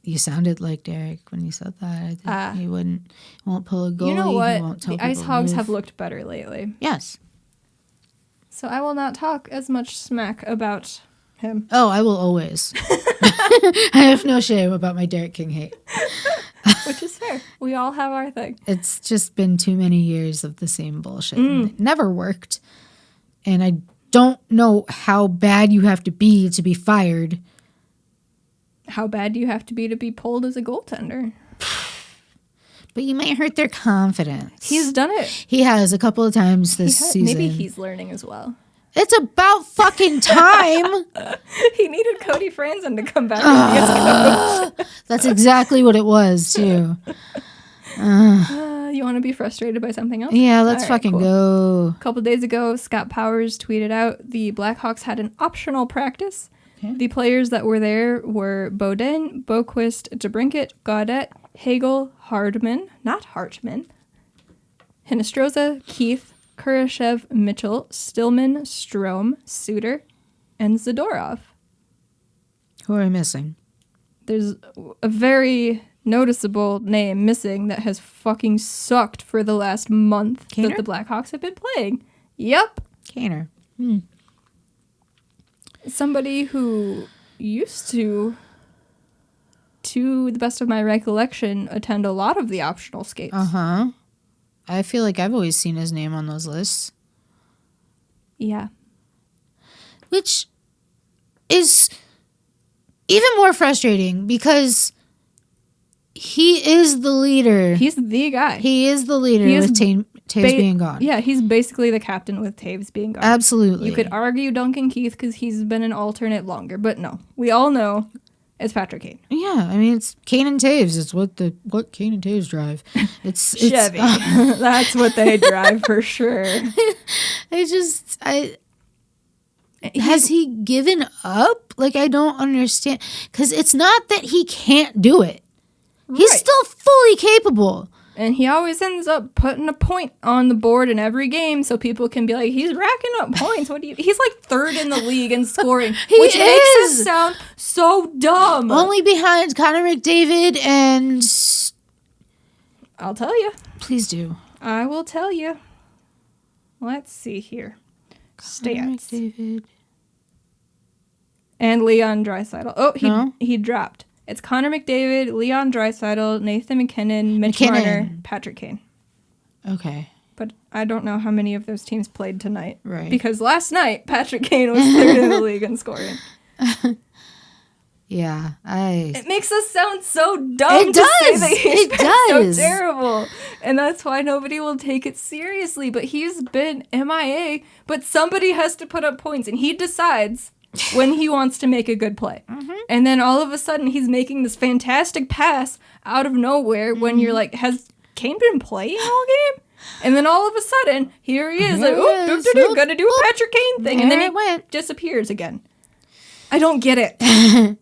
You sounded like Derek when you said that. I think he won't pull a goalie. You know what? He won't tell the people IceHogs move. have looked better lately. Yes. So I will not talk as much smack about him. Oh, I will always. I have no shame about my Derek King hate. Which is fair. We all have our thing. It's just been too many years of the same bullshit. And it never worked. And I don't know how bad you have to be fired. How bad do you have to be pulled as a goaltender? But you might hurt their confidence. He's done it. He has a couple of times this season. Maybe he's learning as well. It's about fucking time. He needed Cody Franzen to come back and be his coach. That's exactly what it was, too. You want to be frustrated by something else? Yeah, let's All right, fucking cool. go. A couple days ago, Scott Powers tweeted out the Blackhawks had an optional practice. Okay. The players that were there were Beaudin, Boquist, DeBrincat, Gaudette, Hagel, Hardman, not Hartman, Hinostroza, Keith, Kurashev, Mitchell, Stillman, Strome, Suter, and Zadorov. Who are we missing? There's a very noticeable name missing that has fucking sucked for the last month that the Blackhawks have been playing. Yep. Kaner. Somebody who used to the best of my recollection, attend a lot of the optional skates. I feel like I've always seen his name on those lists. Yeah. Which is even more frustrating because he is the leader. He's the guy. He is the leader with Taves being gone. Yeah, he's basically the captain with Taves being gone. Absolutely. You could argue Duncan Keith because he's been an alternate longer, but no. We all know it's Patrick Kane. Yeah, I mean, it's Kane and Taves. It's what Kane and Taves drive. It's Chevy. That's what they drive for sure. Has he given up? Like, I don't understand. Because it's not that he can't do it. He's still fully capable. And he always ends up putting a point on the board in every game so people can be like, he's racking up points. He's like third in the league in scoring, which makes us sound so dumb. Only behind Connor McDavid and... I'll tell you. Please do. I will tell you. Let's see here. Stats. McDavid. And Leon Draisaitl. Oh, he dropped. It's Connor McDavid, Leon Draisaitl, Nathan McKinnon, Mitch Marner, Patrick Kane. Okay. But I don't know how many of those teams played tonight. Right. Because last night, Patrick Kane was third in the league in scoring. Yeah, It makes us sound so dumb it does. Say that he's does. So terrible. And that's why nobody will take it seriously. But he's been MIA, but somebody has to put up points, and he decides when he wants to make a good play. Mm-hmm. And then all of a sudden, he's making this fantastic pass out of nowhere when you're like, has Kane been playing all game? And then all of a sudden, here he is, gonna do a Patrick Kane thing. And then he disappears again. I don't get it.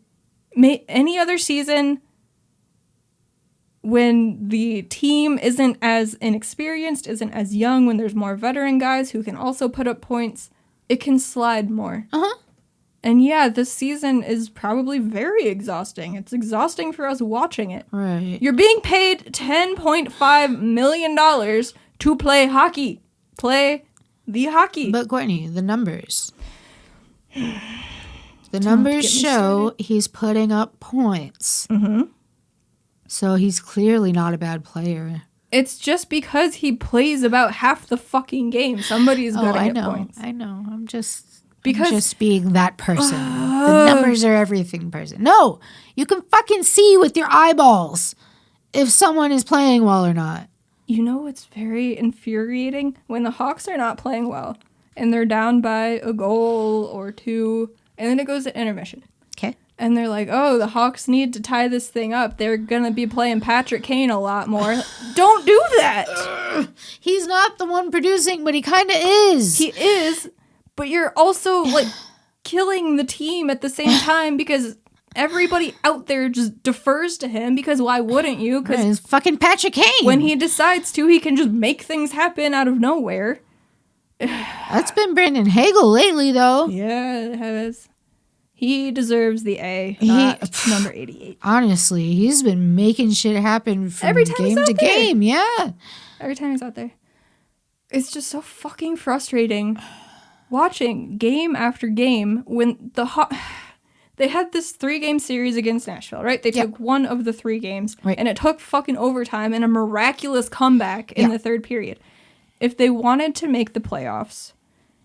Any other season, when the team isn't as inexperienced, isn't as young, when there's more veteran guys who can also put up points, it can slide more. Uh-huh. And yeah, this season is probably very exhausting. It's exhausting for us watching it. Right. You're being paid $10.5 million to play hockey. Play the hockey. But Courtney, the numbers. The numbers show he's putting up points. Mm-hmm. So he's clearly not a bad player. It's just because he plays about half the fucking game. Somebody's got to get points. I know. I'm just being that person. The numbers are everything person. No, you can fucking see with your eyeballs if someone is playing well or not. You know what's very infuriating? When the Hawks are not playing well and they're down by a goal or two, and then it goes to intermission. Okay. And they're like, oh, the Hawks need to tie this thing up. They're going to be playing Patrick Kane a lot more. Don't do that. He's not the one producing, but he kind of is. He is, but you're also like killing the team at the same time because everybody out there just defers to him because why wouldn't you? Because it's fucking Patrick Kane. When he decides to, he can just make things happen out of nowhere. That's been Brandon Hagel lately, though. Yeah, it has. He deserves the A, not number 88. Honestly, he's been making shit happen from game to game. Yeah. Every time he's out there. It's just so fucking frustrating watching game after game when they had this 3-game series against Nashville, right? They took one of the 3 games, and it took fucking overtime and a miraculous comeback in the third period. If they wanted to make the playoffs,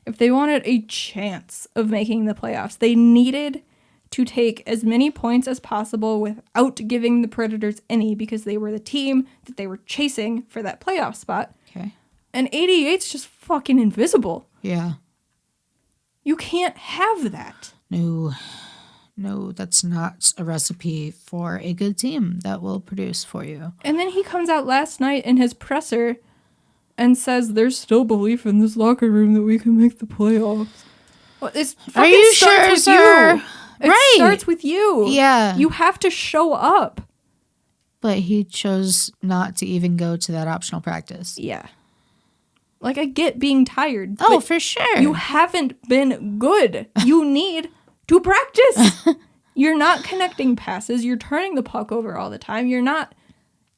if they wanted a chance of making the playoffs, they needed to take as many points as possible without giving the Predators any because they were the team that they were chasing for that playoff spot. Okay. And 88's just fucking invisible. Yeah. You can't have that. No, that's not a recipe for a good team that will produce for you. And then he comes out last night in his presser and says there's still belief in this locker room that we can make the playoffs. Well, are you sure, sir? It starts with you. Yeah. You have to show up. But he chose not to even go to that optional practice. Yeah. Like, I get being tired. Oh, for sure. You haven't been good. You need to practice. You're not connecting passes. You're turning the puck over all the time. You're not...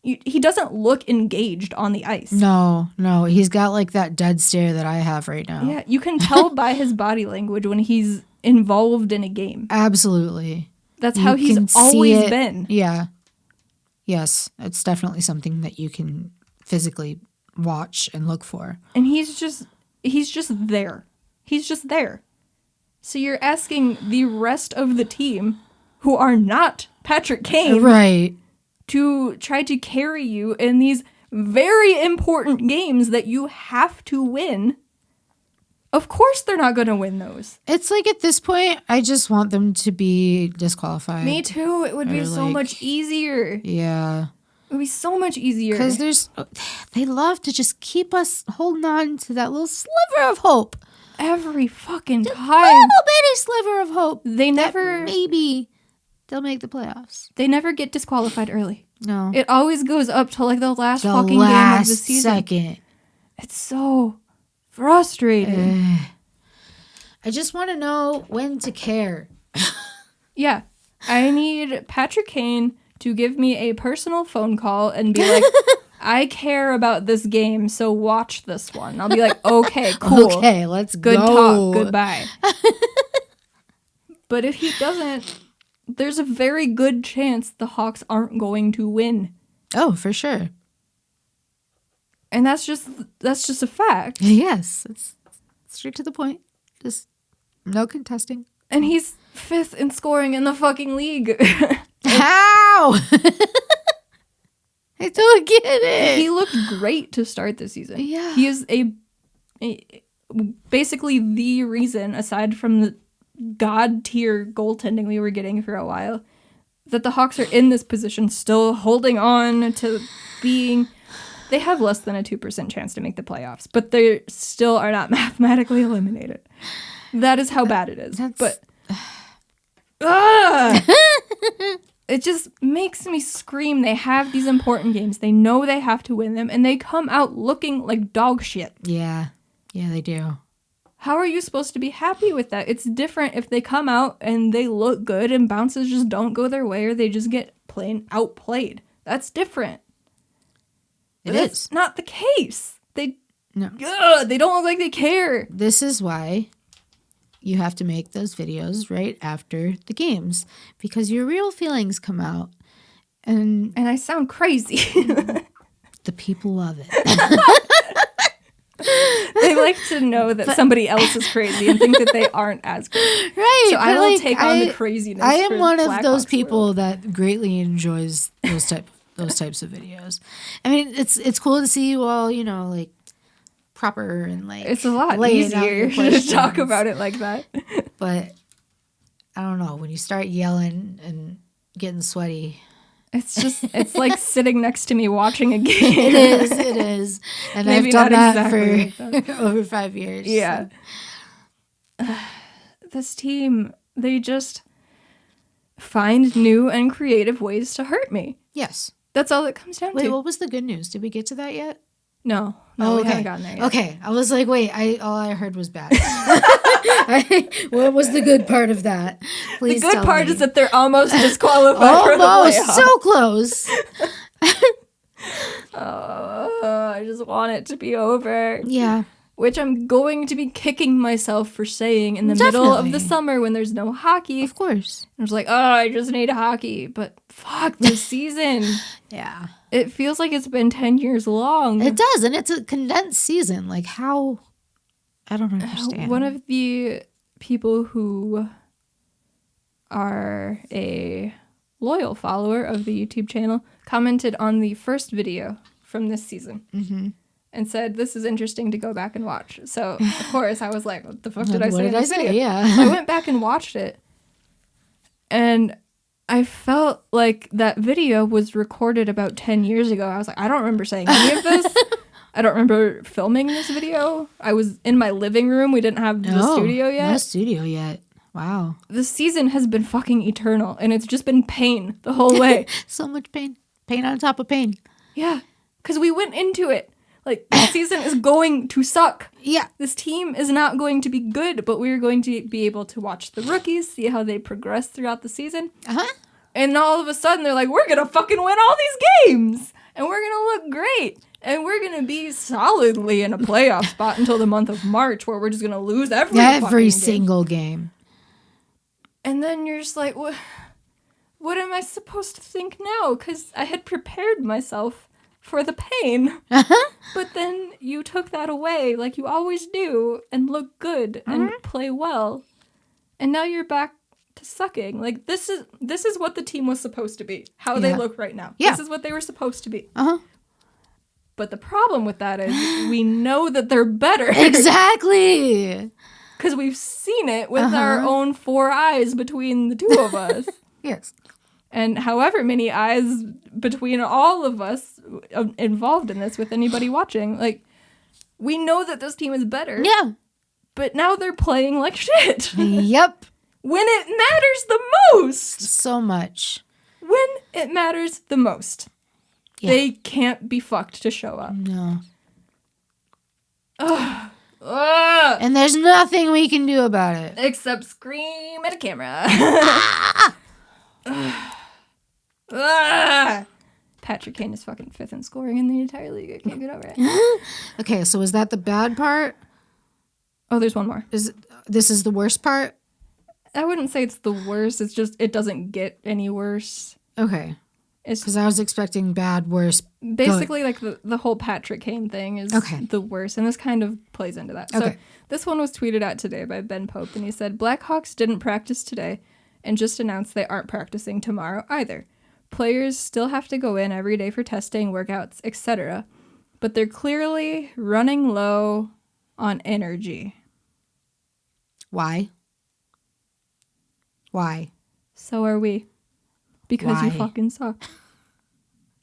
He doesn't look engaged on the ice. No. He's got like that dead stare that I have right now. Yeah, you can tell by his body language when he's involved in a game. Absolutely. That's how he's always been. Yeah. Yes, it's definitely something that you can physically watch and look for. And he's just there. He's just there. So you're asking the rest of the team, who are not Patrick Kane Right. to try to carry you in these very important games that you have to win. Of course they're not going to win those. It's like at this point, I just want them to be disqualified. Me too. It would be so much easier. Yeah. It would be so much easier. Because they love to just keep us holding on to that little sliver of hope. Every fucking time. Little bitty sliver of hope. They never... Maybe they'll make the playoffs. They never get disqualified early. No. It always goes up to like the last fucking game of the season. Second. It's so frustrating. I just want to know when to care. Yeah. I need Patrick Kane to give me a personal phone call and be like, I care about this game, so watch this one. I'll be like, okay, cool. Okay, let's Good go. talk. Goodbye. But if he doesn't, there's a very good chance the Hawks aren't going to win. Oh, for sure. And that's just a fact. Yes, it's straight to the point. Just no contesting. And he's 5th in scoring in the fucking league. How? I don't get it. He looked great to start the season. Yeah. He is basically the reason, aside from the god tier goaltending we were getting for a while, that the Hawks are in this position, still holding on to being... They have less than a 2% chance to make the playoffs, but they still are not mathematically eliminated. That is how bad it is. But it just makes me scream. They have these important games. They know they have to win them, and they come out looking like dog shit. Yeah. Yeah, they do. How are you supposed to be happy with that? It's different if they come out and they look good and bounces just don't go their way or they just get plain outplayed. That's different. That's not the case. They don't look like they care. This is why you have to make those videos right after the games, because your real feelings come out. And I sound crazy. The people love it. They like to know that somebody else is crazy and think that they aren't as crazy. Right. So I will take on the craziness. I am one of those Blackhawks people world. that greatly enjoys those types of videos. I mean, it's cool to see you all, like proper and like it's a lot laying out easier your to questions. talk about it like that. But I don't know, when you start yelling and getting sweaty, it's like sitting next to me watching a game. It is. And Maybe I've done not that exactly for like that. over 5 years. Yeah. So. This team, they just find new and creative ways to hurt me. Yes. That's all it comes down to. Wait, what was the good news? Did we get to that yet? No, Oh, we okay. haven't gotten there yet. Okay, I was like, wait, all I heard was bad. What was the good part of that? Please The good tell part me. is that they're almost disqualified for the Almost, playoffs. so close. I just want it to be over. Yeah. Which I'm going to be kicking myself for saying in the middle of the Definitely. summer when there's no hockey. Of course. I was like, oh, I just need hockey. But fuck this season. Yeah. It feels like it's been 10 years long. It does, and it's a condensed season. Like, how? I don't understand. One of the people who are a loyal follower of the YouTube channel commented on the first video from this season. Mm-hmm. And said, this is interesting to go back and watch. So, of course, I was like, what the fuck did I say? What did I say? Yeah. So I went back and watched it. And I felt like that video was recorded about 10 years ago. I was like, I don't remember saying any of this. I don't remember filming this video. I was in my living room. We didn't have the studio yet. No studio yet. Wow. The season has been fucking eternal. And it's just been pain the whole way. So much pain. Pain on top of pain. Yeah. Because we went into it. Like, this season is going to suck. Yeah. This team is not going to be good, but we're going to be able to watch the rookies, see how they progress throughout the season. Uh-huh. And all of a sudden, they're like, we're going to fucking win all these games. And we're going to look great. And we're going to be solidly in a playoff spot until the month of March, where we're just going to lose every single game. And then you're just like, what am I supposed to think now? Because I had prepared myself for the pain. Uh-huh. But then you took that away like you always do and look good and play well. And now you're back to sucking. Like, this is what the team was supposed to be. How they look right now. Yeah. This is what they were supposed to be. Uh-huh. But the problem with that is we know that they're better. Exactly. Because we've seen it with our own 4 eyes between the two of us. Yes. And however many eyes between all of us involved in this with anybody watching. Like, we know that this team is better. Yeah. But now they're playing like shit. Yep. When it matters the most. So much. When it matters the most. Yeah. They can't be fucked to show up. No. Ugh. And there's nothing we can do about it. Except scream at a camera. Patrick Kane is fucking 5th in scoring in the entire league. I can't get over it. Okay, so is that the bad part? Oh, there's one more. This is the worst part? I wouldn't say it's the worst. It's just it doesn't get any worse. Okay. It's because I was expecting bad, worse. Basically, like the whole Patrick Kane thing is the worst, and this kind of plays into that. So this one was tweeted out today by Ben Pope, and he said, Blackhawks didn't practice today and just announced they aren't practicing tomorrow either. Players still have to go in every day for testing, workouts, etc., but they're clearly running low on energy. Why? Why? So are we. Because you fucking suck.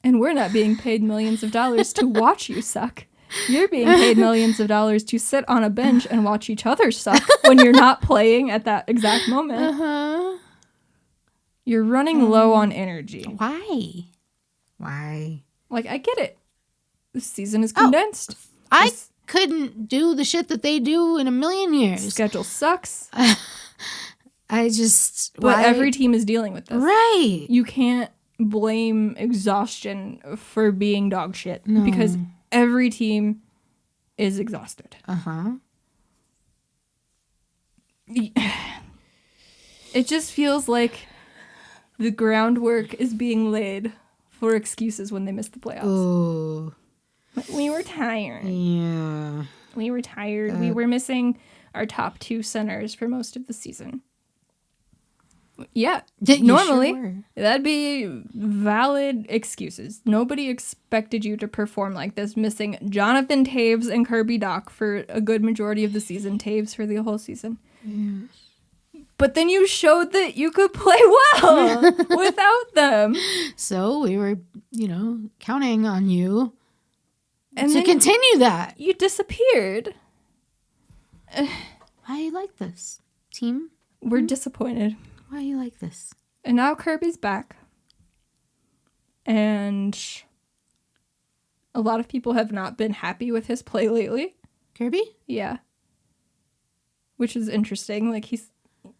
And we're not being paid millions of dollars to watch you suck. You're being paid millions of dollars to sit on a bench and watch each other suck when you're not playing at that exact moment. Uh-huh. You're running low on energy. Why? Why? Like, I get it. The season is condensed. I couldn't do the shit that they do in a million years. Schedule sucks. But every team is dealing with this. Right. You can't blame exhaustion for being dog shit. Because every team is exhausted. Uh-huh. It just feels like the groundwork is being laid for excuses when they miss the playoffs. Oh. We were tired. Yeah. We were tired. We were missing our top 2 centers for most of the season. Yeah, normally that'd be valid excuses. Nobody expected you to perform like this, missing Jonathan Taves and Kirby Dach for a good majority of the season, Taves for the whole season. Yeah. But then you showed that you could play well without them. So we were, counting on you to continue that. You disappeared. I like this team. We're disappointed. Why do you like this? And now Kirby's back. And a lot of people have not been happy with his play lately. Kirby? Yeah. Which is interesting. Like,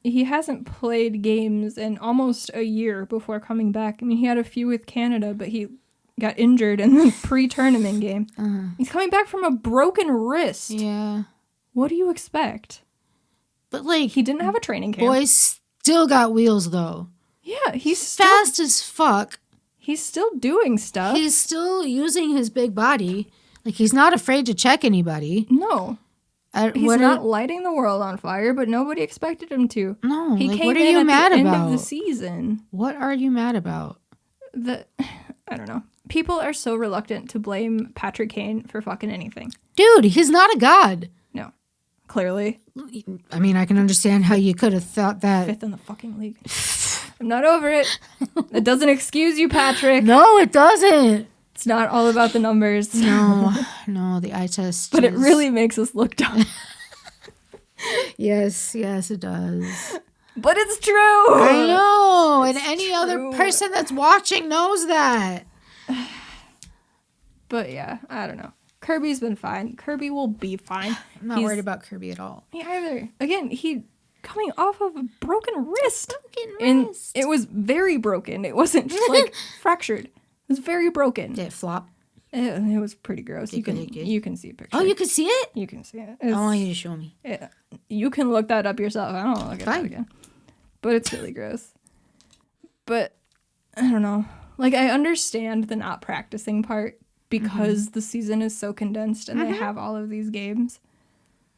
he hasn't played games in almost a year before coming back. I mean, he had a few with Canada, but he got injured in the pre-tournament game. He's coming back from a broken wrist. Yeah. What do you expect? But, like, he didn't have a training camp. Boys still got wheels, though. Yeah, he's fast as fuck. He's still doing stuff. He's still using his big body. Like, he's not afraid to check anybody. No. He's not lighting the world on fire, but nobody expected him to. No, he came what are you mad about? End of the season. What are you mad about? I don't know. People are so reluctant to blame Patrick Kane for fucking anything. Dude, he's not a god. No. Clearly. I mean, I can understand how you could have thought that. 5th in the fucking league. I'm not over it. It doesn't excuse you, Patrick. No, it doesn't. It's not all about the numbers. No, the eye test. But it really makes us look dumb. Yes, it does. But it's true. I know. And any other person that's watching knows that. But yeah, I don't know. Kirby's been fine. Kirby will be fine. I'm not worried about Kirby at all. Me either. Again, he coming off of a broken wrist. And it was very broken. It wasn't just like fractured. It was very broken. Did it flop? It was pretty gross. You can see a picture. Oh, you can see it? You can see it. I want you to show me. You can look that up yourself. I don't want to look at that again. But it's really gross. But I don't know. Like, I understand the not practicing part because the season is so condensed and they have all of these games.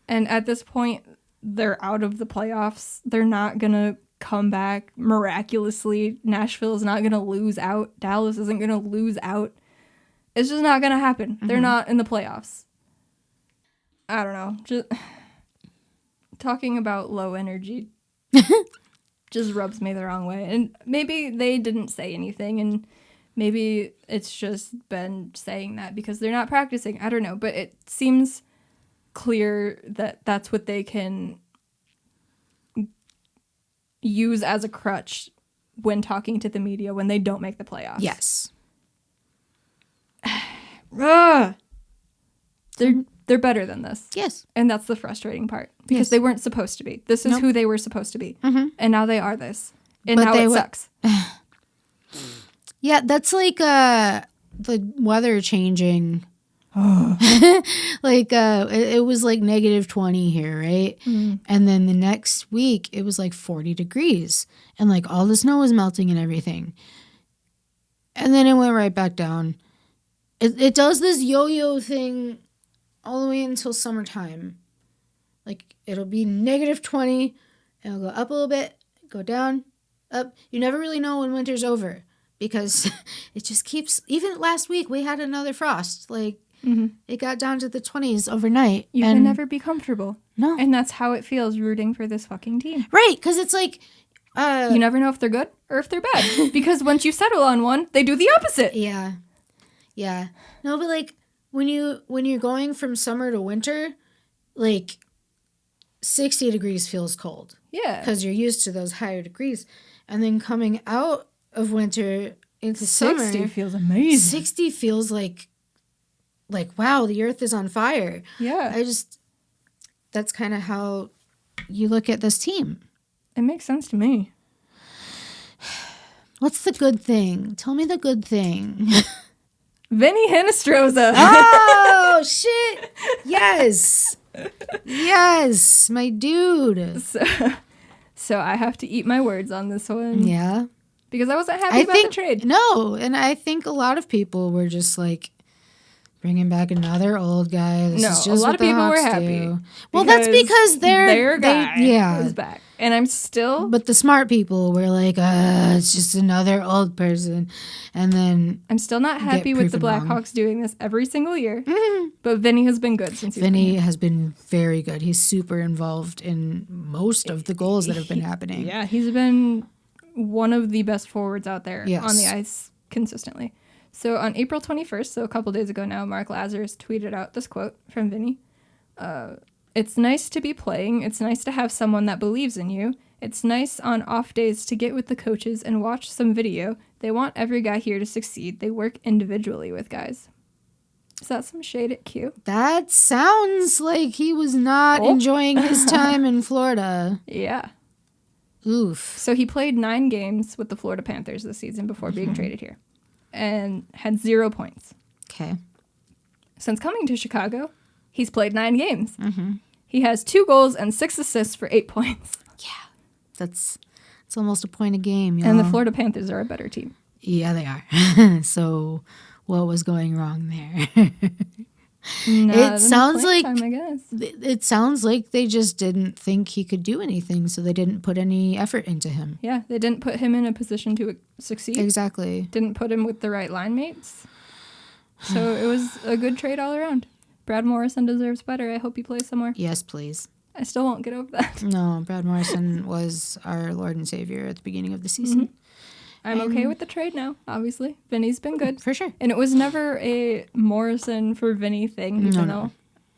And at this point, they're out of the playoffs. They're not going to come back miraculously. Nashville is not going to lose out. Dallas isn't going to lose out. It's just not going to happen. Mm-hmm. They're not in the playoffs. I don't know. Just talking about low energy just rubs me the wrong way. And maybe they didn't say anything, and maybe it's just been saying that because they're not practicing. I don't know. But it seems clear that that's what they can use as a crutch when talking to the media when they don't make the playoffs. Yes. They're better than this. Yes. And that's the frustrating part. Because they weren't supposed to be. This is who they were supposed to be. Mm-hmm. And now they are this. And now it sucks. Yeah, that's like the weather changing. Like it was like -20 here, right? Mm-hmm. And then the next week it was like 40 degrees and like all the snow was melting and everything. And then it went right back down. It does this yo-yo thing all the way until summertime. Like it'll be -20 and it'll go up a little bit, go down, up. You never really know when winter's over because it just keeps. Even last week we had another frost. Like it got down to the 20s overnight. You can never be comfortable. No, and that's how it feels rooting for this fucking team. Right, because it's like you never know if they're good or if they're bad because once you settle on one, they do the opposite. Yeah. Yeah. No, but like when you're going from summer to winter, like 60 degrees feels cold. Yeah. Because you're used to those higher degrees. And then coming out of winter into 60 summer. 60 feels amazing. 60 feels like wow, the earth is on fire. Yeah. That's kind of how you look at this team. It makes sense to me. What's the good thing? Tell me the good thing. Vinny Hinostroza. Oh, shit. Yes. Yes, my dude. So I have to eat my words on this one. Yeah. Because I wasn't happy about the trade. No, and I think a lot of people were just like, bringing back another old guy. This is just a lot of people were happy. Well, that's because their guy is back. And I'm still... But the smart people were like, it's just another old person. And then... I'm still not happy with the Blackhawks doing this every single year. Mm-hmm. But Vinny has been good since he's been here. Vinny has been very good. He's super involved in most of the goals that have been happening. Yeah, he's been one of the best forwards out there on the ice consistently. So on April 21st, so a couple days ago now, Mark Lazarus tweeted out this quote from Vinny. It's nice to be playing. It's nice to have someone that believes in you. It's nice on off days to get with the coaches and watch some video. They want every guy here to succeed. They work individually with guys. Is that some shade at Q? That sounds like he was not enjoying his time in Florida. Yeah. Oof. So he played 9 games with the Florida Panthers this season before being traded here. And had 0 points. Okay. Since coming to Chicago, he's played 9 games. Mm-hmm. He has 2 goals and 6 assists for 8 points. Yeah, it's almost a point a game, y'all. And the Florida Panthers are a better team. Yeah, they are. So, what was going wrong there? It sounds like time, I guess. It sounds like they just didn't think he could do anything, so they didn't put any effort into him. Yeah, they didn't put him in a position to succeed. Exactly. Didn't put him with the right line mates. So it was a good trade all around. Brad Morrison deserves better. I hope he plays somewhere. Yes, please. I still won't get over that. No, Brad Morrison was our Lord and Savior at the beginning of the season. Mm-hmm. I'm okay with the trade now, obviously. Vinny's been good. For sure. And it was never a Morrison for Vinny thing, even though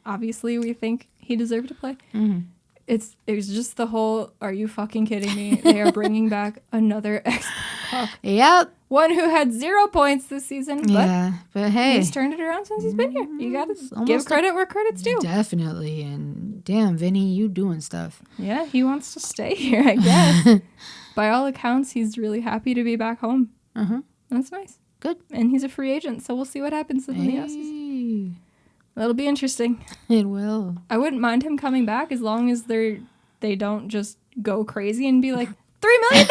obviously we think he deserved to play. Mm-hmm. It was just the whole, are you fucking kidding me? They are bringing back another ex-Hawk. Yep. One who had 0 points this season. But hey. He's turned it around since he's been here. You got to give credit where credit's due. Definitely. And damn, Vinny, you doing stuff. Yeah, he wants to stay here, I guess. By all accounts, he's really happy to be back home. Uh-huh. That's nice. Good. And he's a free agent, so we'll see what happens in the offseason. That'll be interesting. It will. I wouldn't mind him coming back as long as they don't just go crazy and be like, $3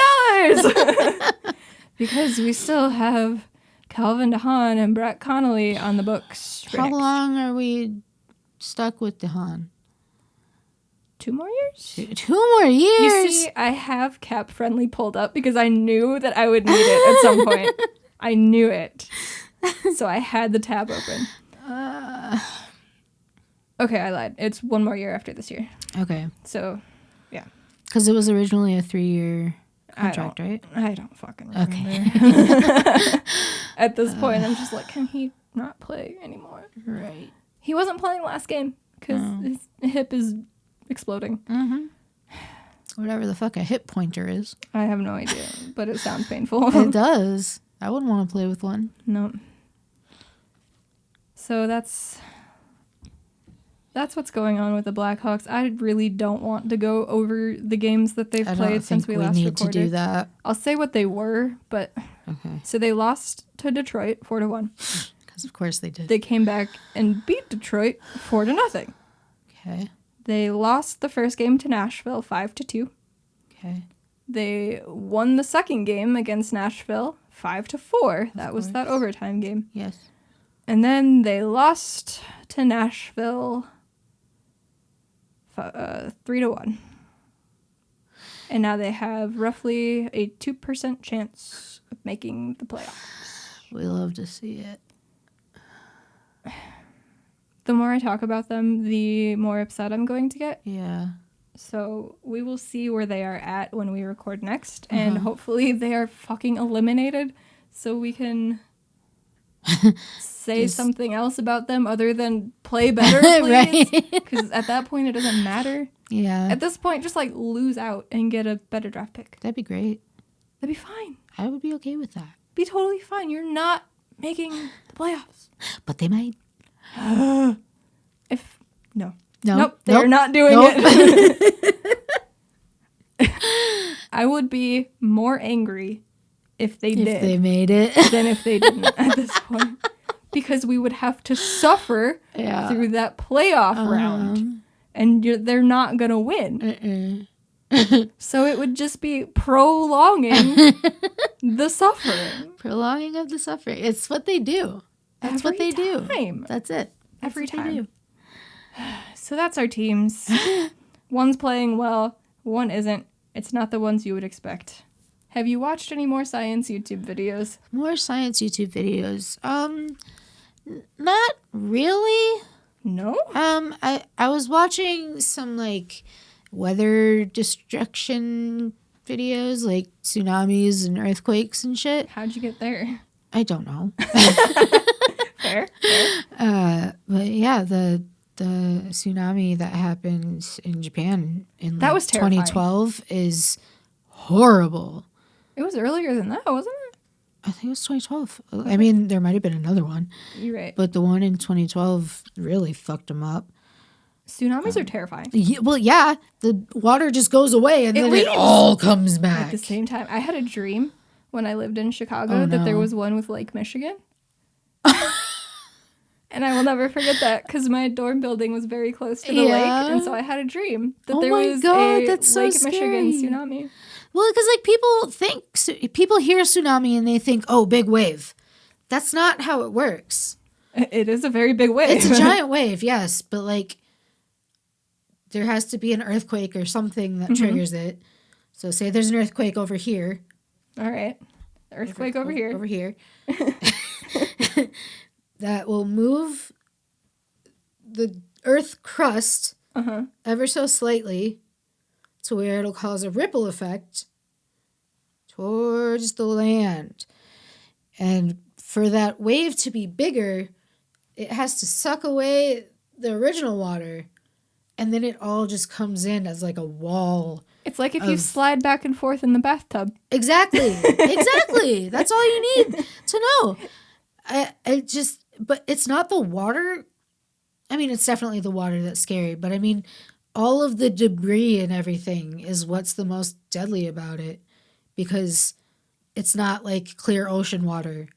million! Because we still have Calvin DeHaan and Brett Connolly on the books. How long are we stuck with DeHaan? 2 more years? 2 more years? You see, I have Cap Friendly pulled up because I knew that I would need it at some point. I knew it. So I had the tab open. Okay, I lied. It's 1 more year after this year. Okay. So, yeah. Because it was originally a 3-year contract, right? I don't fucking remember. Okay. At this point, I'm just like, can he not play anymore? Right. He wasn't playing last game because his hip is exploding. Mm-hmm. Whatever the fuck a hip pointer is. I have no idea, but it sounds painful. It does. I wouldn't want to play with one. No. So that's what's going on with the Blackhawks. I really don't want to go over the games that they've played since we last recorded. To do that. I'll say what they were, but okay. So they lost to Detroit 4-1. Because of course they did. They came back and beat Detroit 4-0. Okay. They lost the first game to Nashville 5-2. Okay. They won the second game against Nashville 5-4. That was that overtime game. Yes. And then they lost to Nashville 3-1. And now they have roughly a 2% chance of making the playoffs. We love to see it. The more I talk about them, the more upset I'm going to get. Yeah. So we will see where they are at when we record next. And hopefully they are fucking eliminated so we can say something else about them other than play better, please. Because at that point, it doesn't matter. Yeah. At this point, just like lose out and get a better draft pick. That'd be great. That'd be fine. I would be okay with that. Be totally fine. You're not making the playoffs. But they might. Nope, they're not doing it. I would be more angry if they did. If they made it. Than if they didn't at this point. Because we would have to suffer through that playoff round. And they're not going to win. So it would just be prolonging the suffering. Prolonging of the suffering. It's what they do. That's what they do. That's it. Every time. So that's our teams. One's playing well, one isn't. It's not the ones you would expect. Have you watched any more science YouTube videos? More science YouTube videos. Not really. No? I was watching some like weather destruction videos, like tsunamis and earthquakes and shit. How'd you get there? I don't know. Fair. But yeah, the tsunami that happened in Japan in that was 2012 is horrible. It was earlier than that, wasn't it? I think it was 2012. I mean, there might have been another one. You're right. But the one in 2012 really fucked them up. Tsunamis are terrifying. Yeah. The water just goes away and then it all comes back. At the same time, I had a dream when I lived in Chicago that there was one with Lake Michigan. And I will never forget that because my dorm building was very close to the lake. And so I had a dream that there was a Lake Michigan tsunami. Well, because like people hear tsunami and they think, oh, big wave. That's not how it works. It is a very big wave. It's a giant wave, yes. But like there has to be an earthquake or something that triggers it. So say there's an earthquake over here. All right. Earthquake over here. Over here. That will move the earth crust ever so slightly to where it'll cause a ripple effect towards the land. And for that wave to be bigger, it has to suck away the original water. And then it all just comes in as like a wall. It's like if you slide back and forth in the bathtub. Exactly. Exactly. That's all you need to know. But it's not the water. I mean, it's definitely the water that's scary. But I mean, all of the debris and everything is what's the most deadly about it. Because it's not like clear ocean water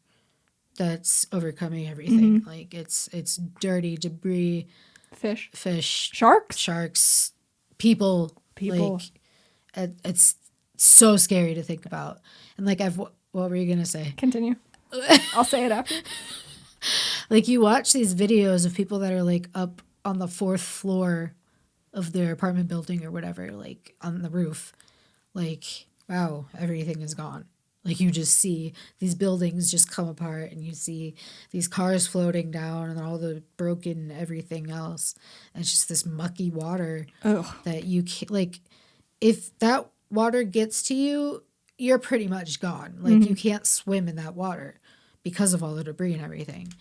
that's overcoming everything. Like it's dirty debris. Fish. Sharks. People. Like, it's so scary to think about. And like what were you going to say? Continue. I'll say it after. Like you watch these videos of people that are like up on the 4th floor of their apartment building or whatever, like on the roof, like, wow, everything is gone. Like you just see these buildings just come apart and you see these cars floating down and all the broken everything else. And it's just this mucky water that you can't, like, if that water gets to you, you're pretty much gone. Like you can't swim in that water because of all the debris and everything.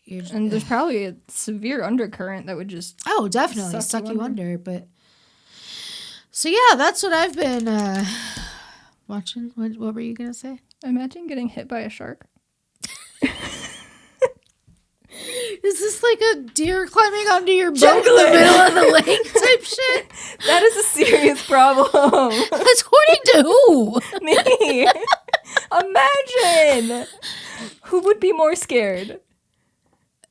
And there's probably a severe undercurrent that would just definitely suck you under. But so yeah, that's what I've been watching. What were you gonna say? Imagine getting hit by a shark. Is this like a deer climbing onto your boat in the middle of the lake type shit? That is a serious problem. According to who? Me. Imagine. Who would be more scared?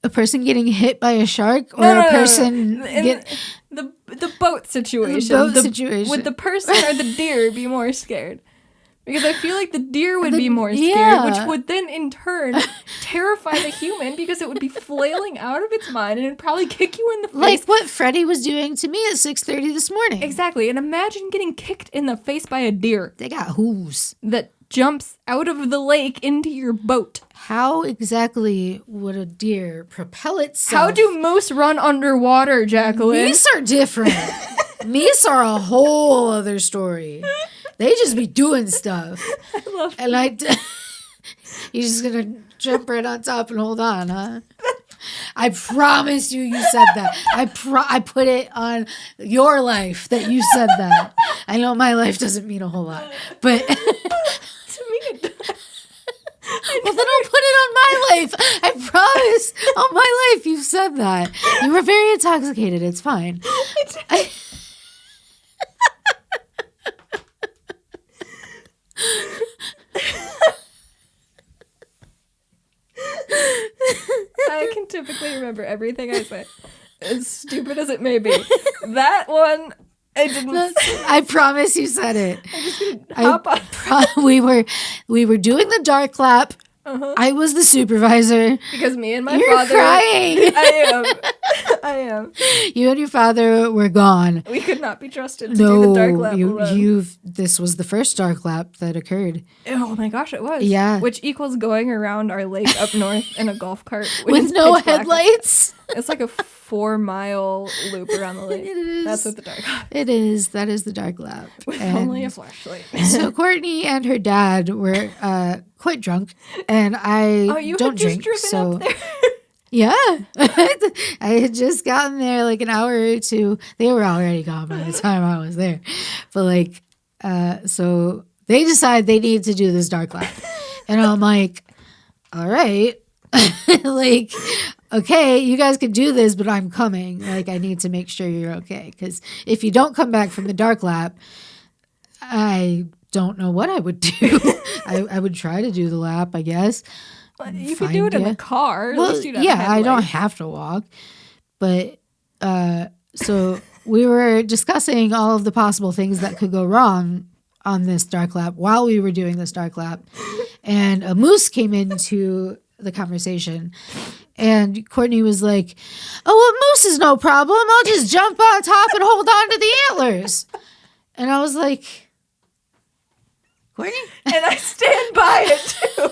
A person getting hit by a shark, or a person the boat situation. The boat situation. Would the person or the deer be more scared? Because I feel like the deer would be more scared, which would then in turn terrify the human because it would be flailing out of its mind and it'd probably kick you in the face. Like what Freddie was doing to me at 6:30 this morning. Exactly. And imagine getting kicked in the face by a deer. They got hooves. That jumps out of the lake into your boat. How exactly would a deer propel itself? How do moose run underwater, Jacqueline? Meese are different. Meese are a whole other story. They just be doing stuff. I love that. You're just going to jump right on top and hold on, huh? I promise you said that. I put it on your life that you said that. I know my life doesn't mean a whole lot, but... To me, it does. Well, then I'll put it on my life. I promise. On my life, you said that. You were very intoxicated. It's fine. I can typically remember everything I say, as stupid as it may be. That one, I didn't. I promise you said it. I'm just gonna hop on. We were doing the dark lap. I was the supervisor. Because me and my You're father. Crying. I am. You and your father were gone. We could not be trusted to do the dark lap alone. This was the first dark lap that occurred. Oh my gosh, it was. Yeah. Which equals going around our lake up north in a golf cart. With no headlights. It's like a 4-mile loop around the lake. It is. That's what the dark lap. It is. That is the dark lap. With only a flashlight. So Courtney and her dad were quite drunk, and I don't drink. So up there? yeah, I had just gotten there like an hour or two. They were already gone by the time I was there, but like, so they decide they need to do this dark lap, and I'm like, all right, like. Okay, you guys can do this, but I'm coming. Like, I need to make sure you're okay. Because if you don't come back from the dark lap, I don't know what I would do. I would try to do the lap, I guess. Well, you could do it in the car. Well, yeah, I don't have to walk. But, so we were discussing all of the possible things that could go wrong on this dark lap while we were doing this dark lap. And a moose came into the conversation. And Courtney was like, oh, well, moose is no problem. I'll just jump on top and hold on to the antlers. And I was like, Courtney? And I stand by it, too.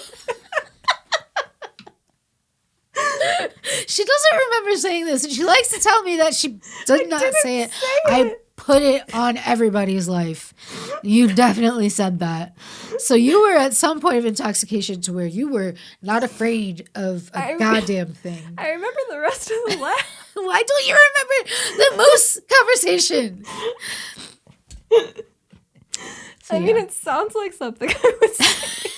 She doesn't remember saying this. And she likes to tell me that she did not say it. I put it on everybody's life. You definitely said that. So you were at some point of intoxication to where you were not afraid of a goddamn thing. I remember the rest of the lap. Why don't you remember the moose conversation? I mean, it sounds like something I would say.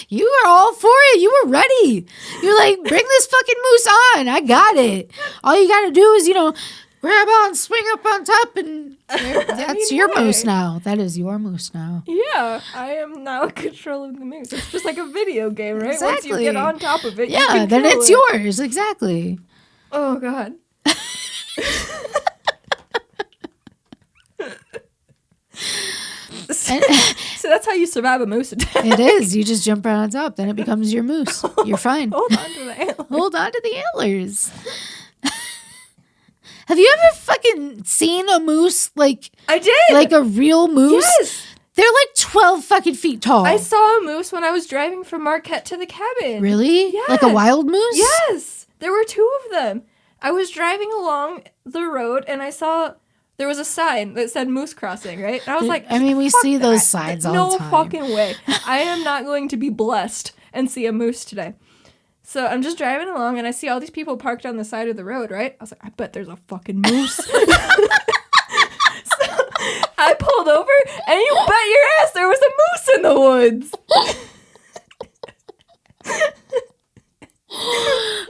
You were all for it. You were ready. You're like, bring this fucking moose on. I got it. All you got to do is, grab on, swing up on top, and that's your moose now. That is your moose now. Yeah, I am now in control of the moose. It's just like a video game, right? Exactly. Once you get on top of it, yeah, then it's yours. Exactly. Oh, God. So that's how you survive a moose attack. It is. You just jump right on top. Then it becomes your moose. You're fine. Hold on to the antlers. Hold on to the antlers. Have you ever fucking seen a moose? Like, I did. Like a real moose? Yes. They're like 12 fucking feet tall. I saw a moose when I was driving from Marquette to the cabin. Really? Yeah. Like a wild moose? Yes. There were 2 of them. I was driving along the road and I saw there was a sign that said moose crossing, right? And I was like, I mean, we fuck see that. those signs all the time. No fucking way. I am not going to be blessed and see a moose today. So I'm just driving along and I see all these people parked on the side of the road, right? I was like, I bet there's a fucking moose. I pulled over, and you bet your ass there was a moose in the woods.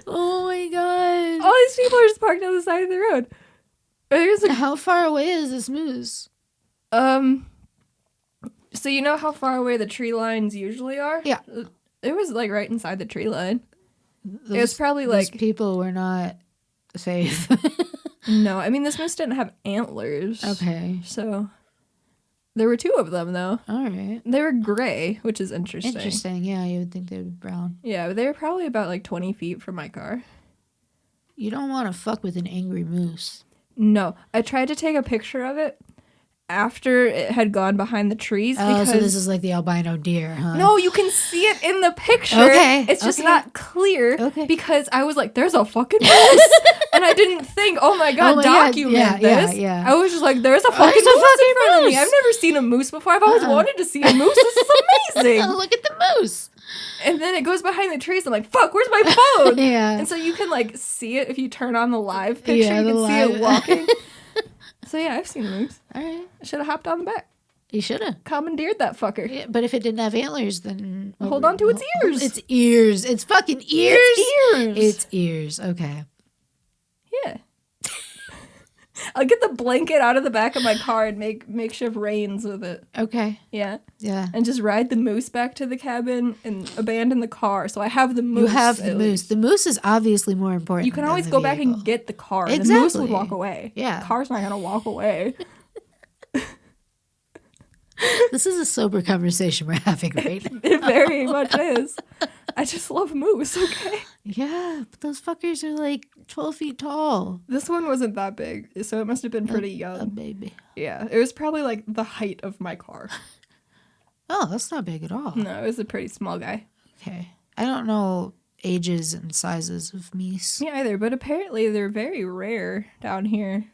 Oh my god! All these people are just parked on the side of the road. How far away is this moose? So you know how far away the tree lines usually are? Yeah. It was like right inside the tree line. Those, It was probably those like people were not safe. no. I mean, this moose didn't have antlers. Okay. So. There were 2 of them, though. All right. They were gray, which is interesting. Interesting. Yeah, you would think they would be brown. Yeah, but they were probably about like 20 feet from my car. You don't want to fuck with an angry moose. No. I tried to take a picture of it after it had gone behind the trees. Oh, so this is like the albino deer, huh? No, you can see it in the picture. Okay. It's just not clear. Okay. Because I was like, there's a fucking moose. And I didn't think, oh my God, document this. Yeah. I was just like, there's a fucking moose in front of me. I've never seen a moose before. I've always wanted to see a moose. This is amazing. Look at the moose. And then it goes behind the trees. I'm like, fuck, where's my phone? Yeah. And so you can like see it if you turn on the live picture. Yeah, you can see it live. walking. So yeah, I've seen a moose. All right. I should have hopped on the back. You should have. Commandeered that fucker. Yeah, but if it didn't have antlers, then... Hold on to its ears. Its ears. It's fucking ears? It's ears. It's ears. Okay. Yeah. I'll get the blanket out of the back of my car and make makeshift reins with it. Okay. Yeah. Yeah. And just ride the moose back to the cabin and abandon the car. So I have the moose. You have the at moose. least. The moose is obviously more important. You can than always the go back vehicle. and get the car. Exactly. The moose would walk away. Yeah. The car's not going to walk away. This is a sober conversation we're having right now. It very much is. I just love moose, okay? Yeah, but those fuckers are like 12 feet tall. This one wasn't that big, so it must have been pretty young. A baby. Yeah, it was probably like the height of my car. Oh, that's not big at all. No, it was a pretty small guy. Okay. I don't know ages and sizes of meese. Me either, but apparently they're very rare down here.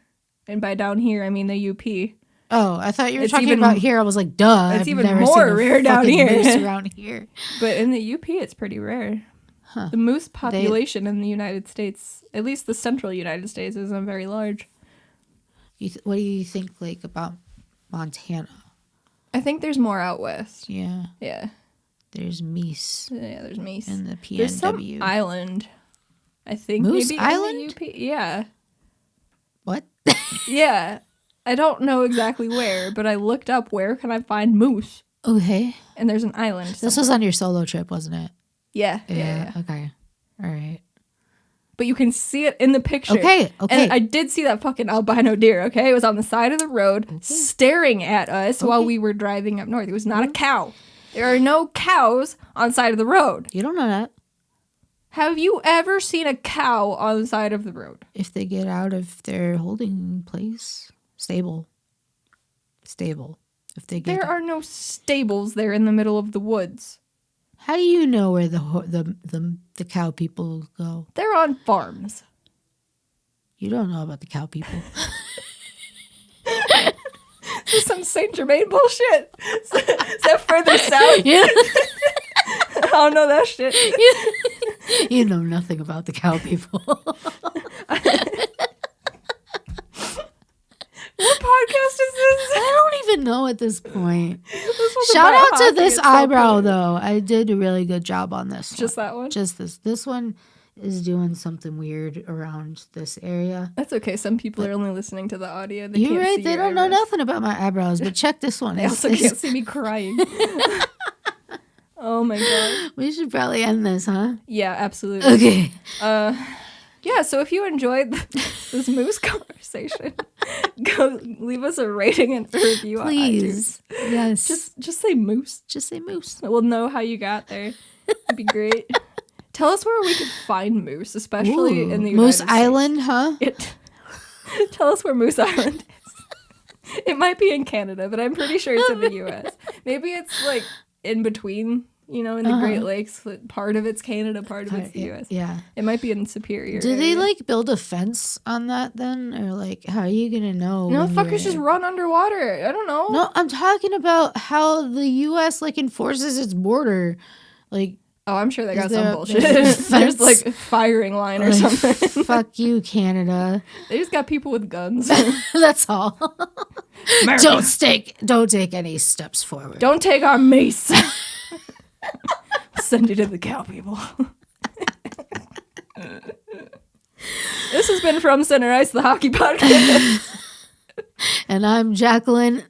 And by down here, I mean the UP. Oh, I thought you were It's talking even- about here. I was like, duh. It's I've even never more seen a rare down fucking here. moose around here. But in the UP, it's pretty rare. Huh. The moose population in the United States, at least the central United States, isn't very large. What do you think, like, about Montana? I think there's more out west. Yeah. Yeah. There's meese Yeah, there's meese. in the PNW. There's some island. I think Moose maybe Island? in the UP. Yeah. What? Yeah. I don't know exactly where, but I looked up where can I find moose, Okay. and there's an island. This was on your solo trip, wasn't it? Yeah. Yeah. Okay. All right. But you can see it in the picture. Okay. And I did see that fucking albino deer, okay? It was on the side of the road staring at us while we were driving up north. It was not a cow. There are no cows on the side of the road. You don't know that. Have you ever seen a cow on the side of the road? If they get out of their holding place, stable. If they get, There are no stables there in the middle of the woods. how do you know where the cow people go? They're on farms. You don't know about the cow people. This is some Saint Germain bullshit. Is that further south? Yeah. I don't know that shit. You know nothing about the cow people. What podcast is this? I don't even know at this point. This was Shout about out to hockey, this it's so eyebrow cool. though. I did a really good job on this. Just that one? Just this. This one is doing something weird around this area. That's okay. Some people are only listening to the audio. They You're can't right. see They your don't know eyebrows. nothing about my eyebrows, but check this one. They also can't see me crying. Oh my god. We should probably end this, huh? Yeah, absolutely. Okay. Yeah, so if you enjoyed this moose conversation, go leave us a rating and a review Please. on iTunes. Yes. Just say moose. Just say moose. We'll know how you got there. It'd be great. Tell us where we could find moose, especially Ooh, in the United Moose States. Island, huh? Tell us where Moose Island is. It might be in Canada, but I'm pretty sure it's in the U.S. Maybe it's like in between, in the Great Lakes. Part of it's Canada, part of it's the U.S. Yeah. It might be in Superior. Do they like build a fence on that then? Or like, how are you going to know? No, fuckers just run underwater. I don't know. No, I'm talking about how the U.S. like enforces its border. Like, oh, I'm sure they got some bullshit. There's like a firing line or something. Fuck you, Canada. They just got people with guns. That's all. Don't take any steps forward. Don't take our mace. Send you to the cow people. This has been From Center Ice, the hockey podcast. And I'm Jacqueline.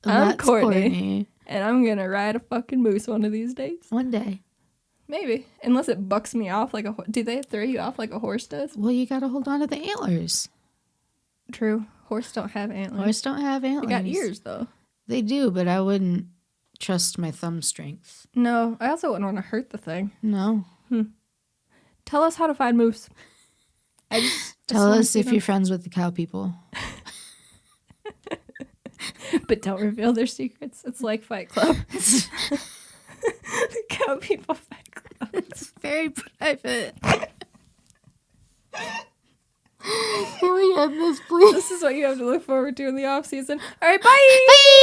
I'm Courtney. And I'm going to ride a fucking moose one of these days. One day. Maybe. Unless it bucks me off like a horse. Do they throw you off like a horse does? Well, you got to hold on to the antlers. True. Horse don't have antlers. Horse don't have antlers. They got ears, though. They do, but I wouldn't trust my thumb strength. No, I also wouldn't want to hurt the thing. No. Tell us how to find moose. Tell us if you're friends with the cow people. But don't reveal their secrets. It's like Fight Club. The cow people Fight Club. It's very private. Can we end this, please? This is what you have to look forward to in the off season. All right, bye! Bye!